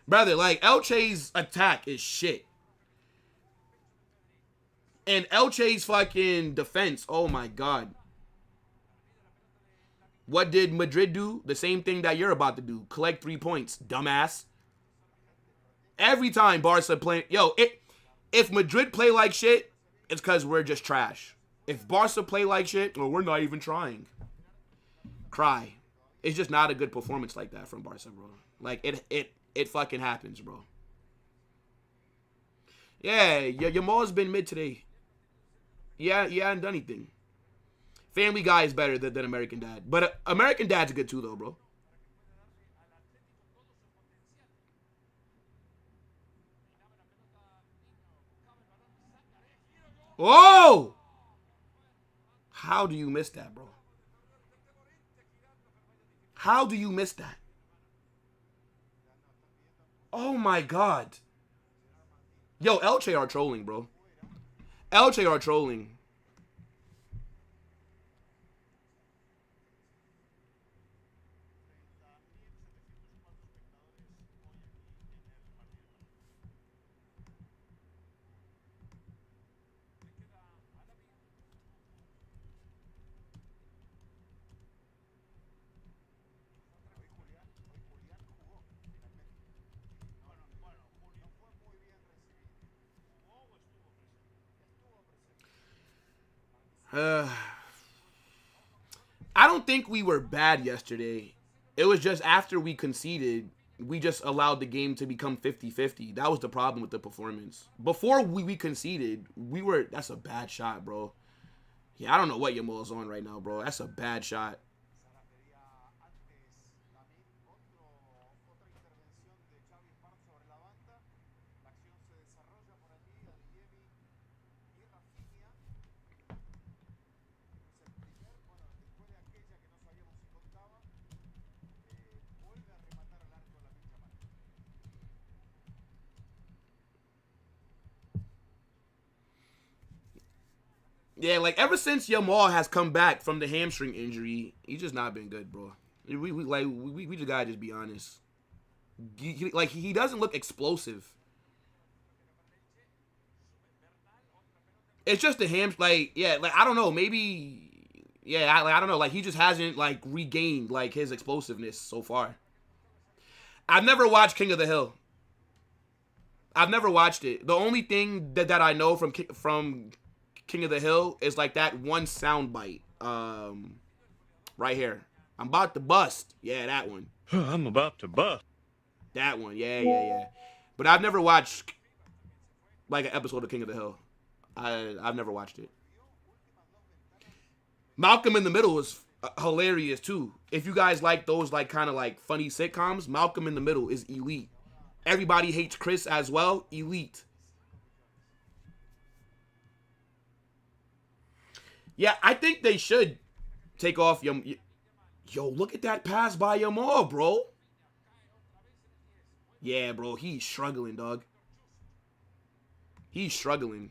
Brother, like, Elche's attack is shit. And Elche's fucking defense, oh my god. What did Madrid do? The same thing that you're about to do. Collect 3 points, dumbass. Every time Barca play... Yo, if Madrid play like shit, it's because we're just trash. If Barca play like shit, well, we're not even trying. Cry. It's just not a good performance like that from Barca, bro. Like, it fucking happens, bro. Yeah, Yamal's been mid today. Yeah, he hasn't done anything. Family Guy is better than American Dad. But American Dad's good too, though, bro. Oh! How do you miss that, bro? How do you miss that? Oh my god. Yo, Elche are trolling, bro. Elche are trolling. I don't think we were bad yesterday. It was just after we conceded, we just allowed the game to become 50-50. That was the problem with the performance. Before we conceded, we were... That's a bad shot, bro. Yeah, I don't know what Yamal's on right now, bro. That's a bad shot. Yeah, like, ever since Yamal has come back from the hamstring injury, he's just not been good, bro. We just gotta just be honest. He doesn't look explosive. It's just the I don't know, maybe, I don't know, like, he just hasn't, like, regained, like, his explosiveness so far. I've never watched King of the Hill. I've never watched it. The only thing that I know from King of the Hill is like that one soundbite. Right here. I'm about to bust. Yeah, that one. I'm about to bust. That one. Yeah. But I've never watched like an episode of King of the Hill. I've never watched it. Malcolm in the Middle is hilarious too. If you guys like those like kind of like funny sitcoms, Malcolm in the Middle is elite. Everybody Hates Chris as well. Elite. Yeah, I think they should take off Yo, look at that pass by Yamal, bro. Yeah, bro, he's struggling, dog. He's struggling.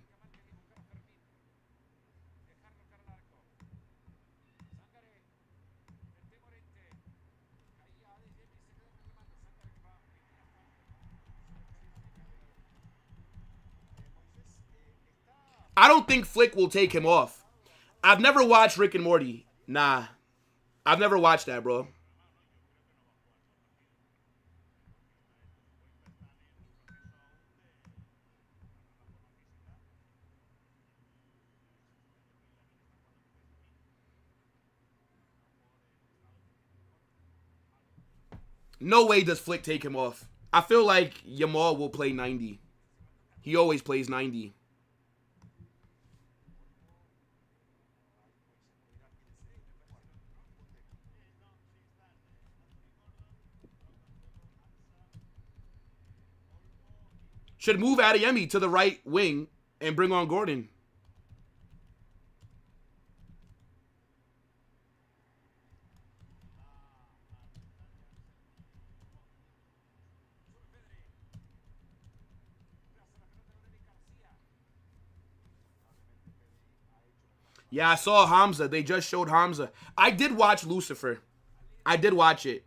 I don't think Flick will take him off. I've never watched Rick and Morty. Nah. I've never watched that, bro. No way does Flick take him off. I feel like Yamal will play 90. He always plays 90. Should move Adeyemi to the right wing and bring on Gordon. Yeah, I saw Hamza. They just showed Hamza. I did watch Lucifer. I did watch it.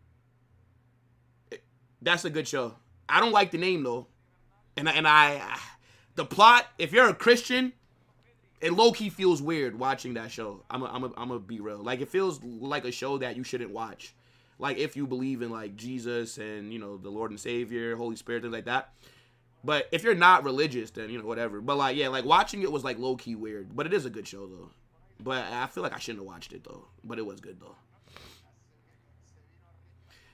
That's a good show. I don't like the name though. And the plot, if you're a Christian, it low-key feels weird watching that show. I'm gonna be real. Like, it feels like a show that you shouldn't watch. Like, if you believe in, like, Jesus and, you know, the Lord and Savior, Holy Spirit, things like that. But if you're not religious, then, you know, whatever. But, like, yeah, like, watching it was, like, low-key weird. But it is a good show, though. But I feel like I shouldn't have watched it, though. But it was good, though.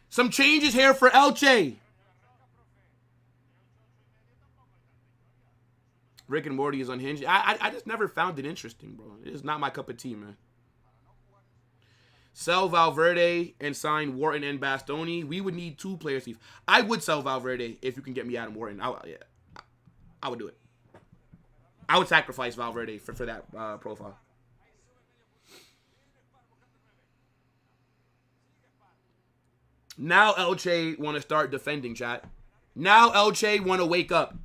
Some changes here for Elche. Rick and Morty is unhinged. I just never found it interesting, bro. It's not my cup of tea, man. Sell Valverde and sign Wharton and Bastoni. We would need 2 players, Steve. I would sell Valverde if you can get me Adam Wharton. I would do it. I would sacrifice Valverde for that profile. Now Elche want to start defending, chat. Now Elche want to wake up.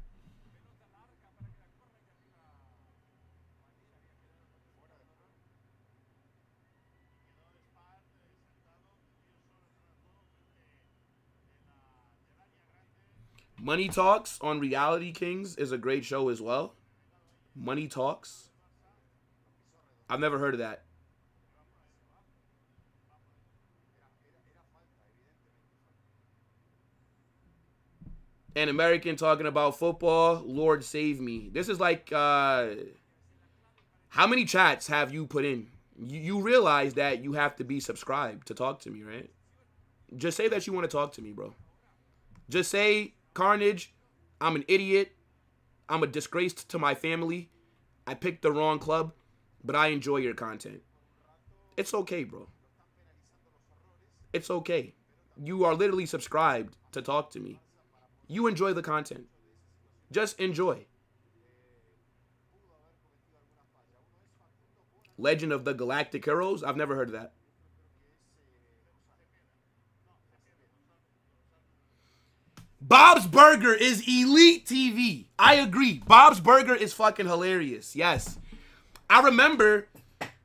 Money Talks on Reality Kings is a great show as well. Money Talks. I've never heard of that. An American talking about football. Lord save me. This is like, how many chats have you put in? You realize that you have to be subscribed to talk to me, right? Just say that you want to talk to me, bro. Just say, Carnage, I'm an idiot. I'm a disgrace to my family. I picked the wrong club, but I enjoy your content. It's okay, bro. It's okay. You are literally subscribed to talk to me. You enjoy the content. Just enjoy. Legend of the Galactic Heroes? I've never heard of that. Bob's Burger is elite TV. I agree. Bob's Burger is fucking hilarious. Yes. I remember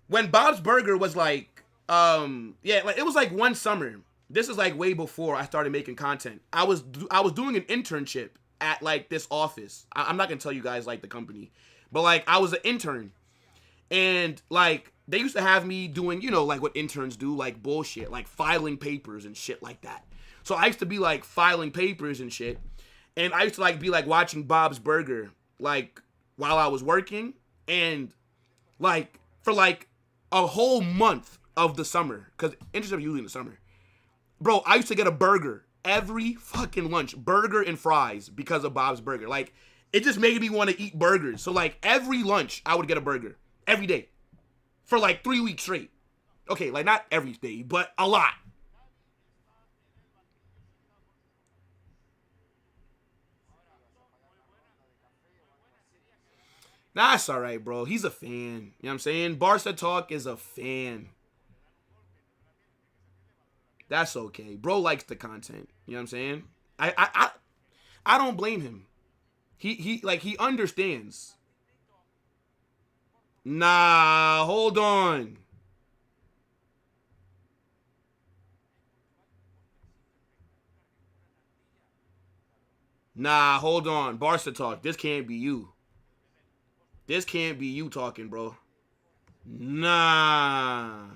when Bob's Burger was like, like it was like one summer. This is like way before I started making content. I was doing an internship at like this office. I'm not gonna tell you guys like the company, but like I was an intern, and like they used to have me doing, you know, like what interns do, like bullshit, like filing papers and shit like that. So I used to be like filing papers and shit, and I used to like be like watching Bob's Burger like while I was working, and like for like a whole month of the summer, because internships are usually in the summer. Bro, I used to get a burger every fucking lunch. Burger and fries because of Bob's Burger. Like, it just made me want to eat burgers. So, like, every lunch, I would get a burger. Every day. For, like, 3 weeks straight. Okay, like, not every day, but a lot. Nah, it's all right, bro. He's a fan. You know what I'm saying? Barca Talk is a fan. That's okay. Bro likes the content. You know what I'm saying? I don't blame him. He understands. Nah, hold on. Nah, hold on. Barca Talk. This can't be you. This can't be you talking, bro. Nah.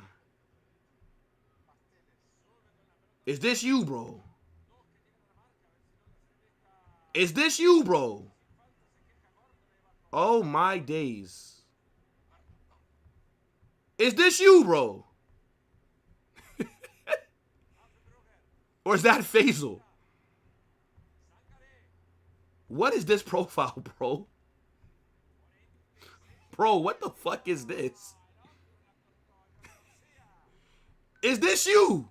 Is this you, bro? Is this you, bro? Oh, my days. Is this you, bro? Or is that Faisal? What is this profile, bro? Bro, what the fuck is this? Is this you?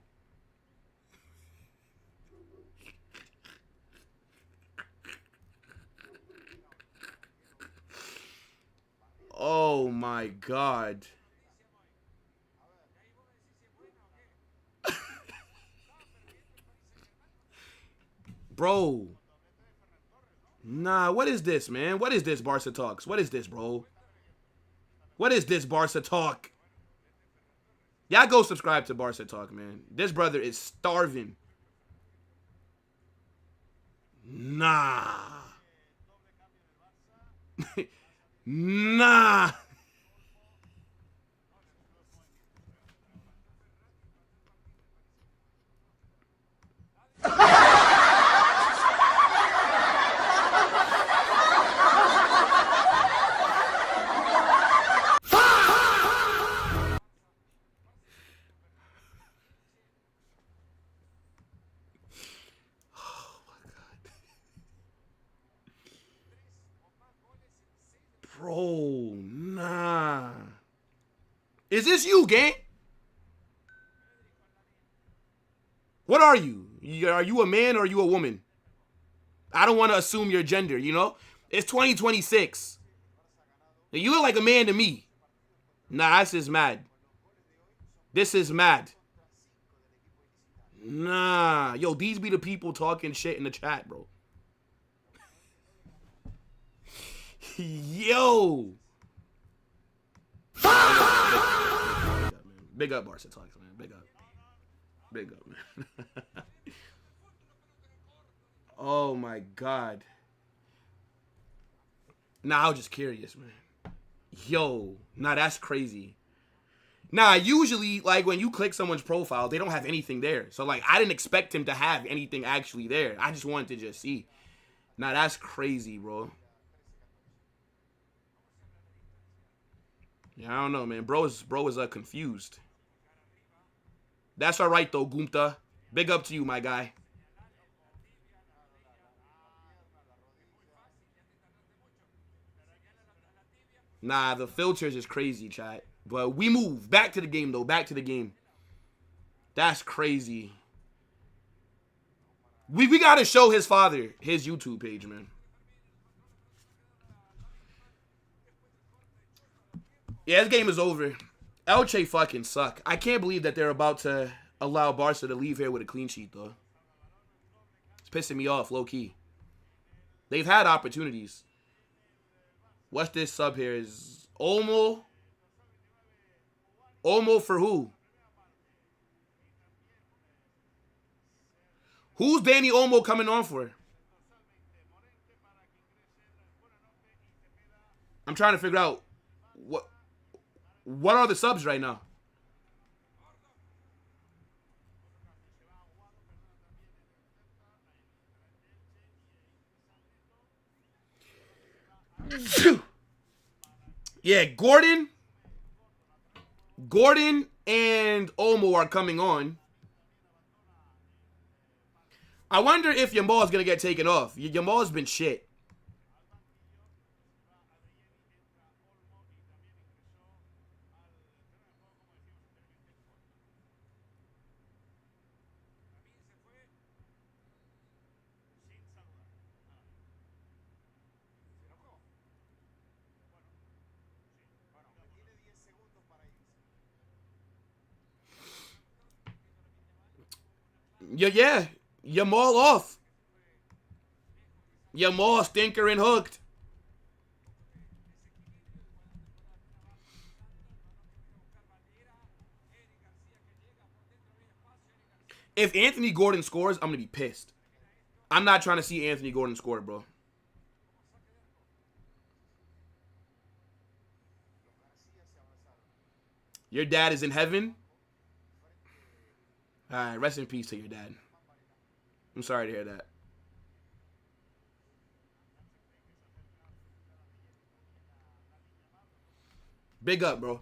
Oh my God. Bro. Nah, what is this, man? What is this, Barca Talks? What is this, bro? What is this Barça talk? Y'all go subscribe to Barça talk, man. This brother is starving. Nah. Nah. Bro, nah. Is this you, gang? What are you? Are you a man or are you a woman? I don't want to assume your gender, you know? It's 2026. You look like a man to me. Nah, this is mad. This is mad. Nah. Yo, these be the people talking shit in the chat, bro. Yo. Big up, Barça Talks, man. Big up. Big up, man. Oh, my God. Nah, I was just curious, man. Yo. Nah, that's crazy. Nah, usually, like, when you click someone's profile, they don't have anything there. So, like, I didn't expect him to have anything actually there. I just wanted to just see. Nah, that's crazy, bro. Yeah, I don't know, man. Bro is confused. That's all right, though, Gumta. Big up to you, my guy. Nah, the filters is crazy, chat. But we move. Back to the game, though. Back to the game. That's crazy. We got to show his father his YouTube page, man. Yeah, this game is over. Elche fucking suck. I can't believe that they're about to allow Barca to leave here with a clean sheet, though. It's pissing me off, low-key. They've had opportunities. What's this sub here? Is Olmo? Olmo for who? Who's Danny Olmo coming on for? I'm trying to figure out what are the subs right now? Yeah, Gordon and Olmo are coming on. I wonder if Yamal is going to get taken off. Yamal's been shit. Yeah. Yamal off. Yamal stinker and hooked. If Anthony Gordon scores, I'm going to be pissed. I'm not trying to see Anthony Gordon score, bro. Your dad is in heaven? All right, rest in peace to your dad. I'm sorry to hear that. Big up, bro.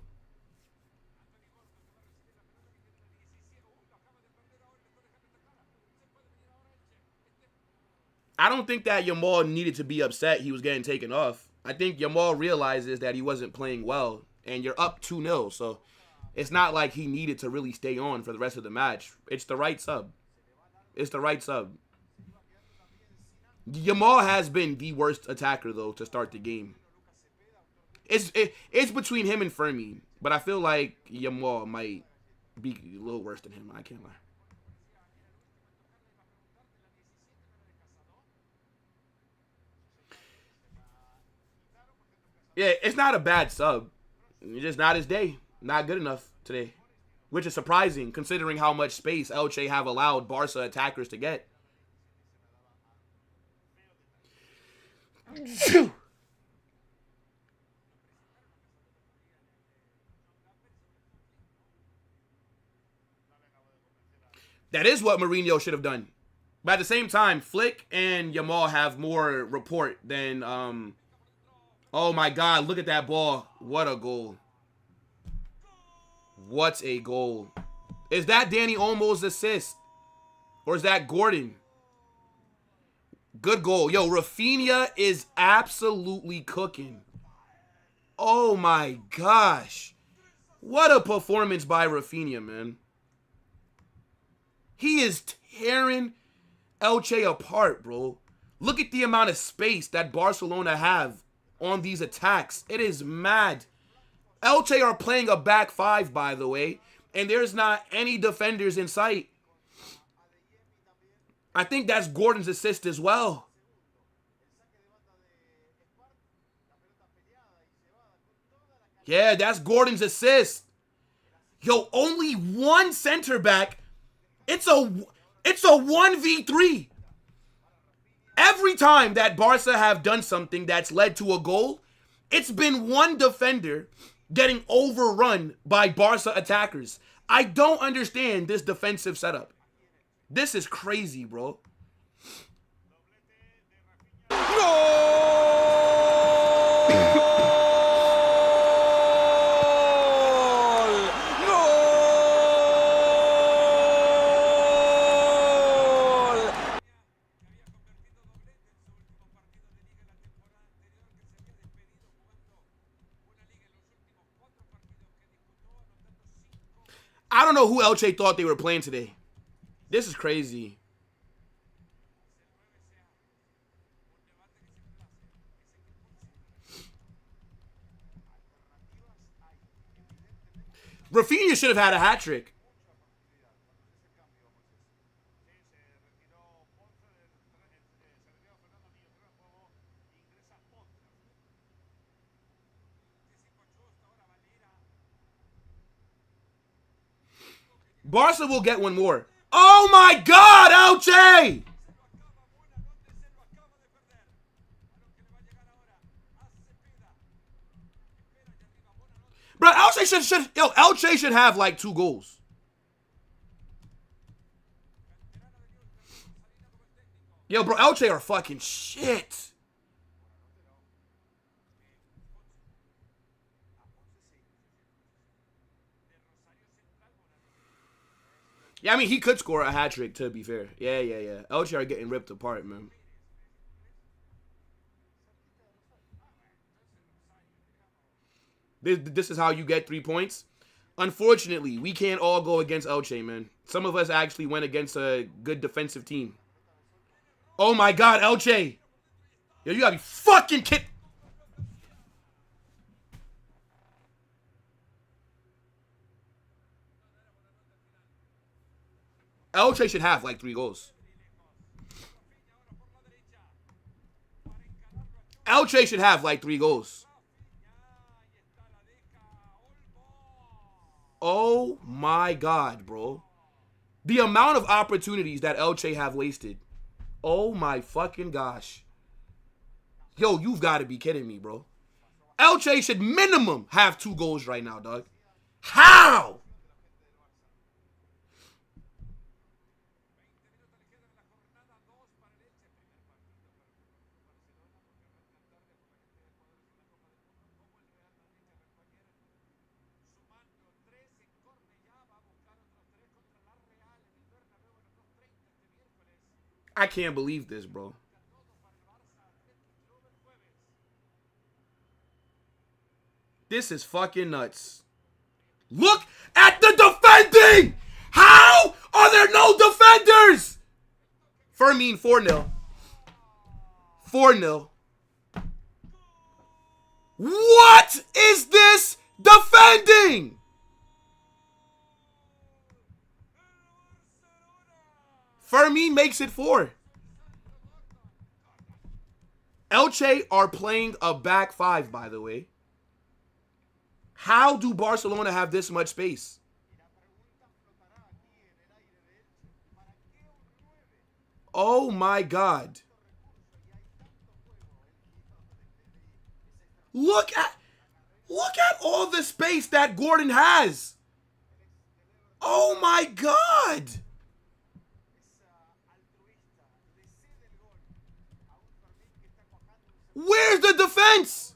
I don't think that Yamal needed to be upset he was getting taken off. I think Yamal realizes that he wasn't playing well, and you're up 2-0, so it's not like he needed to really stay on for the rest of the match. It's the right sub. It's the right sub. Yamal has been the worst attacker, though, to start the game. It's between him and Fermi, but I feel like Yamal might be a little worse than him. I can't lie. Yeah, it's not a bad sub. It's just not his day. Not good enough today. Which is surprising, considering how much space Elche have allowed Barca attackers to get. That is what Mourinho should have done. But at the same time, Flick and Yamal have more rapport than... Oh my God, look at that ball. What a goal. What a goal. Is that Danny Olmo's assist? Or is that Gordon? Good goal. Yo, Rafinha is absolutely cooking. Oh my gosh. What a performance by Rafinha, man. He is tearing Elche apart, bro. Look at the amount of space that Barcelona have on these attacks. It is mad. Elche are playing a back five, by the way, and there's not any defenders in sight. I think that's Gordon's assist as well. Yeah, that's Gordon's assist. Yo, only one center back. It's a 1v3. Every time that Barca have done something that's led to a goal, it's been one defender getting overrun by Barca attackers. I don't understand this defensive setup. This is crazy, bro. I don't know who Elche thought they were playing today. This is crazy. Rafinha should have had a hat trick. Barca will get one more. Oh my God, Elche! Bro, Elche should have like 2 goals. Yo, bro, Elche are fucking shit. Yeah, I mean, he could score a hat trick, to be fair. Yeah. Elche are getting ripped apart, man. This is how you get 3 points. Unfortunately, we can't all go against Elche, man. Some of us actually went against a good defensive team. Oh my God, Elche. Yo, you gotta be fucking kidding. Elche should have like 3 goals. Elche should have like 3 goals. Oh my God, bro. The amount of opportunities that Elche have wasted. Oh my fucking gosh. Yo, you've got to be kidding me, bro. Elche should minimum have 2 goals right now, dog. How? I can't believe this, bro. This is fucking nuts. Look at the defending! How are there no defenders? Fermin, 4-0. 4-0. What is this defending? Fermin makes it 4. Elche are playing a back 5, by the way. How do Barcelona have this much space? Oh my God. Look at all the space that Gordon has. Oh my God. Where's the defense?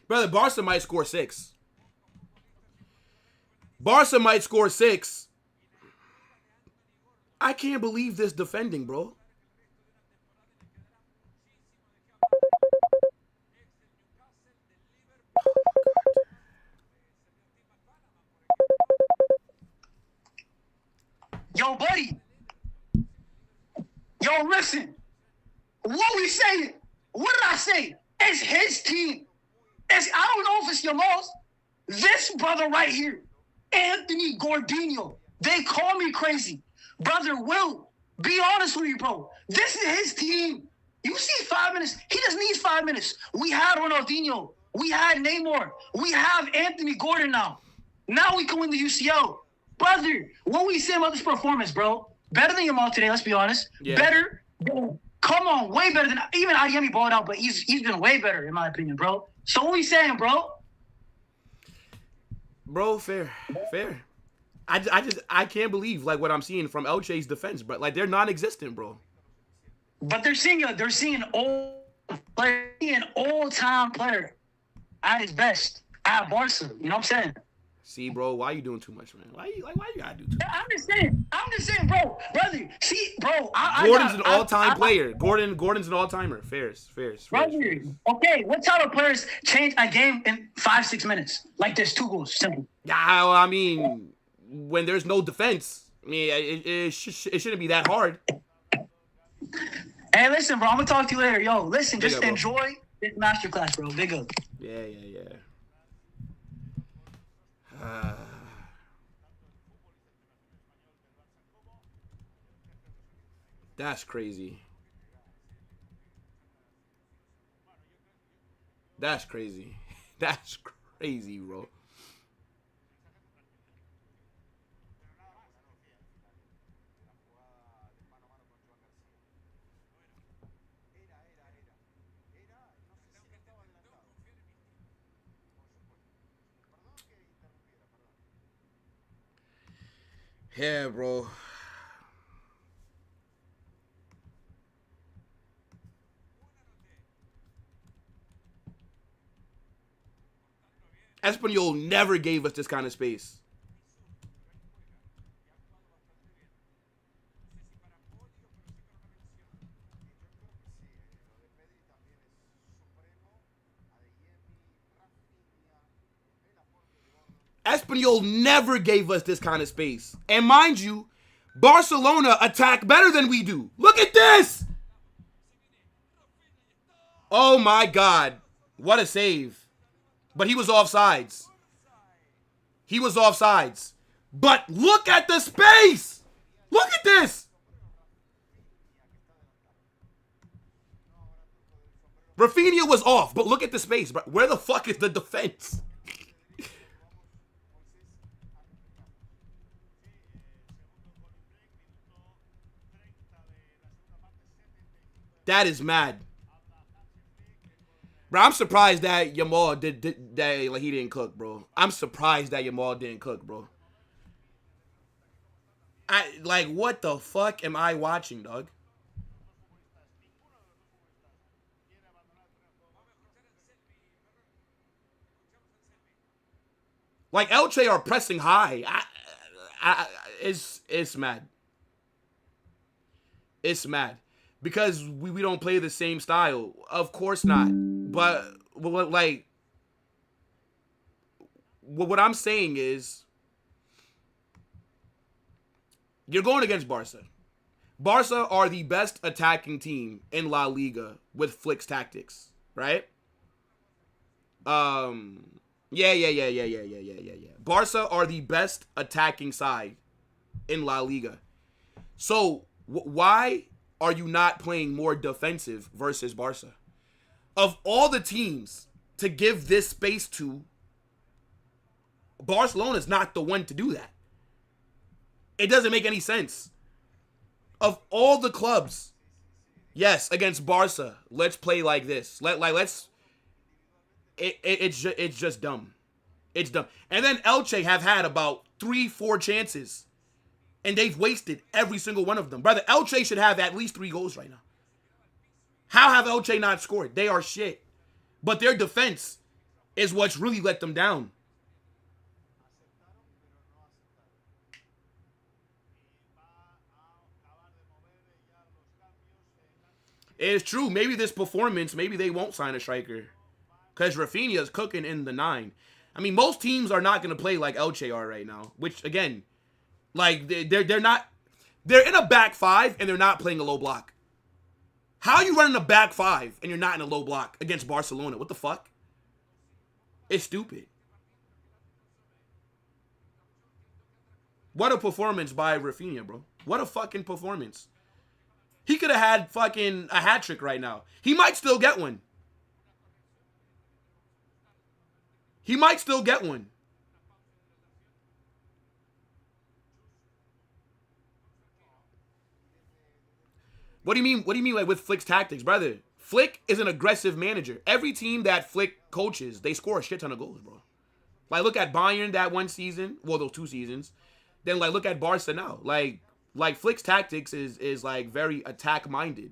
Brother, Barca might score 6. Barca might score 6. I can't believe this defending, bro. Yo, buddy. Yo, listen. What we saying? What did I say? It's his team. I don't know if it's Yamal's. This brother right here, Anthony Gordinho. They call me crazy. Brother Will, be honest with you, bro. This is his team. You see 5 minutes. He just needs 5 minutes. We had Ronaldinho. We had Neymar. We have Anthony Gordon now. Now we can win the UCL. Brother, what we saying about this performance, bro? Better than Yamal today, let's be honest. Yeah. Better. Come on, way better than even Adeyemi balled out, but he's been way better in my opinion, bro. So what we saying, bro? Bro, fair. I can't believe like what I'm seeing from Elche's defense, but like they're non-existent, bro. But they're seeing an all-time player at his best at Barca. You know what I'm saying? See, bro, why you doing too much, man? Why you gotta do too much? I'm just saying, bro, brother. See, bro, Gordon's an all-time player. Gordon's an all-timer. Fairs. Brother, okay, what type of players change a game in 5-6 minutes? Like there's 2 goals, simple. Yeah, well, I mean, when there's no defense, I mean, it shouldn't be that hard. Hey, listen, bro, I'm gonna talk to you later. Yo, listen, Big just up, enjoy this masterclass, bro. Big up. Yeah. That's crazy. That's crazy, bro. Yeah, bro. Espanyol never gave us this kind of space. Espanyol never gave us this kind of space. And mind you, Barcelona attack better than we do. Look at this! Oh my God. What a save. But he was offsides. But look at the space! Look at this! Rafinha was off, but look at the space. Where the fuck is the defense? That is mad. Bro, I'm surprised that Yamal he didn't cook, bro. I'm surprised that Yamal didn't cook, bro. What the fuck am I watching, dog? Like, Elche are pressing high. It's mad. It's mad. Because we don't play the same style. Of course not. But, like, what I'm saying is, you're going against Barca. Barca are the best attacking team in La Liga with Flick's tactics, right? Yeah. Barca are the best attacking side in La Liga. So why are you not playing more defensive versus Barca? Of all the teams to give this space to, Barcelona's not the one to do that. It doesn't make any sense. Of all the clubs, yes, against Barca, let's play like this. It's just dumb. It's dumb. And then Elche have had about 3-4 chances, and they've wasted every single one of them. Brother, Elche should have at least 3 goals right now. How have Elche not scored? They are shit. But their defense is what's really let them down. It's true. Maybe this performance, maybe they won't sign a striker. Because Rafinha's cooking in the 9. I mean, most teams are not going to play like Elche are right now. Which, again, like, they're not... They're in a back 5, and they're not playing a low block. How are you running a back 5, and you're not in a low block against Barcelona? What the fuck? It's stupid. What a performance by Rafinha, bro. What a fucking performance. He could have had fucking a hat trick right now. He might still get one. He might still get one. What do you mean? What do you mean like with Flick's tactics, brother? Flick is an aggressive manager. Every team that Flick coaches, they score a shit ton of goals, bro. Like look at Bayern that one season, well those 2 seasons. Then like look at Barca now. Like Flick's tactics is like very attack minded.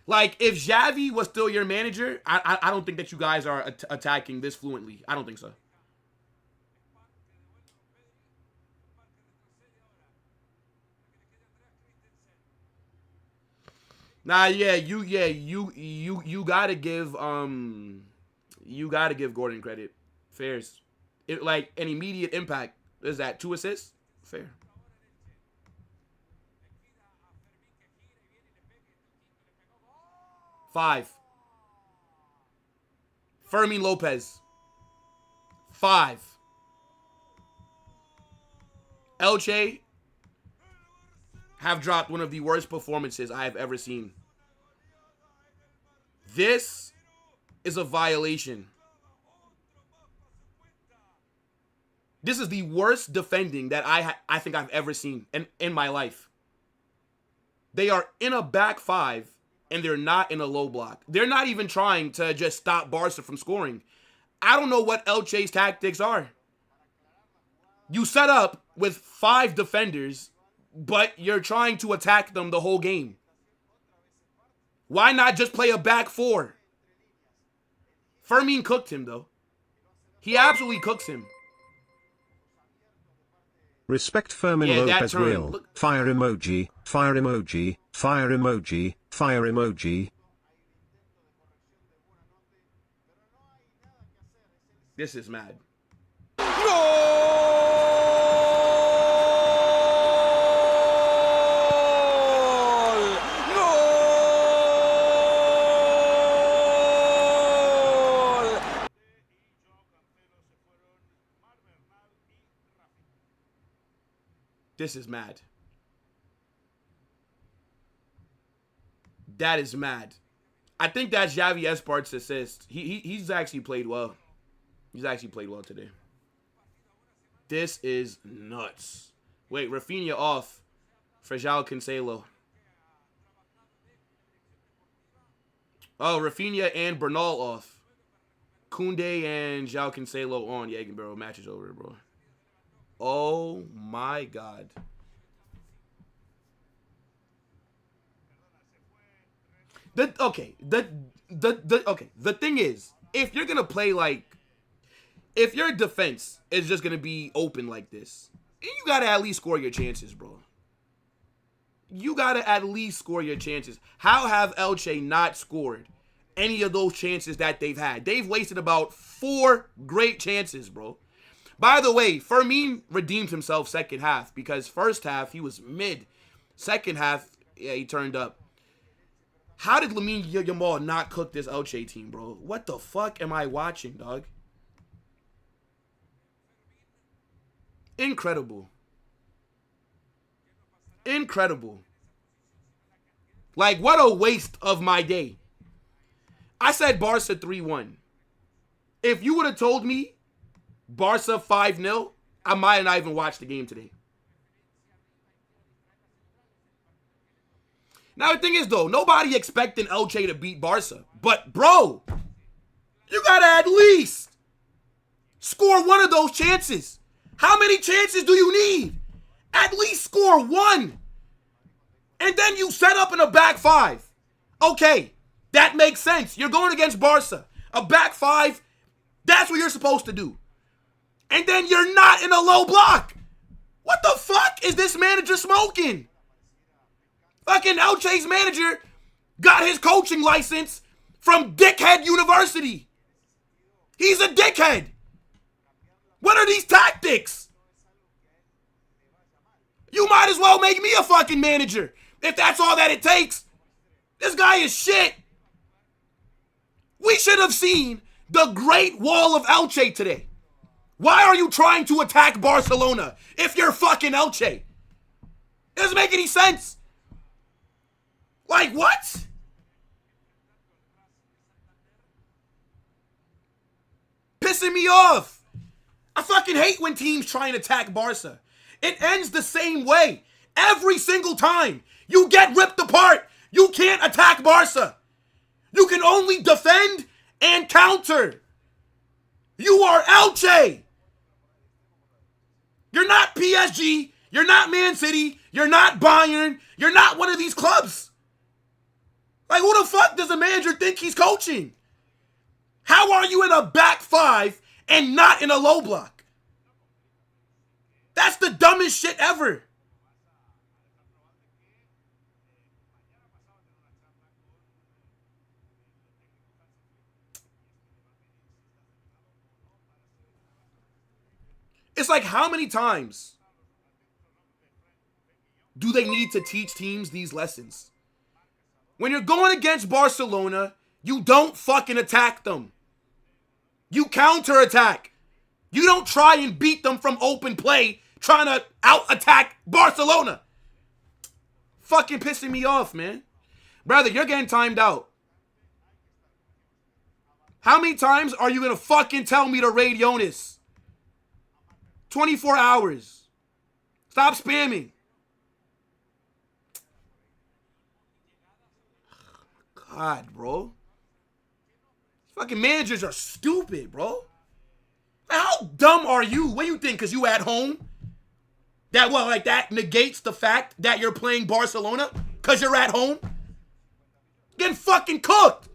Like if Xavi was still your manager, I don't think that you guys are attacking this fluently. I don't think so. Nah, you gotta give Gordon credit. Fairs. It like an immediate impact. Is that 2 assists? Fair. Five. Fermin Lopez. 5. Elche have dropped one of the worst performances I have ever seen. This is a violation. This is the worst defending that I think I've ever seen in my life. They are in a back 5, and they're not in a low block. They're not even trying to just stop Barca from scoring. I don't know what Elche's tactics are. You set up with 5 defenders, but you're trying to attack them the whole game. Why not just play a back 4? Fermin cooked him, though. He absolutely cooks him. Respect Fermin Lopez real. Look. Fire emoji, fire emoji, fire emoji, fire emoji. This is mad. This is mad. That is mad. I think that's Xavi Espart's assist. He's actually played well. He's actually played well today. This is nuts. Wait, Rafinha off for João Cancelo. Oh, Rafinha and Bernal off. Koundé and João Cancelo on. Yeah, bro, match is over, bro. Oh my God. The thing is, if you're gonna play like, if your defense is just gonna be open like this, you gotta at least score your chances, bro. You gotta at least score your chances. How have Elche not scored any of those chances that they've had? They've wasted about 4 great chances, bro. By the way, Fermin redeemed himself second half because first half he was mid. Second half, yeah, he turned up. How did Lamine Yamal not cook this Elche team, bro? What the fuck am I watching, dog? Incredible. Incredible. Like, what a waste of my day. I said Barca 3-1. If you would have told me Barca 5-0, I might have not even watched the game today. Now, the thing is, though, nobody expecting Elche to beat Barca. But, bro, you got to at least score one of those chances. How many chances do you need? At least score one. And then you set up in a back five. Okay, that makes sense. You're going against Barca. A back five, that's what you're supposed to do. And then you're not in a low block. What the fuck is this manager smoking? Fucking Elche's manager got his coaching license from Dickhead University. He's a dickhead. What are these tactics? You might as well make me a fucking manager if that's all that it takes. This guy is shit. We should have seen the Great Wall of Elche today. Why are you trying to attack Barcelona if you're fucking Elche? It doesn't make any sense. Like, what? Pissing me off. I fucking hate when teams try and attack Barca. It ends the same way. Every single time. You get ripped apart. You can't attack Barca. You can only defend and counter. You are Elche. You're not PSG. You're not Man City. You're not Bayern. You're not one of these clubs. Like, who the fuck does a manager think he's coaching? How are you in a back five and not in a low block? That's the dumbest shit ever. It's like, how many times do they need to teach teams these lessons? When you're going against Barcelona, you don't fucking attack them. You counterattack. You don't try and beat them from open play trying to out-attack Barcelona. Fucking pissing me off, man. Brother, you're getting timed out. How many times are you going to fucking tell me to raid Jonas? 24 hours. Stop spamming. God, bro. Fucking managers are stupid, bro. How dumb are you? What do you think? Because you at home? That, what, like that negates the fact that you're playing Barcelona? Because you're at home? Getting fucking cooked.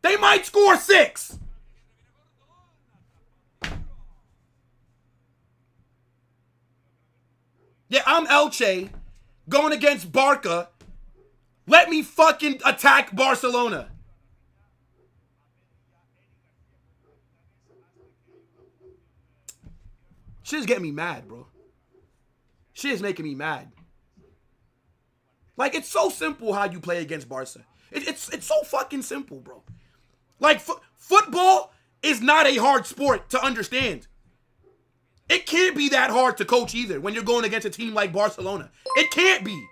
They might score 6. Yeah, I'm Elche going against Barca. Let me fucking attack Barcelona. Shit is getting me mad, bro. Shit is making me mad. Like, it's so simple how you play against Barca. It's so fucking simple, bro. Like, football is not a hard sport to understand. It can't be that hard to coach either when you're going against a team like Barcelona. It can't be.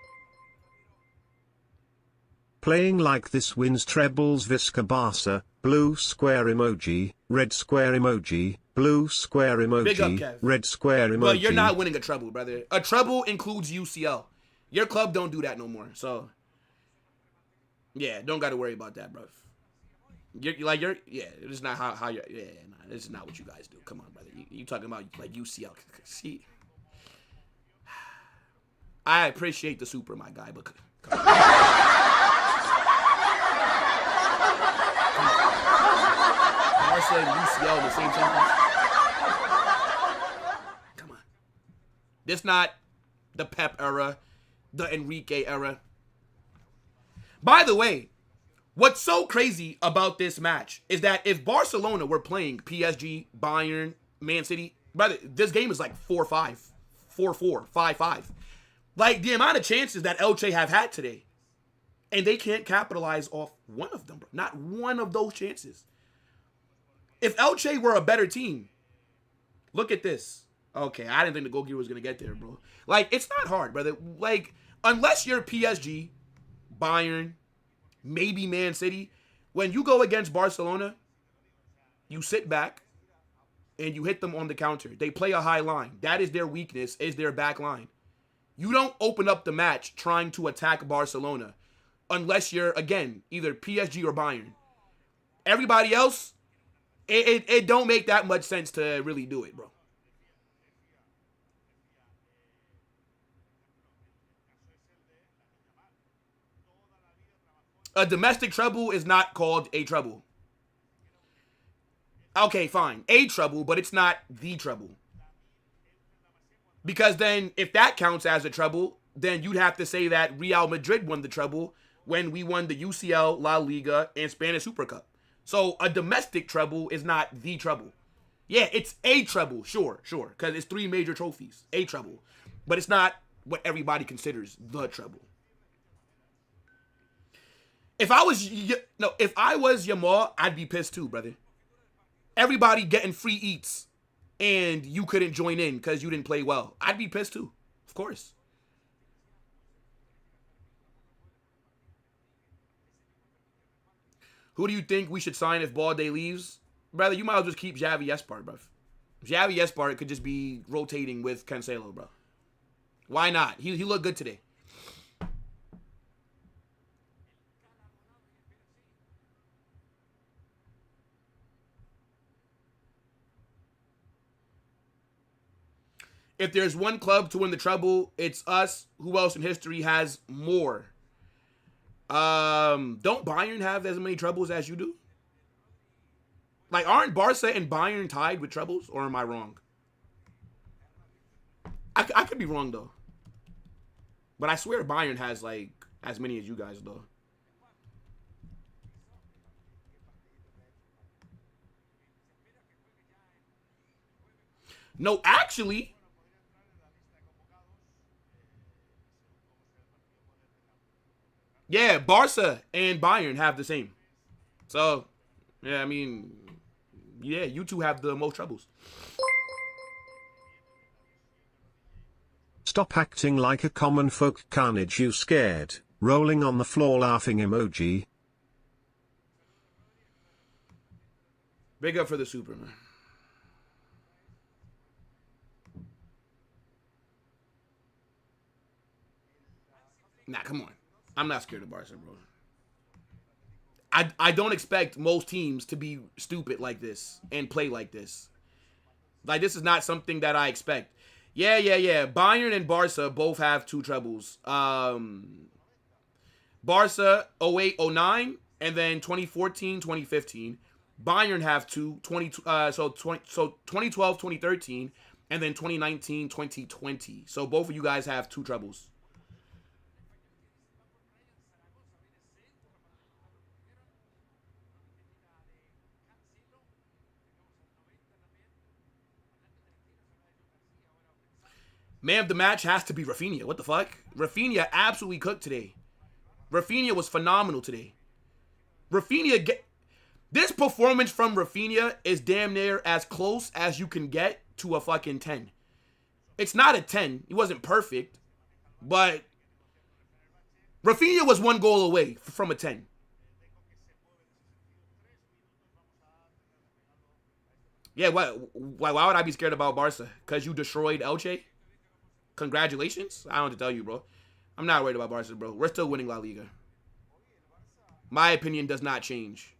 Playing like this wins trebles. Visca Barca, blue square emoji, red square emoji, blue square Big up, emoji, Kev. red square emoji. But you're not winning a treble, brother. A treble includes UCL. Your club don't do that no more. So, yeah, don't got to worry about that, bro. This is not how you're, this is not what you guys do. Come on, brother. You talking about, like, UCL. See, I appreciate the super, my guy, but come on. Barca and UCL in the same sentence. Come on. This not the Pep era, the Enrique era. By the way, what's so crazy about this match is that if Barcelona were playing PSG, Bayern, Man City, brother, this game is like 4-5, 4-4, 5-5. Like, the amount of chances that Elche have had today And they can't capitalize off one of them, bro. Not one of those chances. If Elche were a better team, look at this. Okay, I didn't think the goalkeeper was going to get there, bro. Like, it's not hard, brother. Like, unless you're PSG, Bayern, maybe Man City, when you go against Barcelona, you sit back and you hit them on the counter. They play a high line. That is their weakness, is their back line. You don't open up the match trying to attack Barcelona unless you're, again, either PSG or Bayern. Everybody else, it don't make that much sense to really do it, bro. A domestic trouble is not called a trouble. Okay, fine. A trouble, but it's not the trouble. Because then, if that counts as a trouble, then you'd have to say that Real Madrid won the trouble when we won the UCL, La Liga, and Spanish Super Cup. So, a domestic trouble is not the trouble. Yeah, it's a trouble, sure, because it's 3 major trophies. A trouble. But it's not what everybody considers the trouble. If I was Yamal, I'd be pissed too, brother. Everybody getting free eats and you couldn't join in because you didn't play well. I'd be pissed too, of course. Who do you think we should sign if Balde leaves? Brother, you might as well just keep Xavi Espart, bro. Xavi Espart could just be rotating with Cancelo, bro. Why not? He looked good today. If there's one club to win the treble, it's us. Who else in history has more? Don't Bayern have as many trebles as you do? Like, aren't Barca and Bayern tied with trebles? Or am I wrong? I could be wrong, though. But I swear Bayern has, like, as many as you guys, though. No, actually... Yeah, Barca and Bayern have the same. So, yeah, I mean, yeah, you two have the most troubles. Stop acting like a common folk, carnage, you scared. Rolling on the floor laughing emoji. Big up for the Superman. Nah, come on. I'm not scared of Barca, bro. I don't expect most teams to be stupid like this and play like this. Like, this is not something that I expect. Yeah. Bayern and Barca both have 2 trebles. Barca 08-09 and then 2014-2015. Bayern have 2, 2012-2013 and then 2019-2020. So both of you guys have 2 trebles. Man of the match has to be Rafinha. What the fuck? Rafinha absolutely cooked today. Rafinha was phenomenal today. This performance from Rafinha is damn near as close as you can get to a fucking 10. It's not a 10. He wasn't perfect. But Rafinha was 1 goal away from a 10. Yeah, why would I be scared about Barca? Because you destroyed Elche? Congratulations. I don't have to tell you, bro. I'm not worried about Barca, bro. We're still winning La Liga. My opinion does not change.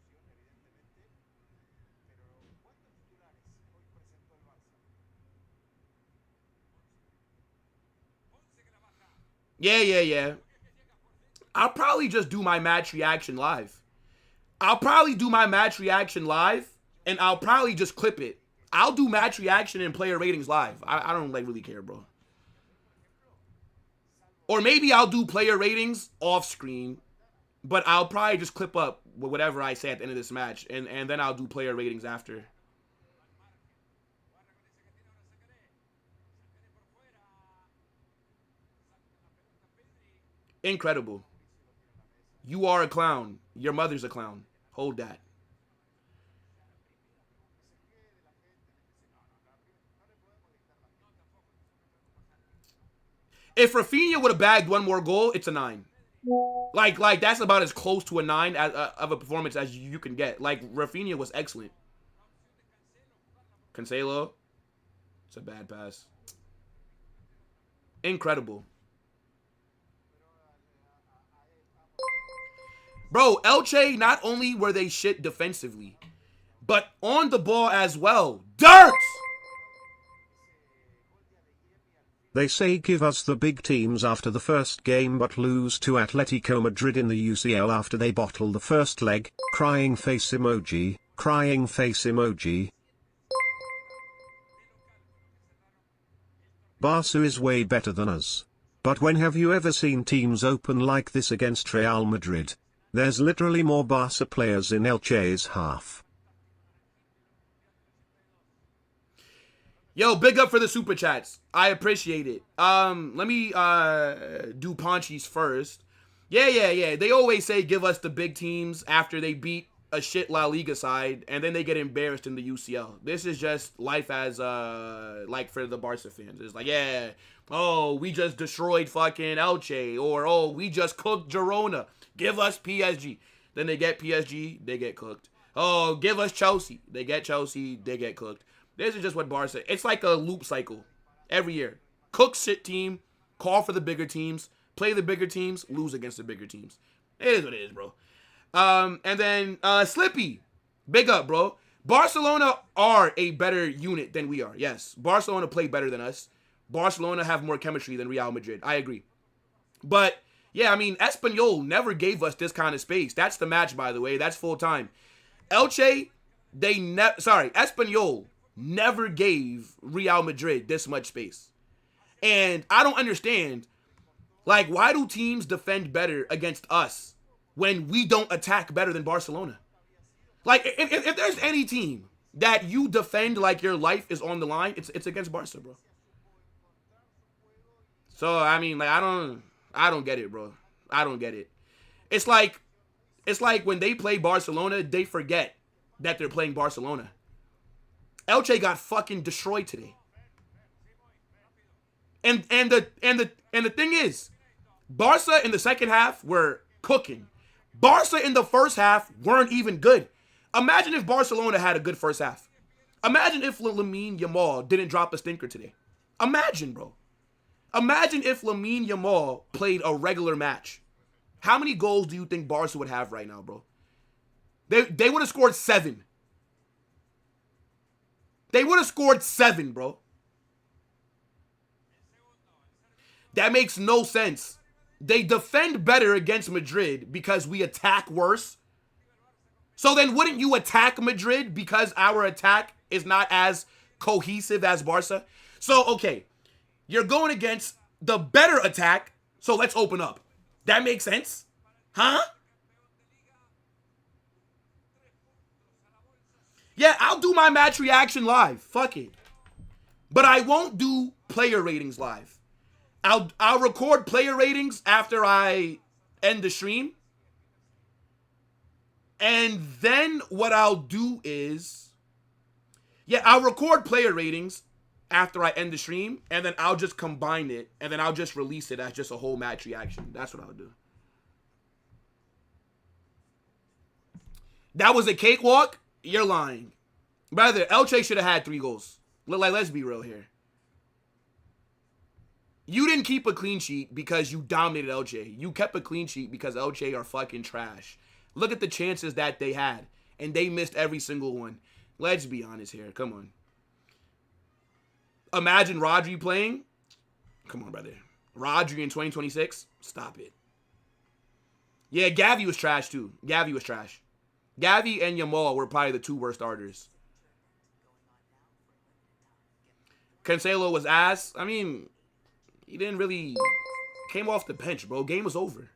Yeah. I'll probably just do my match reaction live. And I'll probably just clip it. I'll do match reaction and player ratings live. I don't, like, really care, bro. Or maybe I'll do player ratings off screen, but I'll probably just clip up whatever I say at the end of this match, and then I'll do player ratings after. Incredible. You are a clown. Your mother's a clown. Hold that. If Rafinha would have bagged one more goal, it's a 9. Like that's about as close to a 9 of a performance as you can get. Like, Rafinha was excellent. Cancelo. It's a bad pass. Incredible. Bro, Elche, not only were they shit defensively, but on the ball as well. Dirt! They say give us the big teams after the first game but lose to Atletico Madrid in the UCL after they bottle the first leg. Crying face emoji, crying face emoji. Barca is way better than us. But when have you ever seen teams open like this against Real Madrid? There's literally more Barca players in Elche's half. Yo, big up for the super chats. I appreciate it. Let me do Ponchi's first. Yeah. They always say give us the big teams after they beat a shit La Liga side, and then they get embarrassed in the UCL. This is just life as like for the Barca fans. It's like, yeah, oh, we just destroyed fucking Elche, or oh, we just cooked Girona. Give us PSG. Then they get PSG, they get cooked. Oh, give us Chelsea. They get Chelsea, they get cooked. This is just what Barca. It's like a loop cycle every year. Cook shit team, call for the bigger teams, play the bigger teams, lose against the bigger teams. It is what it is, bro. And then Slippy, big up, bro. Barcelona are a better unit than we are. Yes, Barcelona play better than us. Barcelona have more chemistry than Real Madrid. I agree. But yeah, I mean, Espanyol never gave us this kind of space. That's the match, by the way. That's full time. Elche, Espanyol never gave Real Madrid this much space. And I don't understand, like, why do teams defend better against us when we don't attack better than Barcelona? Like, if there's any team that you defend like your life is on the line, it's against Barca, bro. So, I mean, like, I don't get it, bro. I don't get it. It's like when they play Barcelona, they forget that they're playing Barcelona. Elche got fucking destroyed today. And the thing is, Barca in the second half were cooking. Barca in the first half weren't even good. Imagine if Barcelona had a good first half. Imagine if Lamine Yamal didn't drop a stinker today. Imagine, bro. Imagine if Lamine Yamal played a regular match. How many goals do you think Barca would have right now, bro? They would have scored 7. They would have scored 7, bro. That makes no sense. They defend better against Madrid because we attack worse. So then wouldn't you attack Madrid because our attack is not as cohesive as Barca? So, okay, you're going against the better attack, so let's open up. That makes sense? Huh? Yeah, I'll do my match reaction live. Fuck it. But I won't do player ratings live. I'll record player ratings after I end the stream. And then what I'll do is, yeah, I'll record player ratings after I end the stream, and then I'll just combine it, and then I'll just release it as just a whole match reaction. That's what I'll do. That was a cakewalk? You're lying. Brother, Elche should have had 3 goals. Let's be real here. You didn't keep a clean sheet because you dominated Elche. You kept a clean sheet because Elche are fucking trash. Look at the chances that they had, and they missed every single one. Let's be honest here. Come on. Imagine Rodri playing. Come on, brother. Rodri in 2026? Stop it. Yeah, Gavi was trash, too. Gavi was trash. Gavi and Yamal were probably the 2 worst starters. Cancelo was ass. I mean, he didn't really... Came off the bench, bro. Game was over.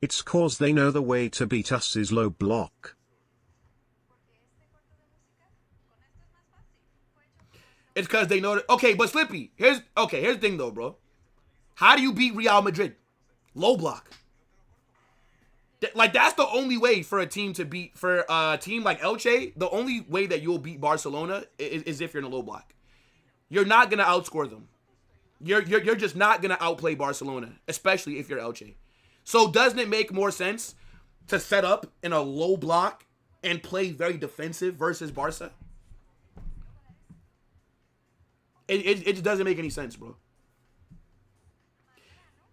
It's cause they know the way to beat us is low block. It's because they know that... Okay, but Slippy, here's the thing, though, bro. How do you beat Real Madrid? Low block. Like, that's the only way for a team to beat, for a team like Elche, the only way that you'll beat Barcelona is if you're in a low block. You're not going to outscore them. You're just not going to outplay Barcelona, especially if you're Elche. So doesn't it make more sense to set up in a low block and play very defensive versus Barca? It just doesn't make any sense, bro.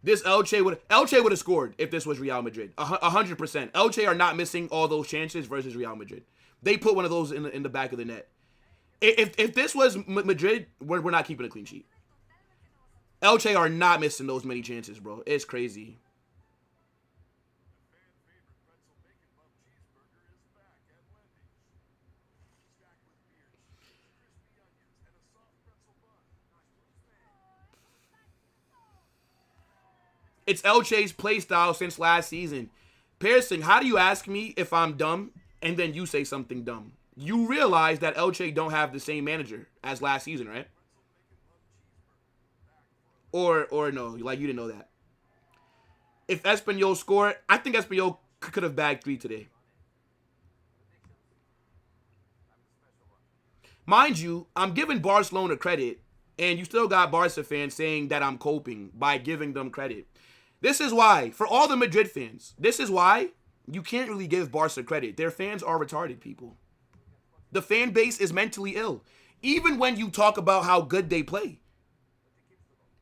This Elche would have scored if this was Real Madrid. 100%. Elche are not missing all those chances versus Real Madrid. They put one of those in the back of the net. If this was Madrid, we're not keeping a clean sheet. Elche are not missing those many chances, bro. It's crazy. It's Elche's play style since last season. Pearson, how do you ask me if I'm dumb and then you say something dumb? You realize that Elche don't have the same manager as last season, right? Or no, like you didn't know that. If Espanyol scored, I think Espanyol could have bagged 3 today. Mind you, I'm giving Barcelona credit, and you still got Barca fans saying that I'm coping by giving them credit. This is why, for all the Madrid fans, this is why you can't really give Barca credit. Their fans are retarded people. The fan base is mentally ill. Even when you talk about how good they play.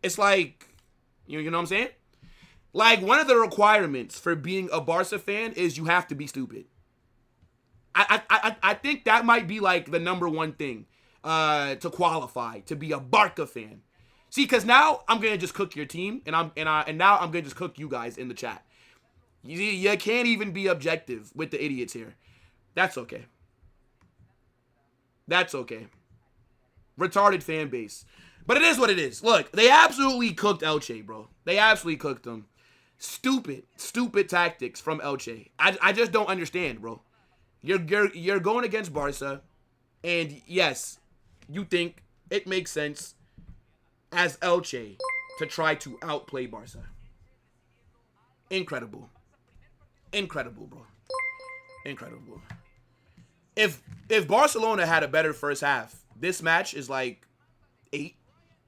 It's like, you know what I'm saying? Like, one of the requirements for being a Barca fan is you have to be stupid. I think that might be like the number one thing to qualify to be a Barca fan. See, because now I'm gonna just cook your team, and now I'm gonna just cook you guys in the chat. You can't even be objective with the idiots here. That's okay. That's okay. Retarded fan base. But it is what it is. Look, they absolutely cooked Elche, bro. They absolutely cooked them. Stupid tactics from Elche. I just don't understand, bro. You're going against Barca, and yes, you think it makes sense as Elche to try to outplay Barca. Incredible. Incredible, bro. Incredible. If Barcelona had a better first half, this match is like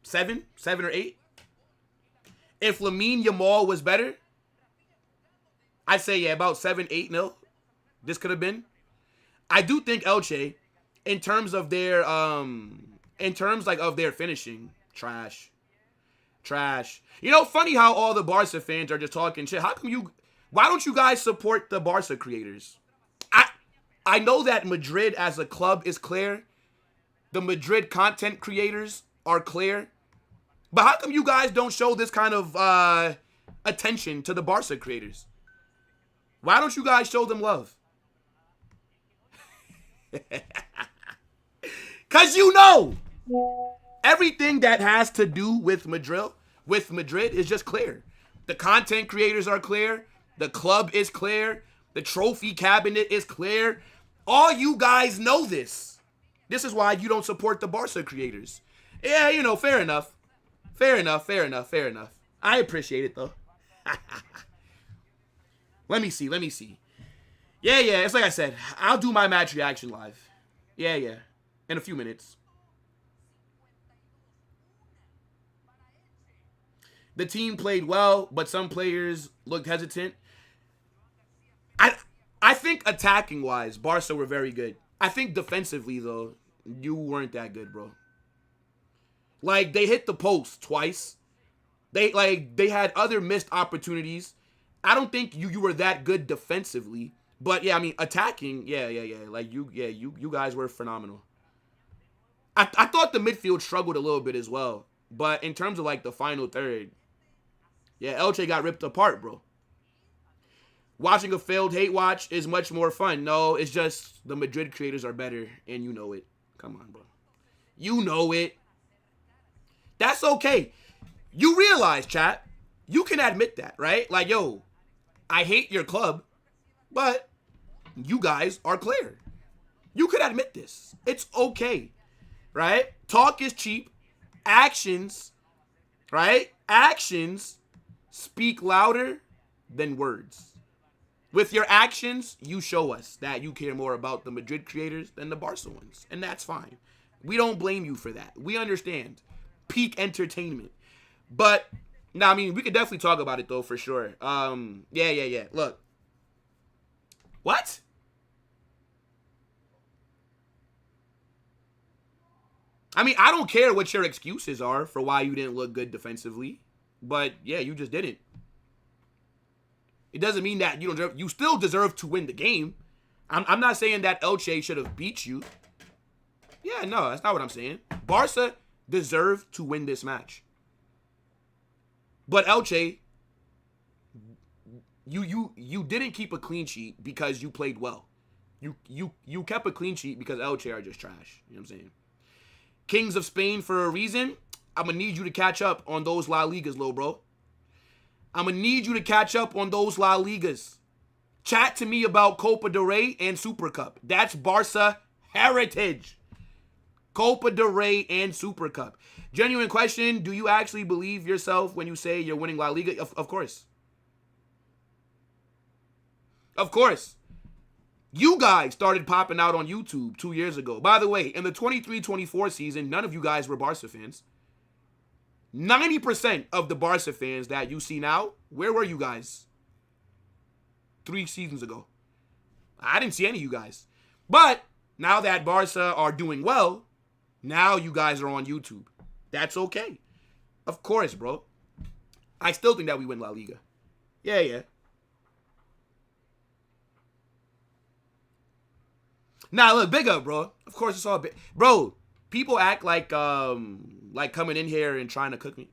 7 or 8. If Lamine Yamal was better, I'd say, yeah, about 7-8-0. This could have been. I do think Elche, in terms of their finishing, trash. You know, funny how all the Barca fans are just talking shit. Why don't you guys support the Barca creators? I know that Madrid as a club is clear. The Madrid content creators are clear. But how come you guys don't show this kind of attention to the Barca creators? Why don't you guys show them love? Because you know, everything that has to do with Madrid is just clear. The content creators are clear. The club is clear. The trophy cabinet is clear. All you guys know this. This is why you don't support the Barca creators. Yeah, you know, fair enough. Fair enough. I appreciate it, though. Let me see. Yeah, it's like I said. I'll do my match reaction live. Yeah. In a few minutes. The team played well, but some players looked hesitant. I think attacking-wise, Barca were very good. I think defensively, though, you weren't that good, bro. Like, they hit the post twice. They had other missed opportunities. I don't think you were that good defensively. But, yeah, I mean, attacking, yeah. Like, you guys were phenomenal. I thought the midfield struggled a little bit as well. But in terms of, like, the final third, yeah, Elche got ripped apart, bro. Watching a failed hate watch is much more fun. No, it's just the Madrid creators are better, and you know it. Come on, bro. You know it. That's okay. You realize, chat, you can admit that, right? Like, yo, I hate your club, but you guys are clear. You could admit this. It's okay, right? Talk is cheap. Actions, right? Actions speak louder than words. With your actions, you show us that you care more about the Madrid creators than the Barca ones. And that's fine. We don't blame you for that. We understand. Peak entertainment. But, no, I mean, we could definitely talk about it, though, for sure. Yeah. Look. What? I mean, I don't care what your excuses are for why you didn't look good defensively. But, yeah, you just didn't. It doesn't mean that you still deserve to win the game. I'm not saying that Elche should have beat you. Yeah, no, that's not what I'm saying. Barca deserved to win this match. But Elche, you didn't keep a clean sheet because you played well. You kept a clean sheet because Elche are just trash. You know what I'm saying? Kings of Spain for a reason. I'm going to need you to catch up on those La Ligas, little bro. I'm going to need you to catch up on those La Ligas. Chat to me about Copa del Rey and Super Cup. That's Barca heritage. Copa del Rey and Super Cup. Genuine question, do you actually believe yourself when you say you're winning La Liga? Of course. Of course. You guys started popping out on YouTube 2 years ago. By the way, in the 23-24 season, none of you guys were Barca fans. 90% of the Barca fans that you see now, where were you guys 3 seasons ago? I didn't see any of you guys. But now that Barca are doing well, now you guys are on YouTube. That's okay. Of course, bro. I still think that we win La Liga. Yeah. Nah, look, big up, bro. Of course, it's all big. Bro, people act like coming in here and trying to cook me.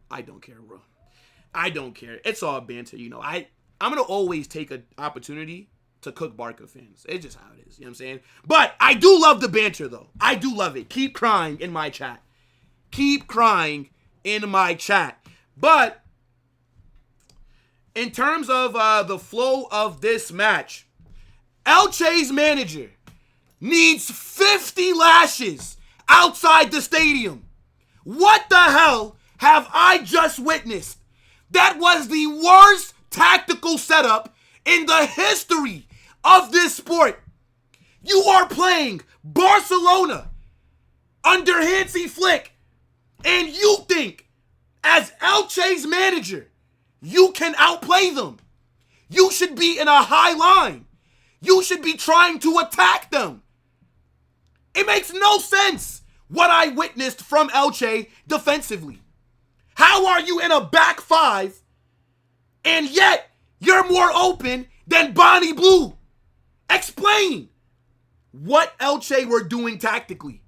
I don't care, bro. I don't care. It's all banter, you know. I'm going to always take an opportunity to cook Barca fans. It's just how it is, you know what I'm saying? But I do love the banter, though. I do love it. Keep crying in my chat. Keep crying in my chat. But in terms of the flow of this match, Elche's manager needs 50 lashes outside the stadium. What the hell have I just witnessed? That was the worst tactical setup in the history of this sport. You are playing Barcelona under Hansi Flick, and you think, as Elche's manager, you can outplay them. You should be in a high line. You should be trying to attack them. It makes no sense what I witnessed from Elche defensively. How are you in a back five and yet you're more open than Bonnie Blue? Explain what Elche were doing tactically.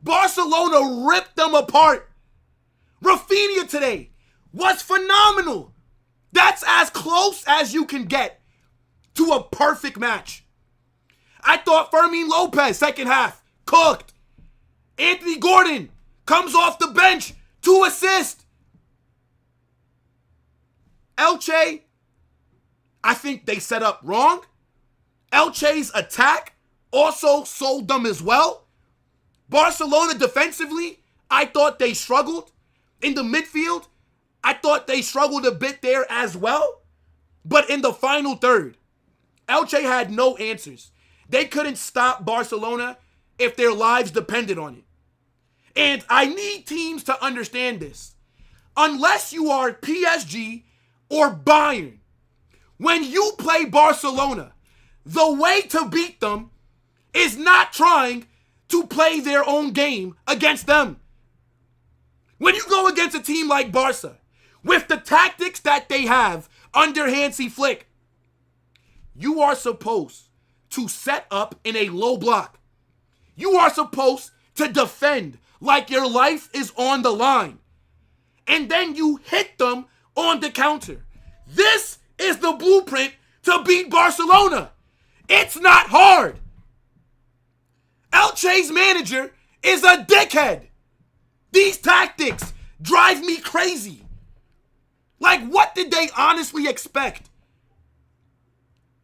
Barcelona ripped them apart. Rafinha today was phenomenal. That's as close as you can get to a perfect match. I thought Fermin Lopez, second half, cooked. Anthony Gordon comes off the bench, 2 assists. Elche, I think they set up wrong. Elche's attack also sold them as well. Barcelona defensively, I thought they struggled. In the midfield, I thought they struggled a bit there as well. But in the final third, Elche had no answers. They couldn't stop Barcelona if their lives depended on it. And I need teams to understand this. Unless you are PSG or Bayern, when you play Barcelona, the way to beat them is not trying to play their own game against them. When you go against a team like Barca, with the tactics that they have under Hansi Flick, you are supposed to set up in a low block. You are supposed to defend like your life is on the line. And then you hit them on the counter. This is the blueprint to beat Barcelona. It's not hard. Elche's manager is a dickhead. These tactics drive me crazy. Like, what did they honestly expect?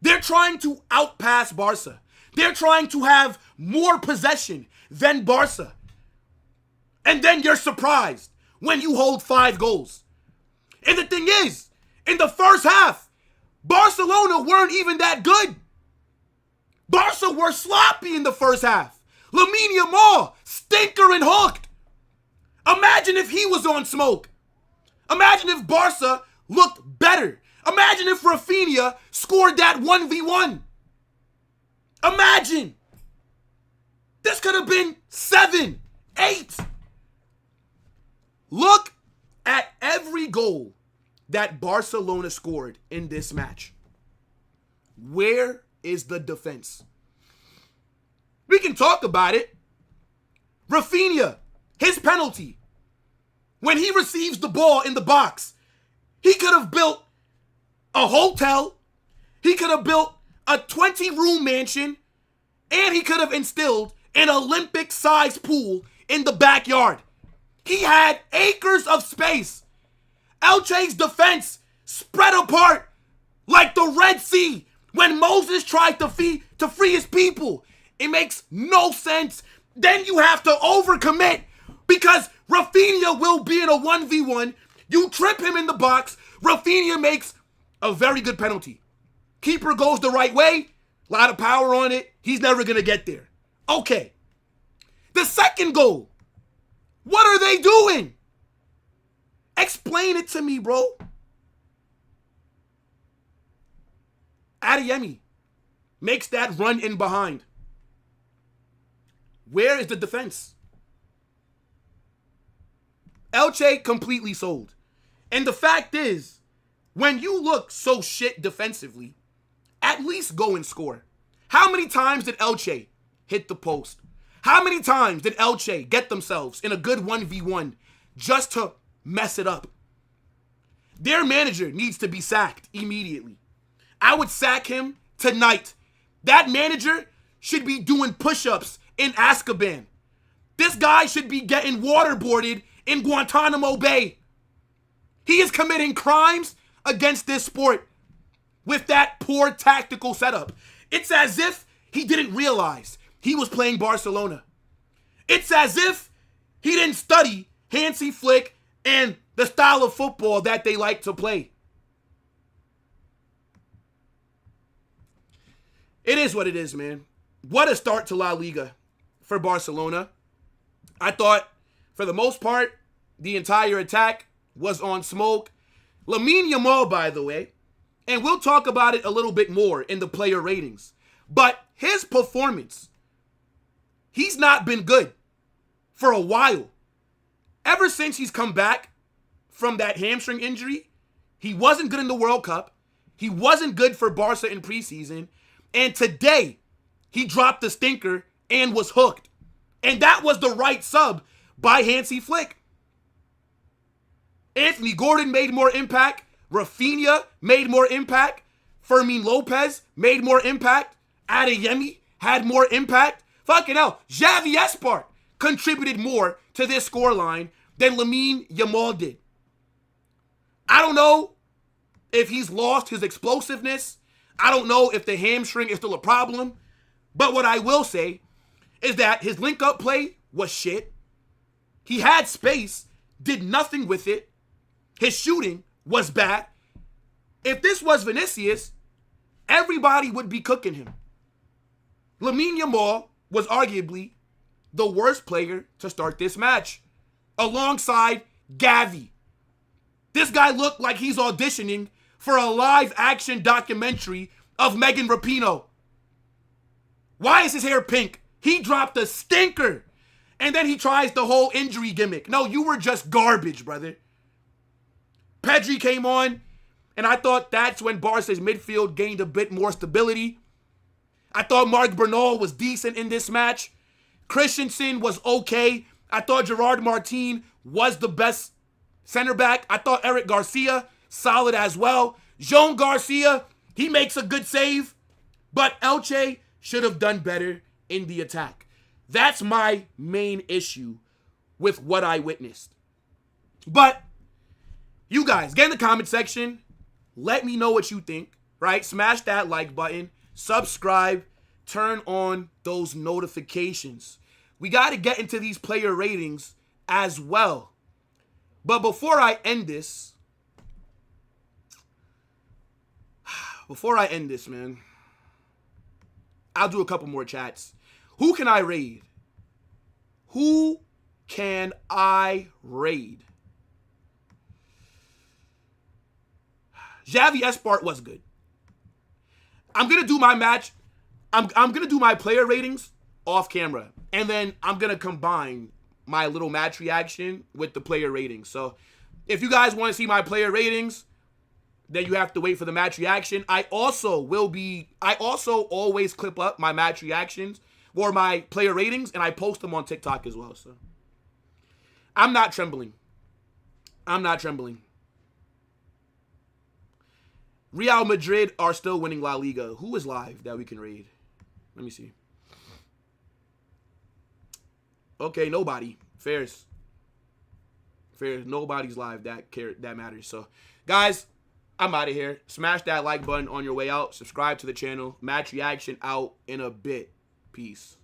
They're trying to outpass Barca. They're trying to have more possession than Barca. And then you're surprised when you hold 5 goals. And the thing is, in the first half, Barcelona weren't even that good. Barca were sloppy in the first half. Lamine Yamal, stinker and hooked. Imagine if he was on smoke. Imagine if Barca looked better. Imagine if Rafinha scored that 1v1. Imagine. This could have been 7, 8. Look at every goal that Barcelona scored in this match. Where is the defense? We can talk about it. Rafinha, his penalty. When he receives the ball in the box, he could have built a hotel. He could have built a 20-room mansion. And he could have instilled an Olympic-sized pool in the backyard. He had acres of space. Elche's defense spread apart like the Red Sea when Moses tried to free his people. It makes no sense. Then you have to overcommit because Rafinha will be in a 1v1. You trip him in the box. Rafinha makes a very good penalty. Keeper goes the right way. A lot of power on it. He's never going to get there. Okay. The second goal. What are they doing? Explain it to me, bro. Adeyemi makes that run in behind. Where is the defense? Elche completely sold. And the fact is, when you look so shit defensively, at least go and score. How many times did Elche hit the post? How many times did Elche get themselves in a good 1v1 just to mess it up? Their manager needs to be sacked immediately. I would sack him tonight. That manager should be doing push-ups in Azkaban. This guy should be getting waterboarded in Guantanamo Bay. He is committing crimes against this sport with that poor tactical setup. It's as if he didn't realize he was playing Barcelona. It's as if he didn't study Hansi Flick and the style of football that they like to play. It is what it is, man. What a start to La Liga for Barcelona. I thought, for the most part, the entire attack was on smoke. Lamine Yamal, by the way, and we'll talk about it a little bit more in the player ratings, but his performance, he's not been good for a while. Ever since he's come back from that hamstring injury, he wasn't good in the World Cup. He wasn't good for Barca in preseason. And today, he dropped the stinker and was hooked. And that was the right sub by Hansi Flick. Anthony Gordon made more impact. Rafinha made more impact. Fermin Lopez made more impact. Adeyemi had more impact. Fucking hell, Xavi Espart contributed more to this scoreline than Lamine Yamal did. I don't know if he's lost his explosiveness. I don't know if the hamstring is still a problem. But what I will say is that his link-up play was shit. He had space, did nothing with it. His shooting was bad. If this was Vinicius, everybody would be cooking him. Lamine Yamal was arguably the worst player to start this match, alongside Gavi. This guy looked like he's auditioning for a live-action documentary of Megan Rapinoe. Why is his hair pink? He dropped a stinker. And then he tries the whole injury gimmick. No, you were just garbage, brother. Pedri came on, and I thought that's when Barca's midfield gained a bit more stability. I thought Marc Bernal was decent in this match. Christensen was okay. I thought Gerard Martin was the best center back. I thought Eric Garcia, solid as well. Joan Garcia, he makes a good save. But Elche should have done better in the attack. That's my main issue with what I witnessed. But you guys, get in the comment section. Let me know what you think, right? Smash that like button. Subscribe. Turn on those notifications. We got to get into these player ratings as well. But before I end this, Before I end this, man, I'll do a couple more chats. Who can I raid? Who can I raid? Xavi Espart was good. I'm gonna do my match. I'm gonna do my player ratings off camera, and then I'm gonna combine my little match reaction with the player ratings. So, if you guys want to see my player ratings, then you have to wait for the match reaction. I also always clip up my match reactions or my player ratings, and I post them on TikTok as well. So, I'm not trembling. I'm not trembling. Real Madrid are still winning La Liga. Who is live that we can raid? Let me see. Okay, nobody. Fairs. Nobody's live that matters. So, guys, I'm out of here. Smash that like button on your way out. Subscribe to the channel. Match reaction out in a bit. Peace.